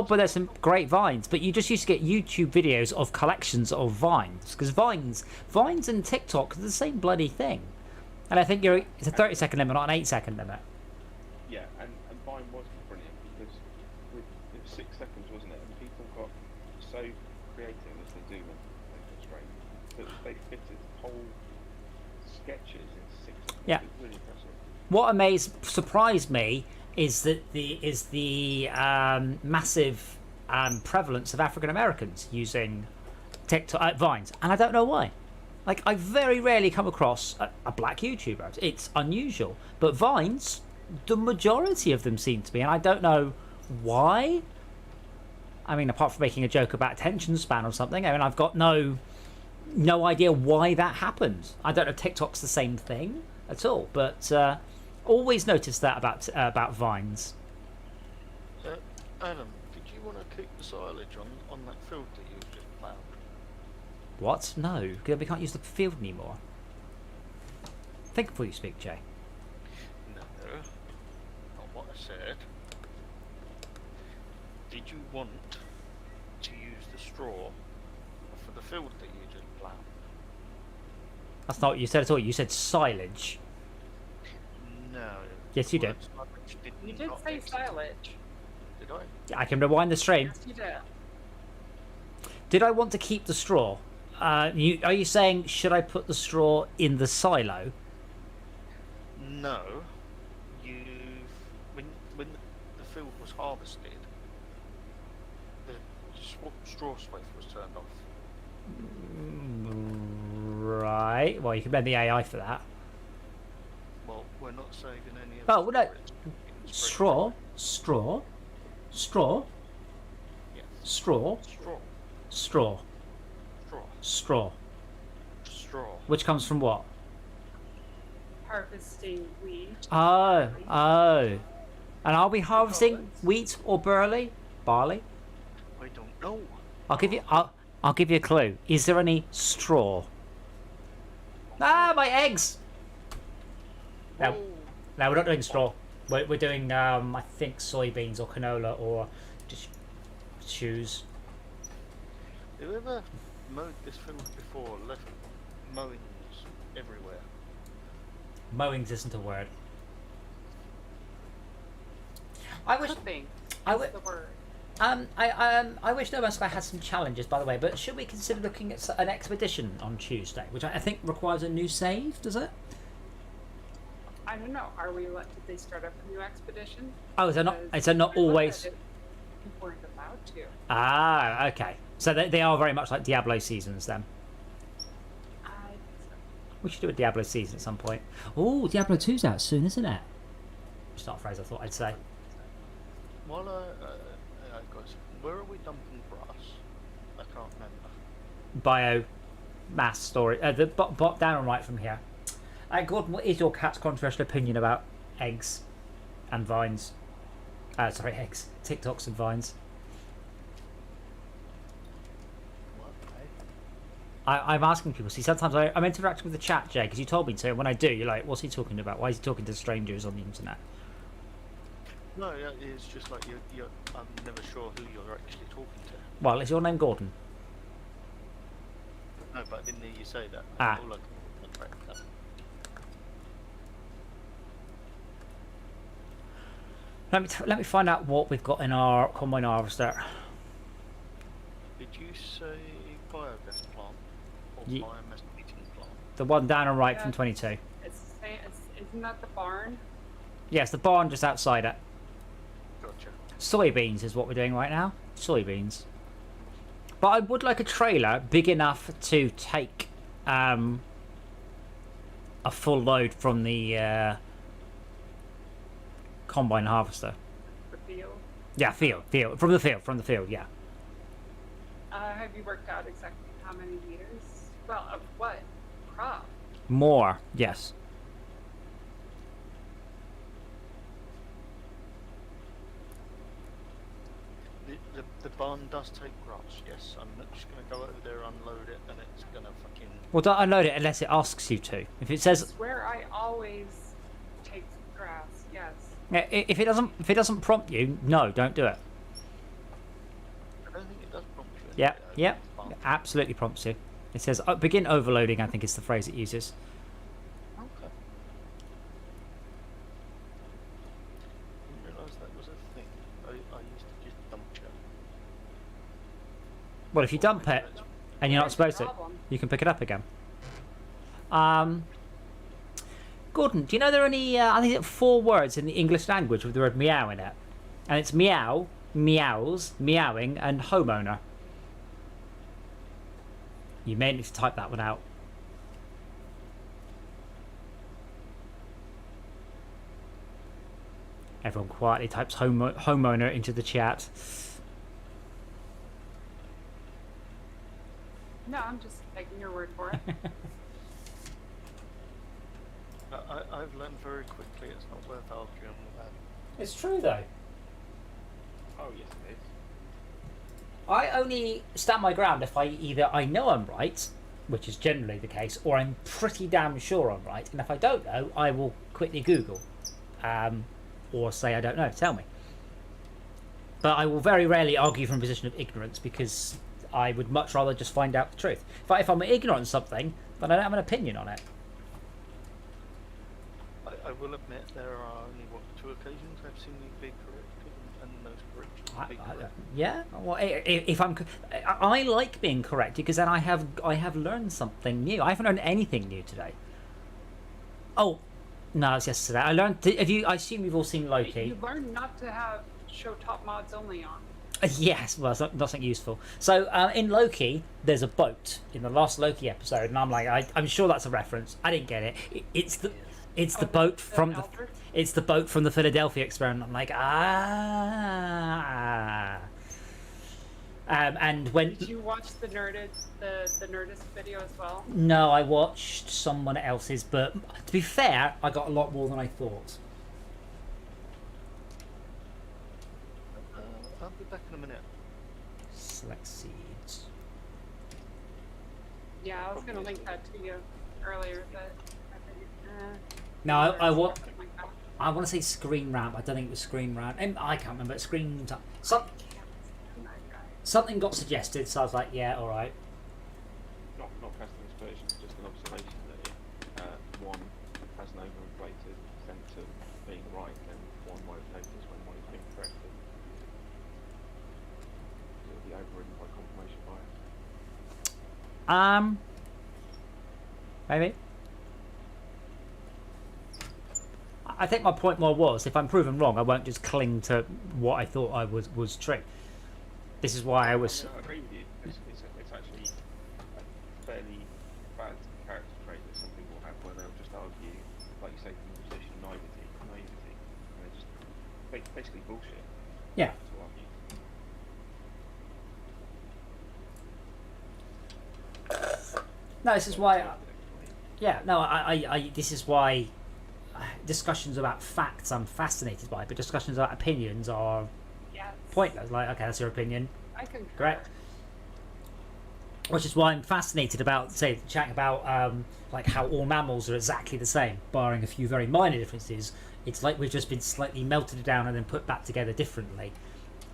but there's some great Vines. But you just used to get YouTube videos of collections of Vines. Because Vines and TikTok are the same bloody thing. And I think it's a 30-second limit, not an 8-second limit. Yeah, and Vine was brilliant because it was 6 seconds, wasn't it? And people got so creative as they do when they constrain that they fitted whole sketches in 6 seconds. Yeah. It was really impressive. What surprised me is that the massive prevalence of African Americans using TikTok Vines, and I don't know why. Like, I very rarely come across a black YouTuber. It's unusual, but Vines, the majority of them seem to be, and I don't know why. I mean, apart from making a joke about attention span or something, I mean, I've got no idea why that happened. I don't know if TikTok's the same thing at all, but always noticed that about Vines. Adam, did you want to keep the silage on that field that you've just ploughed? What? No, because we can't use the field anymore. Think before you speak, Jay. No, not what I said. Did you want to use the straw for the field that you just ploughed? That's not what you said at all. You said silage. No. Yes, you did. Silage You did not say exist. silage. Did I? I can rewind the stream. Yes, you did. Did I want to keep the straw? Are you saying should I put the straw in the silo? No. When the field was harvested, the straw swathe was turned off. Right. Well, you can blame the AI for that. Well, we're not saving any of Oh, the well, no. storage. Straw. Yes. Straw. Straw. Straw. Which comes from what? Harvesting wheat. Oh. And are we harvesting wheat or barley? Barley. I don't know. I'll give you a clue. Is there any straw? Ah, my eggs. No, Whoa. no, we're not doing straw. We're doing I think soybeans or canola or just shoes. Whoever mowed this field before left mowings everywhere. Mowings isn't a word. I wish. Clipping I is wi- the word. I wish No Man's Sky had some challenges, by the way. But should we consider looking at an expedition on Tuesday, which I think requires a new save? Does it? I don't know. Did they start up a new expedition? Oh, is there not? Because Is there not I looked at always? it, we weren't allowed to. Ah, okay. So they are very much like Diablo seasons then. I think so. We should do a Diablo season at some point. Oh, Diablo 2's out soon, isn't it? It's not a phrase I thought I'd say. Well, guys, where are we dumping brass? I can't remember. Biomass storage. The bot down and right from here. Gordon, what is your cat's controversial opinion about eggs and vines? Sorry, eggs, TikToks and vines. What? I'm asking people. See, sometimes I'm interacting with the chat, Jay, because you told me to. And when I do, you're like, "What's he talking about? Why is he talking to strangers on the internet?" No, yeah, it's just like I'm never sure who you're actually talking to. Well, is your name Gordon? No, but I didn't hear you say that. Ah. All I can correct that. Let me find out what we've got in our combine harvester. Did you say biogas plant or Ye- biomass heating plant? The one down and right Yeah. from 22. Isn't that the barn? Yes, the barn just outside it. Gotcha. Soybeans is what we're doing right now. Soybeans. But I would like a trailer big enough to take a full load from the combine harvester. The field. Yeah, field. From the field, yeah. Have you worked out exactly how many meters? Well, of what crop? More, yes. The barn does take grass, yes. I'm not just going to go over there, unload it, and it's going to fucking... Well, don't unload it unless it asks you to. If it says, I swear I always take grass. Yes. if it doesn't prompt you, no, don't do it. I don't think it does prompt you. Yeah, anyway, yeah, it's fine. it absolutely prompts you. It says begin overloading. I think is the phrase it uses. Okay. Didn't realise that was a thing. I used to just dump it. Well, if you dump it and you're not Where's the supposed to, problem? you can pick it up again. Gordon, do you know there are any? I think it's 4 words in the English language with the word meow in it, and it's meow, meows, meowing, and homeowner. You may need to type that one out. Everyone quietly types homeowner into the chat. No, I'm just taking your word for it. I've learned very quickly it's not worth arguing with that. It's true though. Oh yes, it is. I only stand my ground if I know I'm right, which is generally the case, or I'm pretty damn sure I'm right. And if I don't know, I will quickly Google, or say I don't know. Tell me. But I will very rarely argue from a position of ignorance because I would much rather just find out the truth. If I'm ignorant of something, then I don't have an opinion on it. I will admit there are only, 2 occasions I've seen you be corrected, and those corrections be correct. Yeah. Well, if I like being corrected because then I have learned something new. I haven't learned anything new today. Oh, no, it's yesterday. I learned. I assume you've all seen Loki. You learned not to have show top mods only on. Yes, well, it's not something useful. So in Loki, there's a boat in the last Loki episode, and I'm like, I'm sure that's a reference. I didn't get it. It's the boat from the Alfred? it's the boat from the Philadelphia Experiment. I'm like, ah. And when Did you watch the Nerdist video as well? no, I watched someone else's, but to be fair, I got a lot more than I thought. I'll be back in a minute. Select seeds. Yeah, I was gonna link that to you earlier, but I figured, No, I want. something like that. I want to say screen ramp. I don't think it was screen ramp. I can't remember. Screen. Something got suggested, so I was like, yeah, all right. Not casting aspersion, just an observation that if one has an overinflated sense of being right, then one won't notice when one is being corrected. It'll be overridden by confirmation bias. Maybe. I think my point more was, if I'm proven wrong, I won't just cling to what I thought I was true. This is why I was. I agree with you. It's actually a fairly bad character trait that some people have, where they'll just argue, like you say, from the position of naivety, and they're just basically bullshit. Yeah. To argue. No, this is why. Yeah, no, this is why discussions about facts I'm fascinated by, but discussions about opinions are Yes. pointless. Like, okay, that's your opinion. I concur. Correct. Which is why I'm fascinated about, say, chatting about like how all mammals are exactly the same, barring a few very minor differences. It's like we've just been slightly melted down and then put back together differently,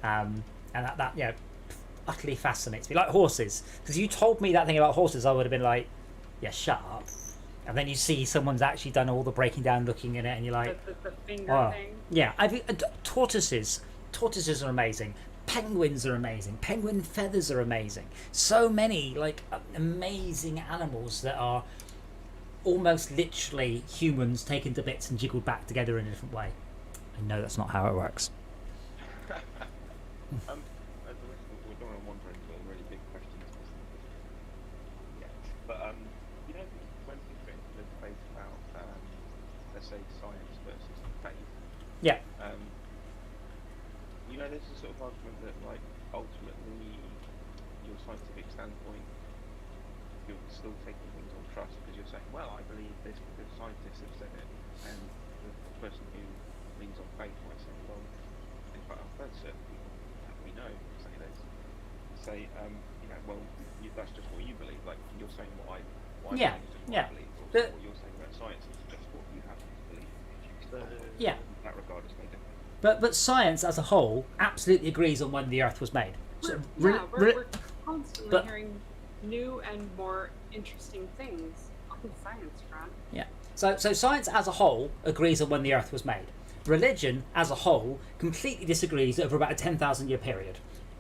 and that you know, utterly fascinates me. Like horses, because you told me that thing about horses, I would have been like, yeah, shut up. And then you see someone's actually done all the breaking down, looking at it, and you're like, The finger oh, thing. yeah. Tortoises are amazing. Penguins are amazing. Penguin feathers are amazing. So many like amazing animals that are almost literally humans taken to bits and jiggled back together in a different way. I know that's not how it works. At the risk of, we don't want to wander into a really big questions. Yeah. But you know, when people get into the debate about let's say science versus faith. Yeah. You know, there's a sort of argument that, like, ultimately, your scientific standpoint, you're still taking things on trust because you're saying, well, I believe this because scientists have said it, and the person who leans on faith might say, well, in fact, I've heard certain people that we know say this, you know, well, that's just what you believe. Like, you're saying what I believe is just what I believe, or what you're saying about science is just what you happen to believe. Yeah. In that regard, it's no different. But science as a whole absolutely agrees on when the Earth was made. So, We're constantly hearing new and more interesting things on the science front. Yeah. So science as a whole agrees on when the Earth was made. Religion as a whole completely disagrees over about a 10,000 year period.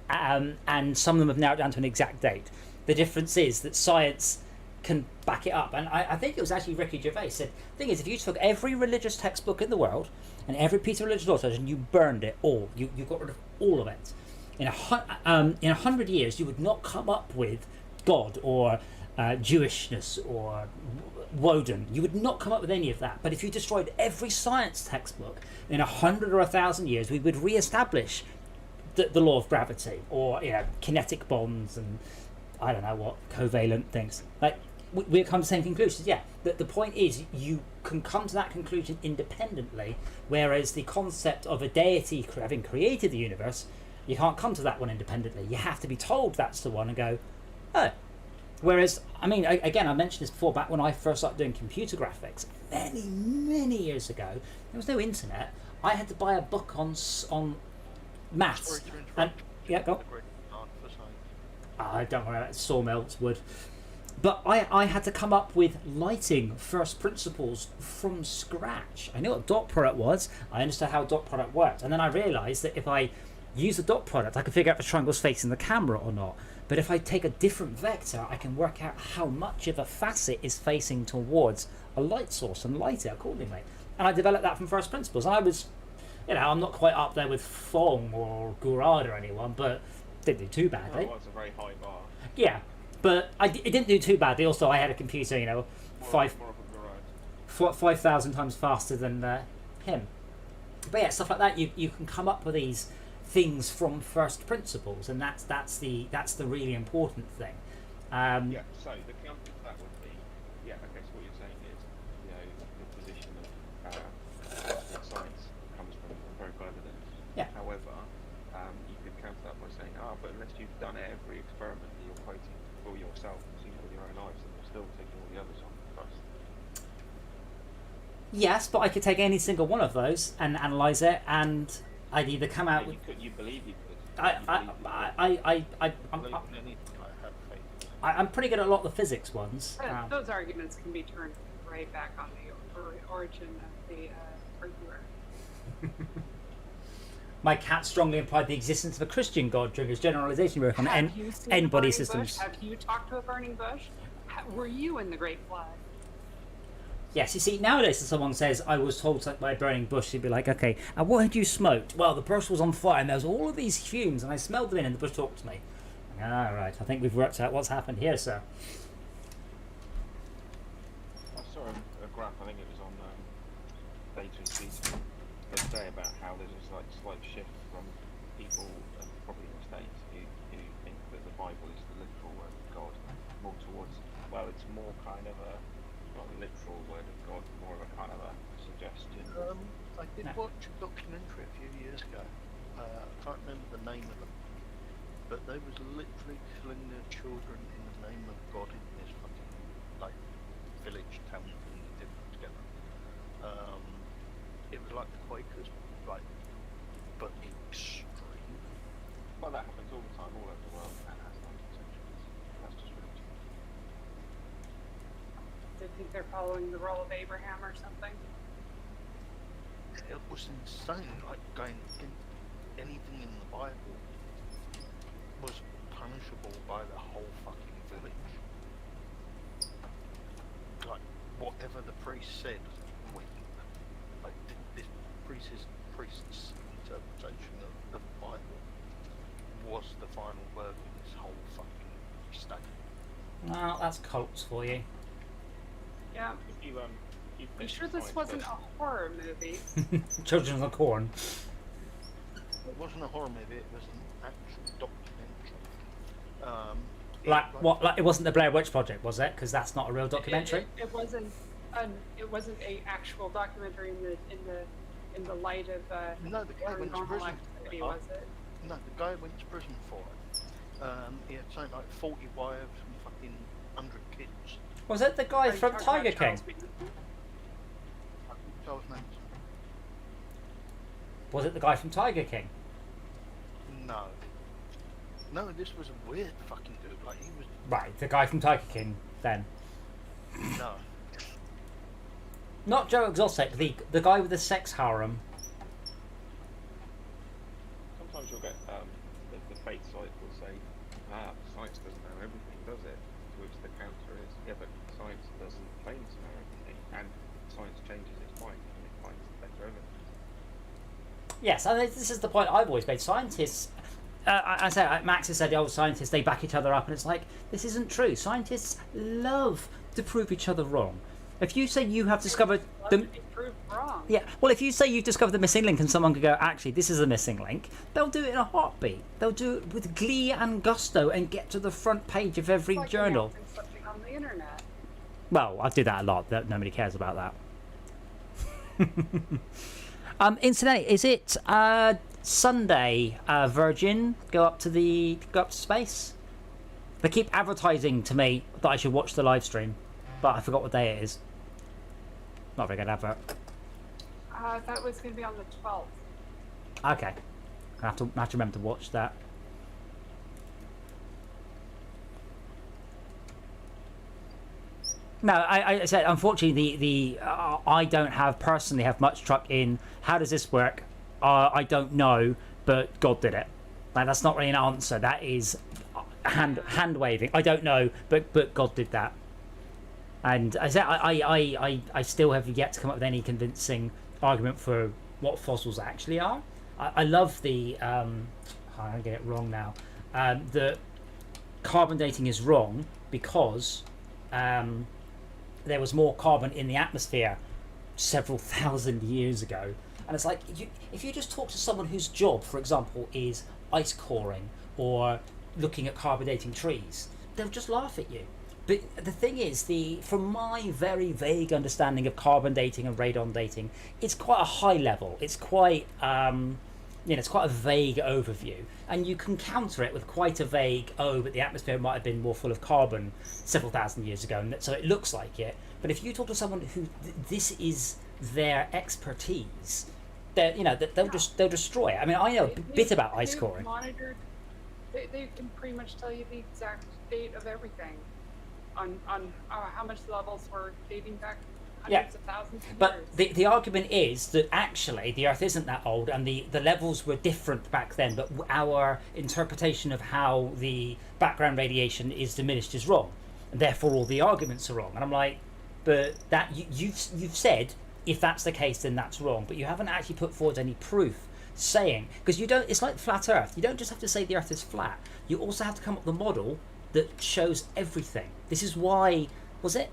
And some of them have narrowed down to an exact date. The difference is that science can back it up. And I think it was actually Ricky Gervais said, the thing is, if you took every religious textbook in the world and every piece of religious authorship and you burned it all, you got rid of all of it, in 100 years you would not come up with God or Jewishness or Woden. You would not come up with any of that. But if you destroyed every science textbook, in 100 or 1,000 years we would re-establish the law of gravity, or kinetic bonds, and I don't know what, covalent things. Like, we come to the same conclusions. Yeah, the point is you can come to that conclusion independently, whereas the concept of a deity having created the universe, you can't come to that one independently. You have to be told that's the one and go, oh. Whereas, I mean, again, I mentioned this before, back when I first started doing computer graphics, many years ago, there was no internet. I had to buy a book on maths. And, yeah, go on. Don't worry about it, sawmills, wood. But I had to come up with lighting first principles from scratch. I knew what dot product was. I understood how dot product worked. And then I realised that if I use a dot product, I can figure out if the triangle's facing the camera or not. But if I take a different vector, I can work out how much of a facet is facing towards a light source and light it accordingly. And I developed that from first principles. And I was, I'm not quite up there with Fong or Gourard or anyone, but didn't do too badly. That was a very high bar. Yeah, but it didn't do too badly. Also, I had a computer, 5,000 times faster than him. But yeah, stuff like that. You can come up with these things from first principles, and that's the really important thing. Yeah. So the counter to that would be, okay. So what you're saying is, the position of science comes from empirical evidence. Yeah. However, you could counter that by saying, but unless you've done every experiment that you're quoting for yourself and seen with your own eyes, then you're still taking all the others on first. Yes, but I could take any single one of those and analyse it, and I'd either come out with. You believe you could. I'm pretty good at a lot of the physics ones. Those arguments can be turned right back on the origin of the arguer. My cat strongly implied the existence of a Christian God during his generalization work on n-body systems. Have you talked to a burning bush? Were you in the Great Flood? Yes, you see, nowadays if someone says, I was told by a burning bush, you'd be like, okay, and what had you smoked? Well, the bush was on fire and there was all of these fumes and I smelled them in and the bush talked to me. All right, I think we've worked out what's happened here, sir. I saw a graph, I think it was on Data and Speech, the other day about how there's this slight shift from people, probably in the States, who think that the Bible is the literal word of God, more towards, it's more kind of a literal word of God, more of a kind of a suggestion. I did watch a documentary a few years ago. I can't remember the name of them, but they was literally killing their children in the name of God in this fucking like village town thing that they put together. It was like the Quakers, like, but extreme. But that happens all the time, all over the world, and has done for centuries. That's just really too They think they're following the role of Abraham or something. It was insane, like going anything in the Bible was punishable by the whole fucking village. Like, whatever the priest said, went. Like, this priest's interpretation of the Bible was the final word in this whole fucking state. Well, that's cults for you. Yeah. If you You mentioned sure this science wasn't first. a horror movie? Children of the Corn. It wasn't a horror movie, it was an actual documentary. Like it wasn't the Blair Witch Project, was it? Because that's not a real documentary. It wasn't a actual documentary in the light of No, the guy went to paranormal prison. activity, was it? No, the guy went to prison for it. He had something like 40 wives and fucking 100 kids. Was it the guy Are you from talking Tiger about King? Charles Manson? I think Charles Manson. Was it the guy from Tiger King? No. No, this was a weird fucking dude. Like, he was. Right, the guy from Tiger King, then. No. Not Joe Exotic, the guy with the sex harem. Sometimes you'll get the fake site will say, science doesn't know everything, does it? To which the counter is, yeah, but science doesn't claim to know everything, and science changes its mind when it finds better evidence. Yes, and this is the point I've always made. Scientists, I say, Max has said the old scientists, they back each other up, and it's like, this isn't true. Scientists love to prove each other wrong. If you say you have discovered Love the... to be proved wrong. Yeah, well, if you say you've discovered the missing link and someone could go, actually, this is a missing link, they'll do it in a heartbeat. They'll do it with glee and gusto and get to the front page of every It's like journal. announcing something on the internet. Well, I do that a lot. Nobody cares about that. Incidentally, is it Sunday? Virgin go up to space. They keep advertising to me that I should watch the live stream, but I forgot what day it is. Not a very good advert. That was going to be on the 12th. Okay, I have to remember to watch that. No, I said unfortunately I don't personally have much truck in how does this work. I don't know, but God did it. Like, that's not really an answer. That is hand waving. I don't know, but God did that. And I said I still have yet to come up with any convincing argument for what fossils actually are. I love the I get it wrong now. The carbon dating is wrong because there was more carbon in the atmosphere several thousand years ago. And it's like, if you just talk to someone whose job, for example, is ice coring or looking at carbon dating trees, they'll just laugh at you. But the thing is, from my very vague understanding of carbon dating and radon dating, it's quite a high level. It's quite, it's quite a vague overview. And you can counter it with quite a vague, but the atmosphere might have been more full of carbon several thousand years ago, and so it looks like it. But if you talk to someone who this is their expertise, they'll destroy it. I mean, I know a bit about ice coring. They can pretty much tell you the exact date of everything on how much the levels were dating back hundreds of thousands of but years. the argument is that actually the Earth isn't that old, and the levels were different back then, but our interpretation of how the background radiation is diminished is wrong, and therefore all the arguments are wrong. And I'm like, but that you've said if that's the case, then that's wrong, but you haven't actually put forward any proof saying, because you don't. It's like flat Earth. You don't just have to say the Earth is flat. You also have to come up with a model that shows everything. This is why, was it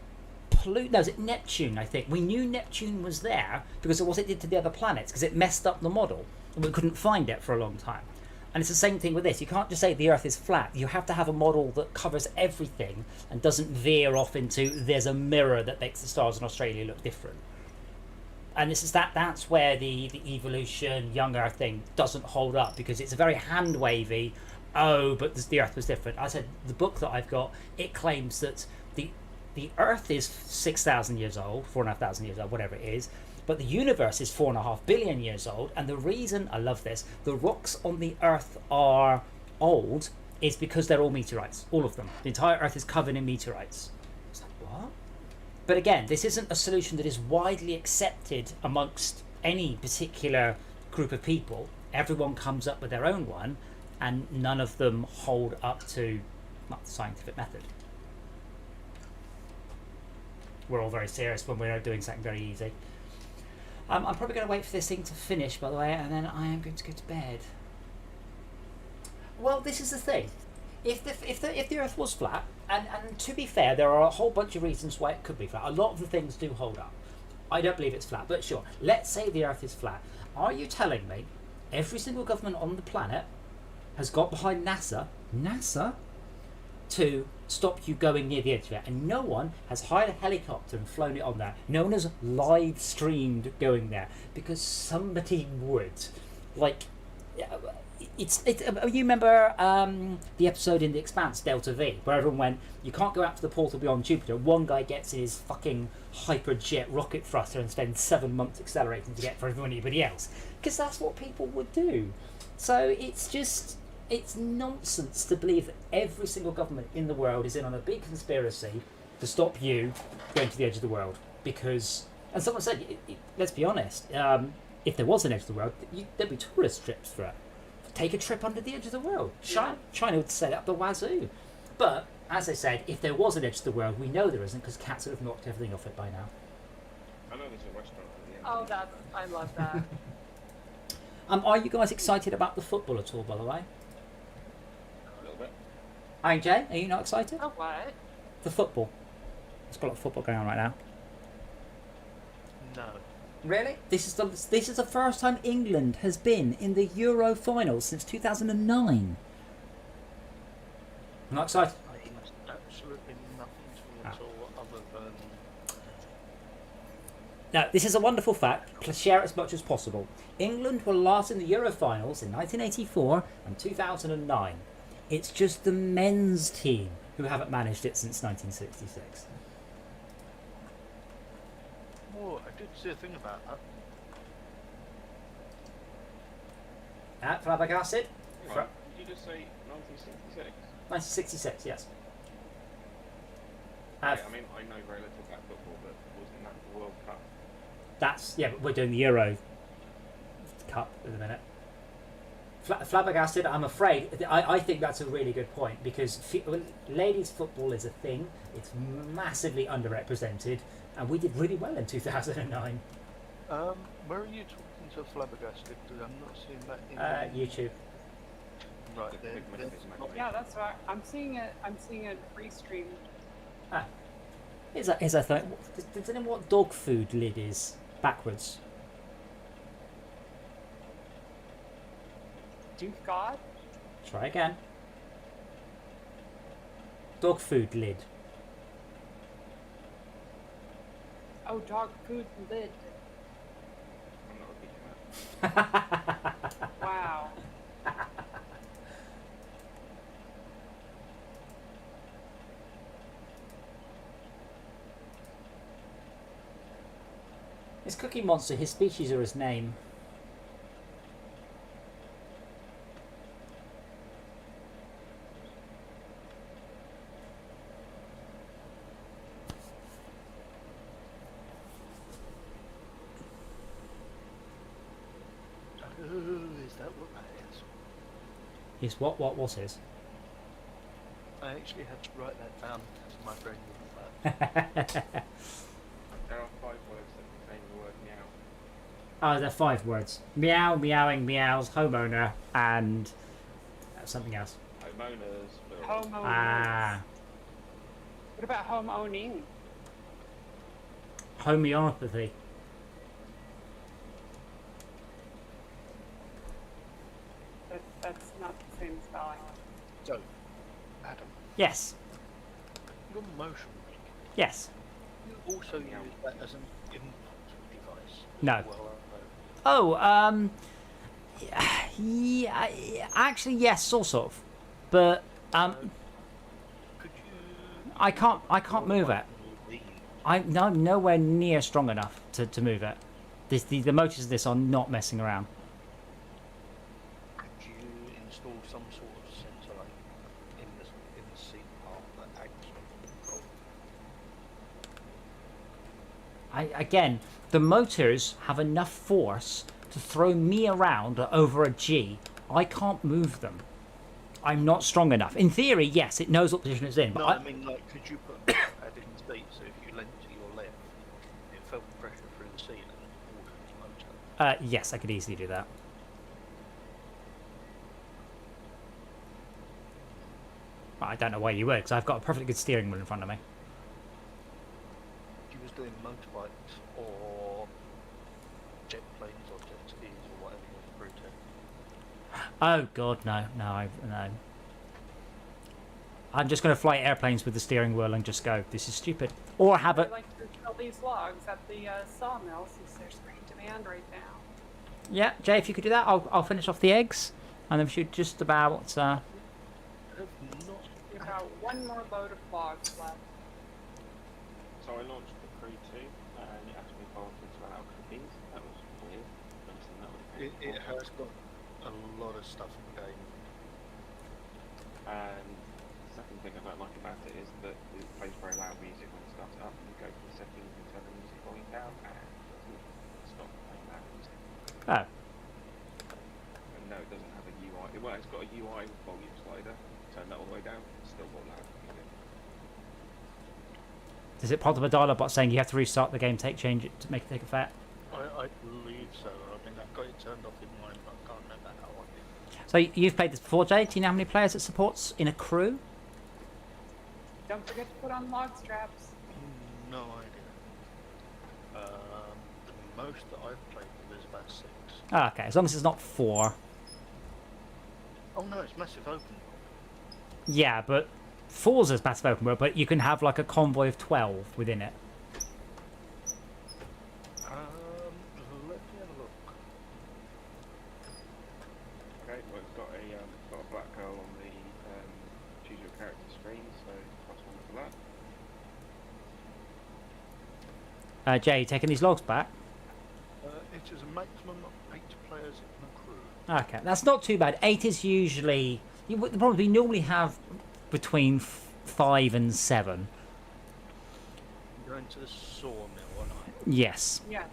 Neptune? I think we knew Neptune was there because of what it did to the other planets, because it messed up the model and we couldn't find it for a long time. And it's the same thing with this. You can't just say the Earth is flat. You have to have a model that covers everything and doesn't veer off into there's a mirror that makes the stars in Australia look different. And that's where the evolution young Earth thing doesn't hold up, because it's a very hand wavy. oh, but the Earth was different. I said the book that I've got, it claims that the Earth is 6,000 years old, 4,500 years old, whatever it is, but the universe is 4.5 billion years old. And the reason, I love this, the rocks on the Earth are old is because they're all meteorites, all of them. The entire Earth is covered in meteorites. It's like, what? But again, this isn't a solution that is widely accepted amongst any particular group of people. Everyone comes up with their own one, and none of them hold up to the scientific method. We're all very serious when we're doing something very easy. I'm probably going to wait for this thing to finish, by the way, and then I am going to go to bed. Well, this is the thing. If the Earth was flat, and to be fair, there are a whole bunch of reasons why it could be flat. A lot of the things do hold up. I don't believe it's flat, but sure. Let's say the Earth is flat. Are you telling me every single government on the planet has got behind NASA, to stop you going near the edge of it, and no one has hired a helicopter and flown it on there? No one has live streamed going there because somebody would. Like, it's you remember the episode in The Expanse, Delta V, where everyone went, you can't go out to the portal beyond Jupiter. One guy gets in his fucking hyperjet rocket thruster and spends 7 months accelerating to get for everybody else, because that's what people would do. So it's nonsense to believe that every single government in the world is in on a big conspiracy to stop you going to the edge of the world. Because, and someone said, let's be honest, if there was an edge of the world, there'd be tourist trips for it. Take a trip under the edge of the world. China would set up the wazoo. But, as I said, if there was an edge of the world, we know there isn't, because cats would have knocked everything off it by now. I know there's a restaurant at the end. Oh, I love that. Are you guys excited about the football at all, by the way? A little bit. Hey, Jay, are you not excited? Oh, what? The football. There's got a lot of football going on right now. No. Really? This is the first time England has been in the Euro finals since 2009. I'm not excited. Absolutely nothing to me at all other than... Now, this is a wonderful fact. Please share it as much as possible. England were last in the Euro finals in 1984 and 2009. It's just the men's team who haven't managed it since 1966. Oh, I did see a thing about that. Flabbergasted? Right. Did you just say 1966? 1966, yes. I mean, I know very little about football, but wasn't that the World Cup? But we're doing the Euro Cup in a minute. Flabbergasted, I'm afraid. I think that's a really good point, because ladies' football is a thing. It's massively underrepresented, and we did really well in 2009. Where are you talking to Flabbergasted? Because I'm not seeing that in YouTube. Right there. Yeah, that's right. I'm seeing it free-streamed. Here's a thing. Does anyone know what dog food lid is backwards? God? Try again. Dog food lid. Oh, dog food lid. I'm not repeating that. Wow. It's Cookie Monster. His species are his name. Is that what that is? His what was his? I actually had to write that down because my brain wouldn't work. There are 5 words that contain the word meow. Oh, there are 5 words. Meow, meowing, meows, homeowner, and something else. Homeowners. Homeowners. Ah, What about home owning? homeopathy. That's not the same spelling. So, Adam, Yes. your motion ring, Yes. you also use that as an input device? No. Well, Oh, yeah, actually, yes, sort of. but Could you? I can't move it. I'm nowhere near strong enough to move it. The motors of this are not messing around. Could you install some sort of sensor like in the seat part that acts on control? Again, the motors have enough force to throw me around over a G. I can't move them. I'm not strong enough. In theory, yes, it knows what position it's in. But No, I mean, like, could you put a pad in the seat so if you leant to your left, it felt pressure through the seat and altered the motor? Yes, I could easily do that. But I don't know why you would, because I've got a perfectly good steering wheel in front of me. If you was doing motorbikes or jet planes or jet skis or whatever you're through to. Oh god, no. I'm just going to fly airplanes with the steering wheel and just go, this is stupid. Or have I it... like to sell these logs at the sawmill since there's great demand right now. Yeah, Jay, if you could do that, I'll finish off the eggs. And then we should just about... Have not We've got one more load of logs left. So I launched the Crew 2 and it asked me if I wanted to allow cookies. That was weird. Noticing that would have it has got a lot of stuff in the game. And the second thing I don't like about it is that it plays very loud music when it starts up, and you go to the settings and turn the music volume down, and it doesn't stop playing loud music. Oh. And no, it doesn't have a UI. Well, it's got a UI volume slider. Turn that all the way down, it's still got loud music. Does it pop up a dialogue box saying you have to restart the game, change it to make it take effect? I believe so. I mean, I've got it turned off in mine, but I can't remember how I did. So you've played this before, Jay? Do you know how many players it supports in a crew? Don't forget to put on log straps. No idea. The most that I've played with is about 6. Ah, okay, as long as it's not 4. Oh no, it's massive open. Yeah, but 4's is massive open world, but you can have like a convoy of 12 within it. Let me have a look. Okay, well it's got a black girl on the choose your character screen, so plus 1 for that. Jay, you taking these logs back? It is a maximum of 8 players in a crew. Okay, that's not too bad. 8 is usually... You would probably normally have between 5 and 7. You're going to the sawmill, aren't I? Yes. Yes.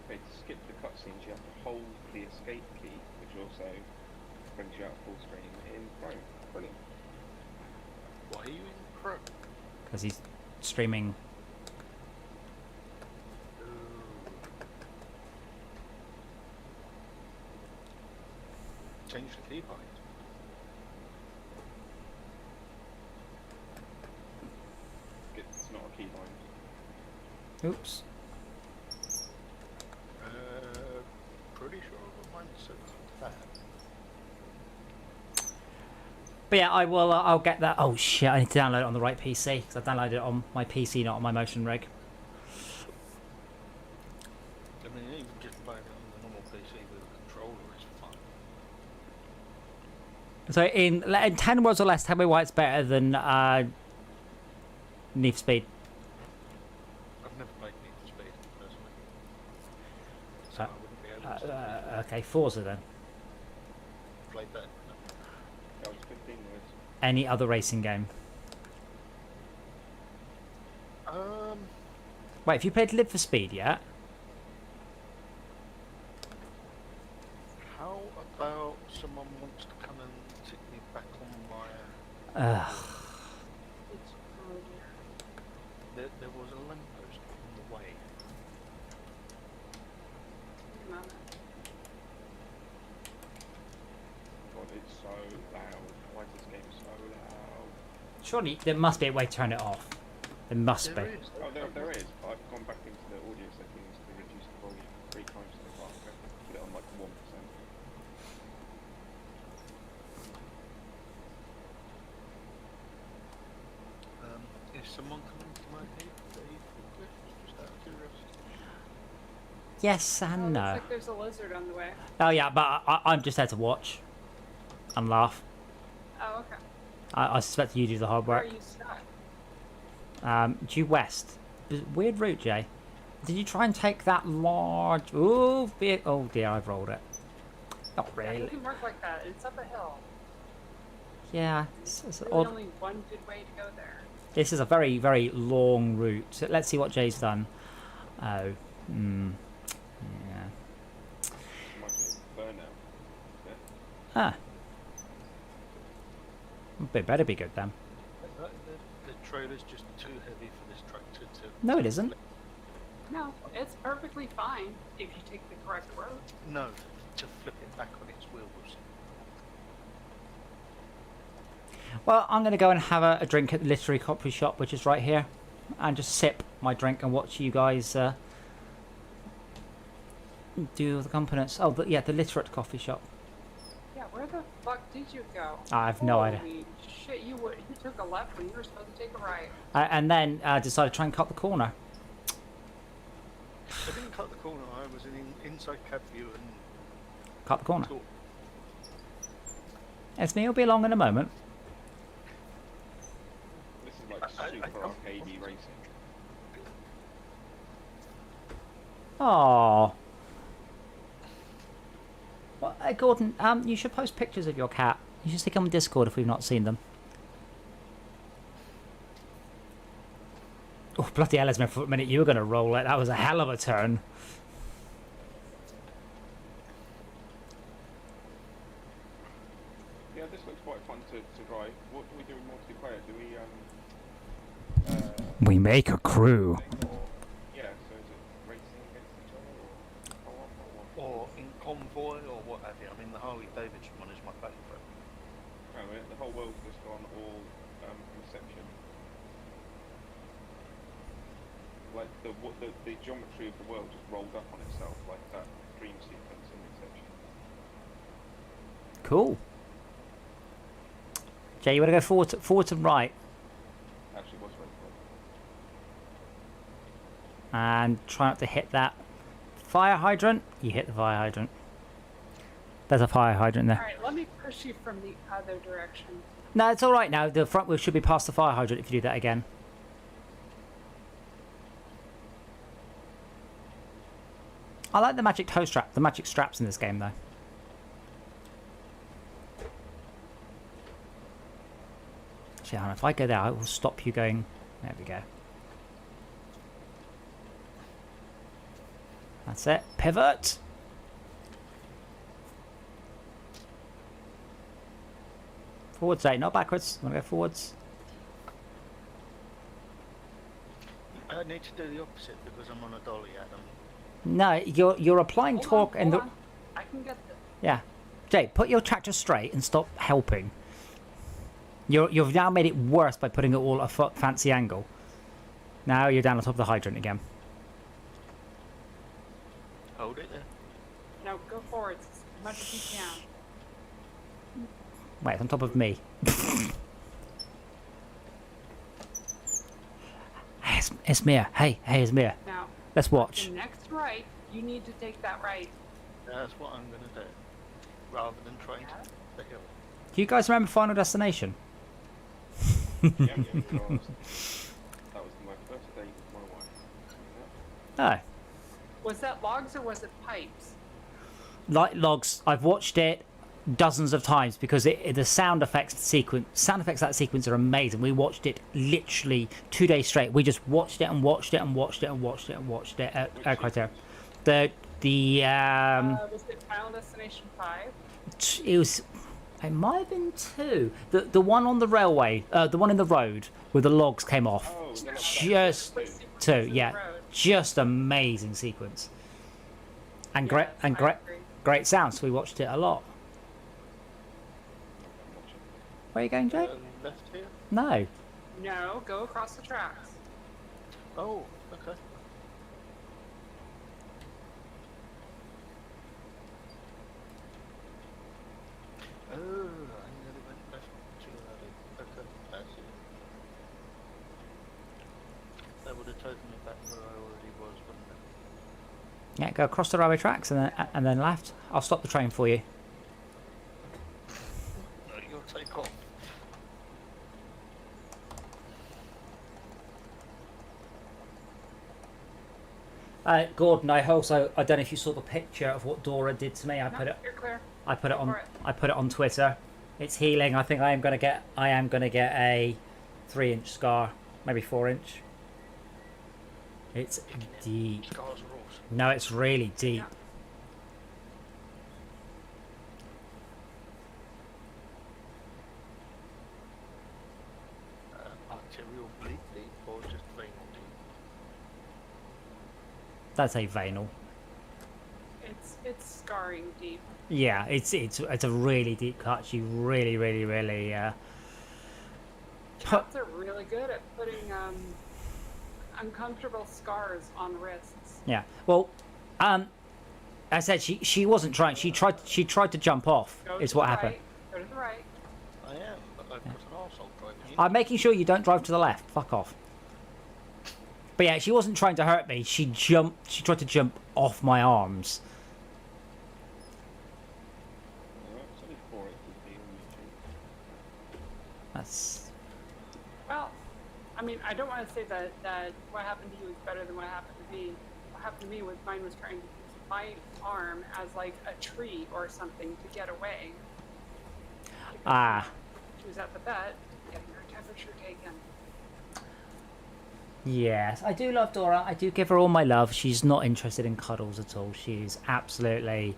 Okay, to skip the cutscenes, you have to hold the escape key, which also brings you out full screen in Chrome. Brilliant. Why are you in Pro? Because he's streaming... Change the keybind. It's not a keybind. Oops. Pretty sure mine said that. But yeah, I will. I'll get that. Oh shit! I need to download it on the right PC because I downloaded it on my PC, not on my motion rig. I mean, even just playing it on the normal PC with a controller is fun. So in 10 words or less, tell me why it's better than Need for Speed. I've never played Need for Speed personally, so I wouldn't be able to Okay, Forza then. play that. That was 15 words. Any other racing game? Wait, have you played Live for Speed yet? How about someone wants to come and take me back on my... There was a lamppost on the way. God, it's so loud. Why is this game so loud? Surely there must be a way to turn it off. There must There be. is. Oh, there is. But I've gone back into the audio settings to reduce the volume 3 times so far. I've put it on like 1%. Is someone coming to my aid? Just out of curiosity. Yes Oh, and looks no. like there's a lizard on the way. Oh yeah, but I'm just there to watch and laugh. Oh, okay. I suspect you do the hard Where are work. you stuck? Due west. Weird route, Jay. Did you try and take that large... Ooh, oh dear, I've rolled it. Not Yeah, it really. doesn't work like that. It's up a hill. Yeah, it's Really odd. only one good way to go there. This is a very, very long route. So let's see what Jay's done. Oh. Yeah. Reminds me of Burnout. Yeah. Ah. It better be good then. The trailer's just too heavy for this tractor to. No, it isn't. No, it's perfectly fine if you take the correct road. No, to flip it back on its wheels. Well, I'm going to go and have a drink at the literary coffee shop, which is right here, and just sip my drink and watch you guys do the accompaniments. Oh, yeah, the literate coffee shop. Yeah, where the fuck did you go? I have no idea. Holy shit, you took a left when you were supposed to take a right. And then decided to try and cut the corner. I didn't cut the corner, I was inside cab view and Cut the corner. thought, It's me. It'll be along in a moment. This is like I super can't- arcadey racing. Oh. Well, Gordon, you should post pictures of your cat. You should stick them on Discord if we've not seen them. Oh, bloody hell, Esme, for a minute you were going to roll it. That was a hell of a turn. Yeah, this looks quite fun to drive. What do we do in multiplayer? Do we We make a crew. yeah, so is it racing against each other or co-op or what? or in convoy or what have you. I mean, the Harley Davidson one is my favourite. Oh, yeah, the whole world's just gone all Inception. Like the geometry of the world just rolled up on itself, like that dream sequence in Inception. Cool. Jay, you want to go forward and right, Actually, was very cool. and try not to hit that fire hydrant. You hit the fire hydrant. There's a fire hydrant there. Alright, let me push you from the other direction. No, it's all right now. The front wheel should be past the fire hydrant if you do that again. I like the magic toe strap, the magic straps in this game, though. Actually, Hannah, if I go there, I will stop you going. There we go. That's it. Pivot. Forwards, not backwards. Want to go forwards? I need to do the opposite because I'm on a dolly, Adam. No, you're applying Hold torque on, and hold the on. I can get this. yeah. Jay, put your tractor straight and stop helping. You've now made it worse by putting it all at a fancy angle. Now you're down on top of the hydrant again. Hold it there. No, go forwards as much as you can. Wait, it's on top of me. Hey, it's Mia. Hey, Esmea. Now, Let's watch. the next right, you need to take that right. That's what I'm going to do. Rather than trying to the hill. Do you guys remember Final Destination? Yeah, that was my first date with my wife. Oh. Was that logs or was it pipes? Like logs. I've watched it dozens of times because the sound effects that sequence are amazing. We watched it literally 2 days straight. We just watched it and watched it and watched it and watched it and watched it at Criteria. Was it Final Destination 5? It might have been 2. The one on the railway, the one in the road where the logs came off. Oh, was that Just Sequence 2, in the yeah. road. Just amazing sequence. And Yes, I agree. great sounds. We watched it a lot. Where are you going, Jake? Left here? No. No, go across the tracks. Oh, okay. Oh, I nearly went left too early. Okay, that's it. That would have taken me back where I already was, wouldn't Yeah, go across the railway tracks and then left. I'll stop the train for you. No, you'll take off. Gordon, I don't know if you saw the picture of what Dora did to me. No, you're clear. I put it Go on for it. I put it on Twitter. It's healing. I think I am gonna get a 3-inch scar, maybe 4-inch. It's deep. Scars are awesome. No, it's really deep. Yeah. Arterial bleed deep or just venal deep? That's a venal. It's scarring deep. Yeah, it's a really deep cut. You really Chops are really good at putting uncomfortable scars on wrists. yeah. Well, I said she wasn't trying. She tried to jump off. Go Is to what the happened. right, go to the right. I am, but I've got an arsehole driving in. I'm making sure you don't drive to the left. Fuck off. But yeah, she wasn't trying to hurt me. She tried to jump off my arms. Alright, it's only 4 ATP on YouTube. That's Well, I mean, I don't want to say that what happened to you is better than what happened to me. What happened to me was mine was trying to use my arm as like a tree or something to get away. Because she was at the vet getting her temperature taken. yes. I do love Dora. I do give her all my love. She's not interested in cuddles at all. She's absolutely.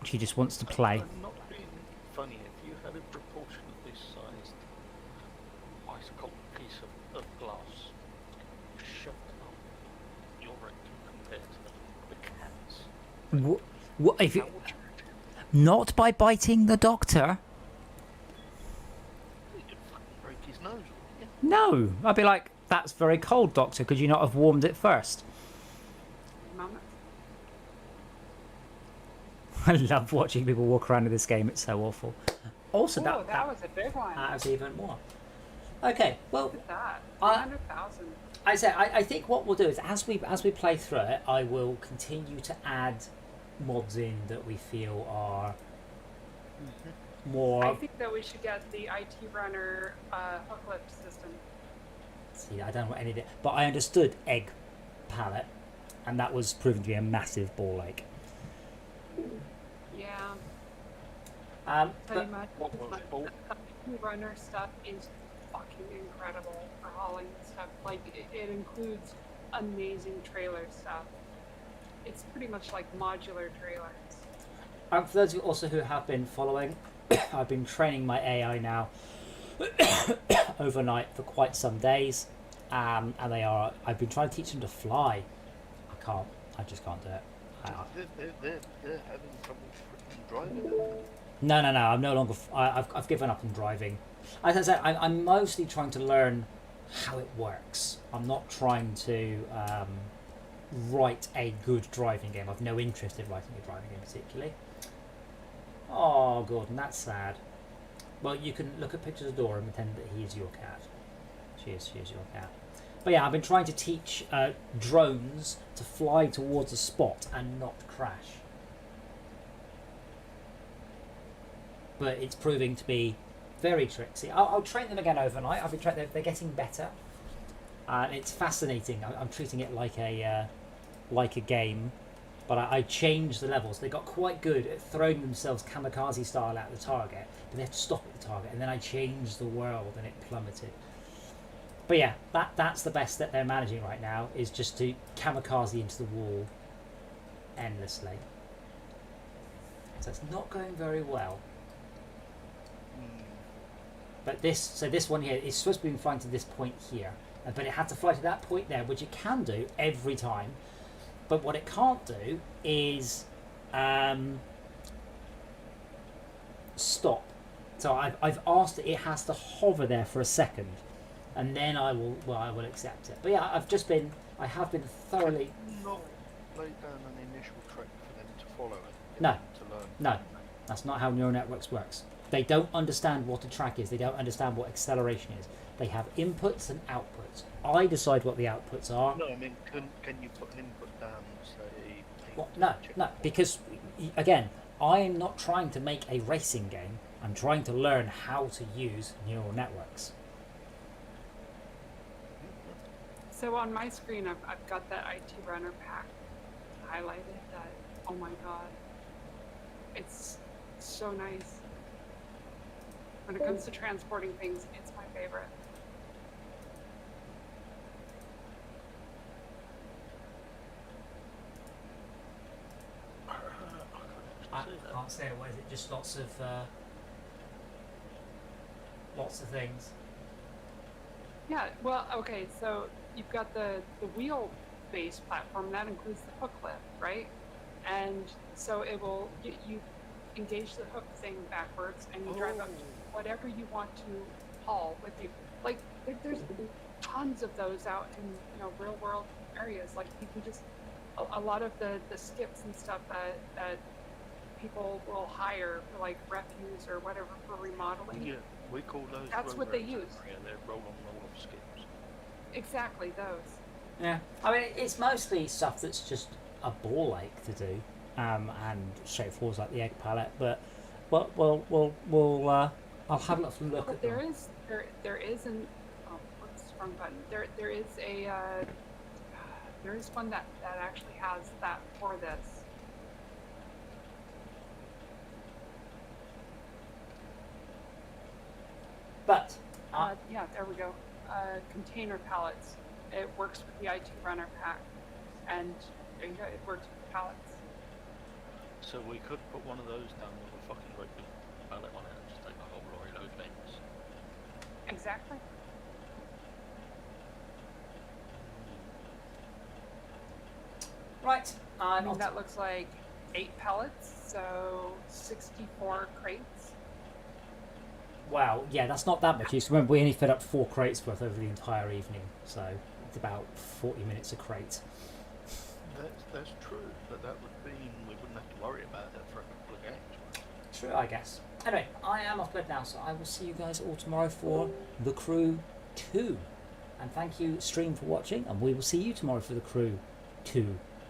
She just wants to play. I'm not being funny. If you had a proportionately sized ice cold piece of glass shoved up your rectum compared to the cat's, What if you, how would you react? not by biting the doctor? You'd fucking break his nose, wouldn't you? No, I'd be like, that's very cold, doctor. Could you not have warmed it first? Moment. I love watching people walk around in this game. It's so awful. Also, Oh, that was a big one. that was even more. Okay, well, Look at that. I- 100,000. I think what we'll do is as we play through it, I will continue to add mods in that we feel are more. I think that we should get the IT runner hook lift system. See, I don't know any of it, but I understood egg palette, and that was proven to be a massive ball ache. Yeah, But pretty much. What was But ball? the IT runner stuff is fucking incredible for hauling stuff. Like, it includes amazing trailer stuff. It's pretty much like modular trailers. For those of you also who have been following, I've been training my AI now overnight for quite some days, and I've been trying to teach them to fly. I just can't do it. They're having trouble freaking driving. No, I'm no longer. I've given up on driving. As I said, I'm mostly trying to learn how it works. I'm not trying to write a good driving game. I've no interest in writing a driving game particularly. Oh, Gordon, that's sad. Well, you can look at pictures of Dora and pretend that he is your cat. She is your cat. But yeah, I've been trying to teach drones to fly towards a spot and not crash. But it's proving to be very tricksy. I'll train them again overnight. I've been training. They're getting better, and it's fascinating. I'm treating it like a game, but I changed the levels. They got quite good at throwing themselves kamikaze style at the target, but they have to stop at the target, and then I changed the world, and it plummeted. But yeah, that's the best that they're managing right now, is just to kamikaze into the wall endlessly. So it's not going very well. But this one here is supposed to be flying to this point here, but it had to fly to that point there, which it can do every time. But what it can't do is stop. So I've asked it has to hover there for a second, and then I will accept it. But yeah, I have been thoroughly. Not lay down an initial track for them to follow it. No. To learn. No, that's not how neural networks works. They don't understand what a track is. They don't understand what acceleration is. They have inputs and outputs. I decide what the outputs are. No, I mean, can you put an input down, say, Well, no, because again, I'm not trying to make a racing game. I'm trying to learn how to use neural networks. So on my screen, I've got that IT runner pack highlighted. That, oh my god, it's so nice. When it comes to transporting things, it's my favorite. I can't say it. What is it? Just lots of things. Yeah, well, okay, so you've got the wheel-based platform, that includes the hook lift, right? And so it will, you engage the hook thing backwards and you drive up to whatever you want to haul with you. Like, there's tons of those out in, real world areas. Like, you can just, a lot of the skips and stuff that people will hire for like refuse or whatever for remodeling. Yeah, we call those. That's what they use. Yeah, they're roll-on skips. Exactly those. Yeah, I mean it's mostly stuff that's just a ball ache to do, and straightforward like the egg pallet. But we'll I'll have a look But at there them. is an what's the wrong button? There is one that actually has that for this. But Yeah, there we go. Container pallets. It works with the IT runner pack, and there you go. It works with pallets. So we could put one of those down with a fucking great big pallet on it and just take a whole lorry load of things. Exactly. right, I mean, that looks like 8 pallets, so 64 crates. Wow, yeah, that's not that much use. Remember, we only fed up 4 crates worth over the entire evening, so it's about 40 minutes a crate. That's true, but that would mean we wouldn't have to worry about it for a couple of games. True, I guess. Anyway, I am off bed now, so I will see you guys all tomorrow for The Crew 2. And thank you, stream, for watching, and we will see you tomorrow for The Crew 2.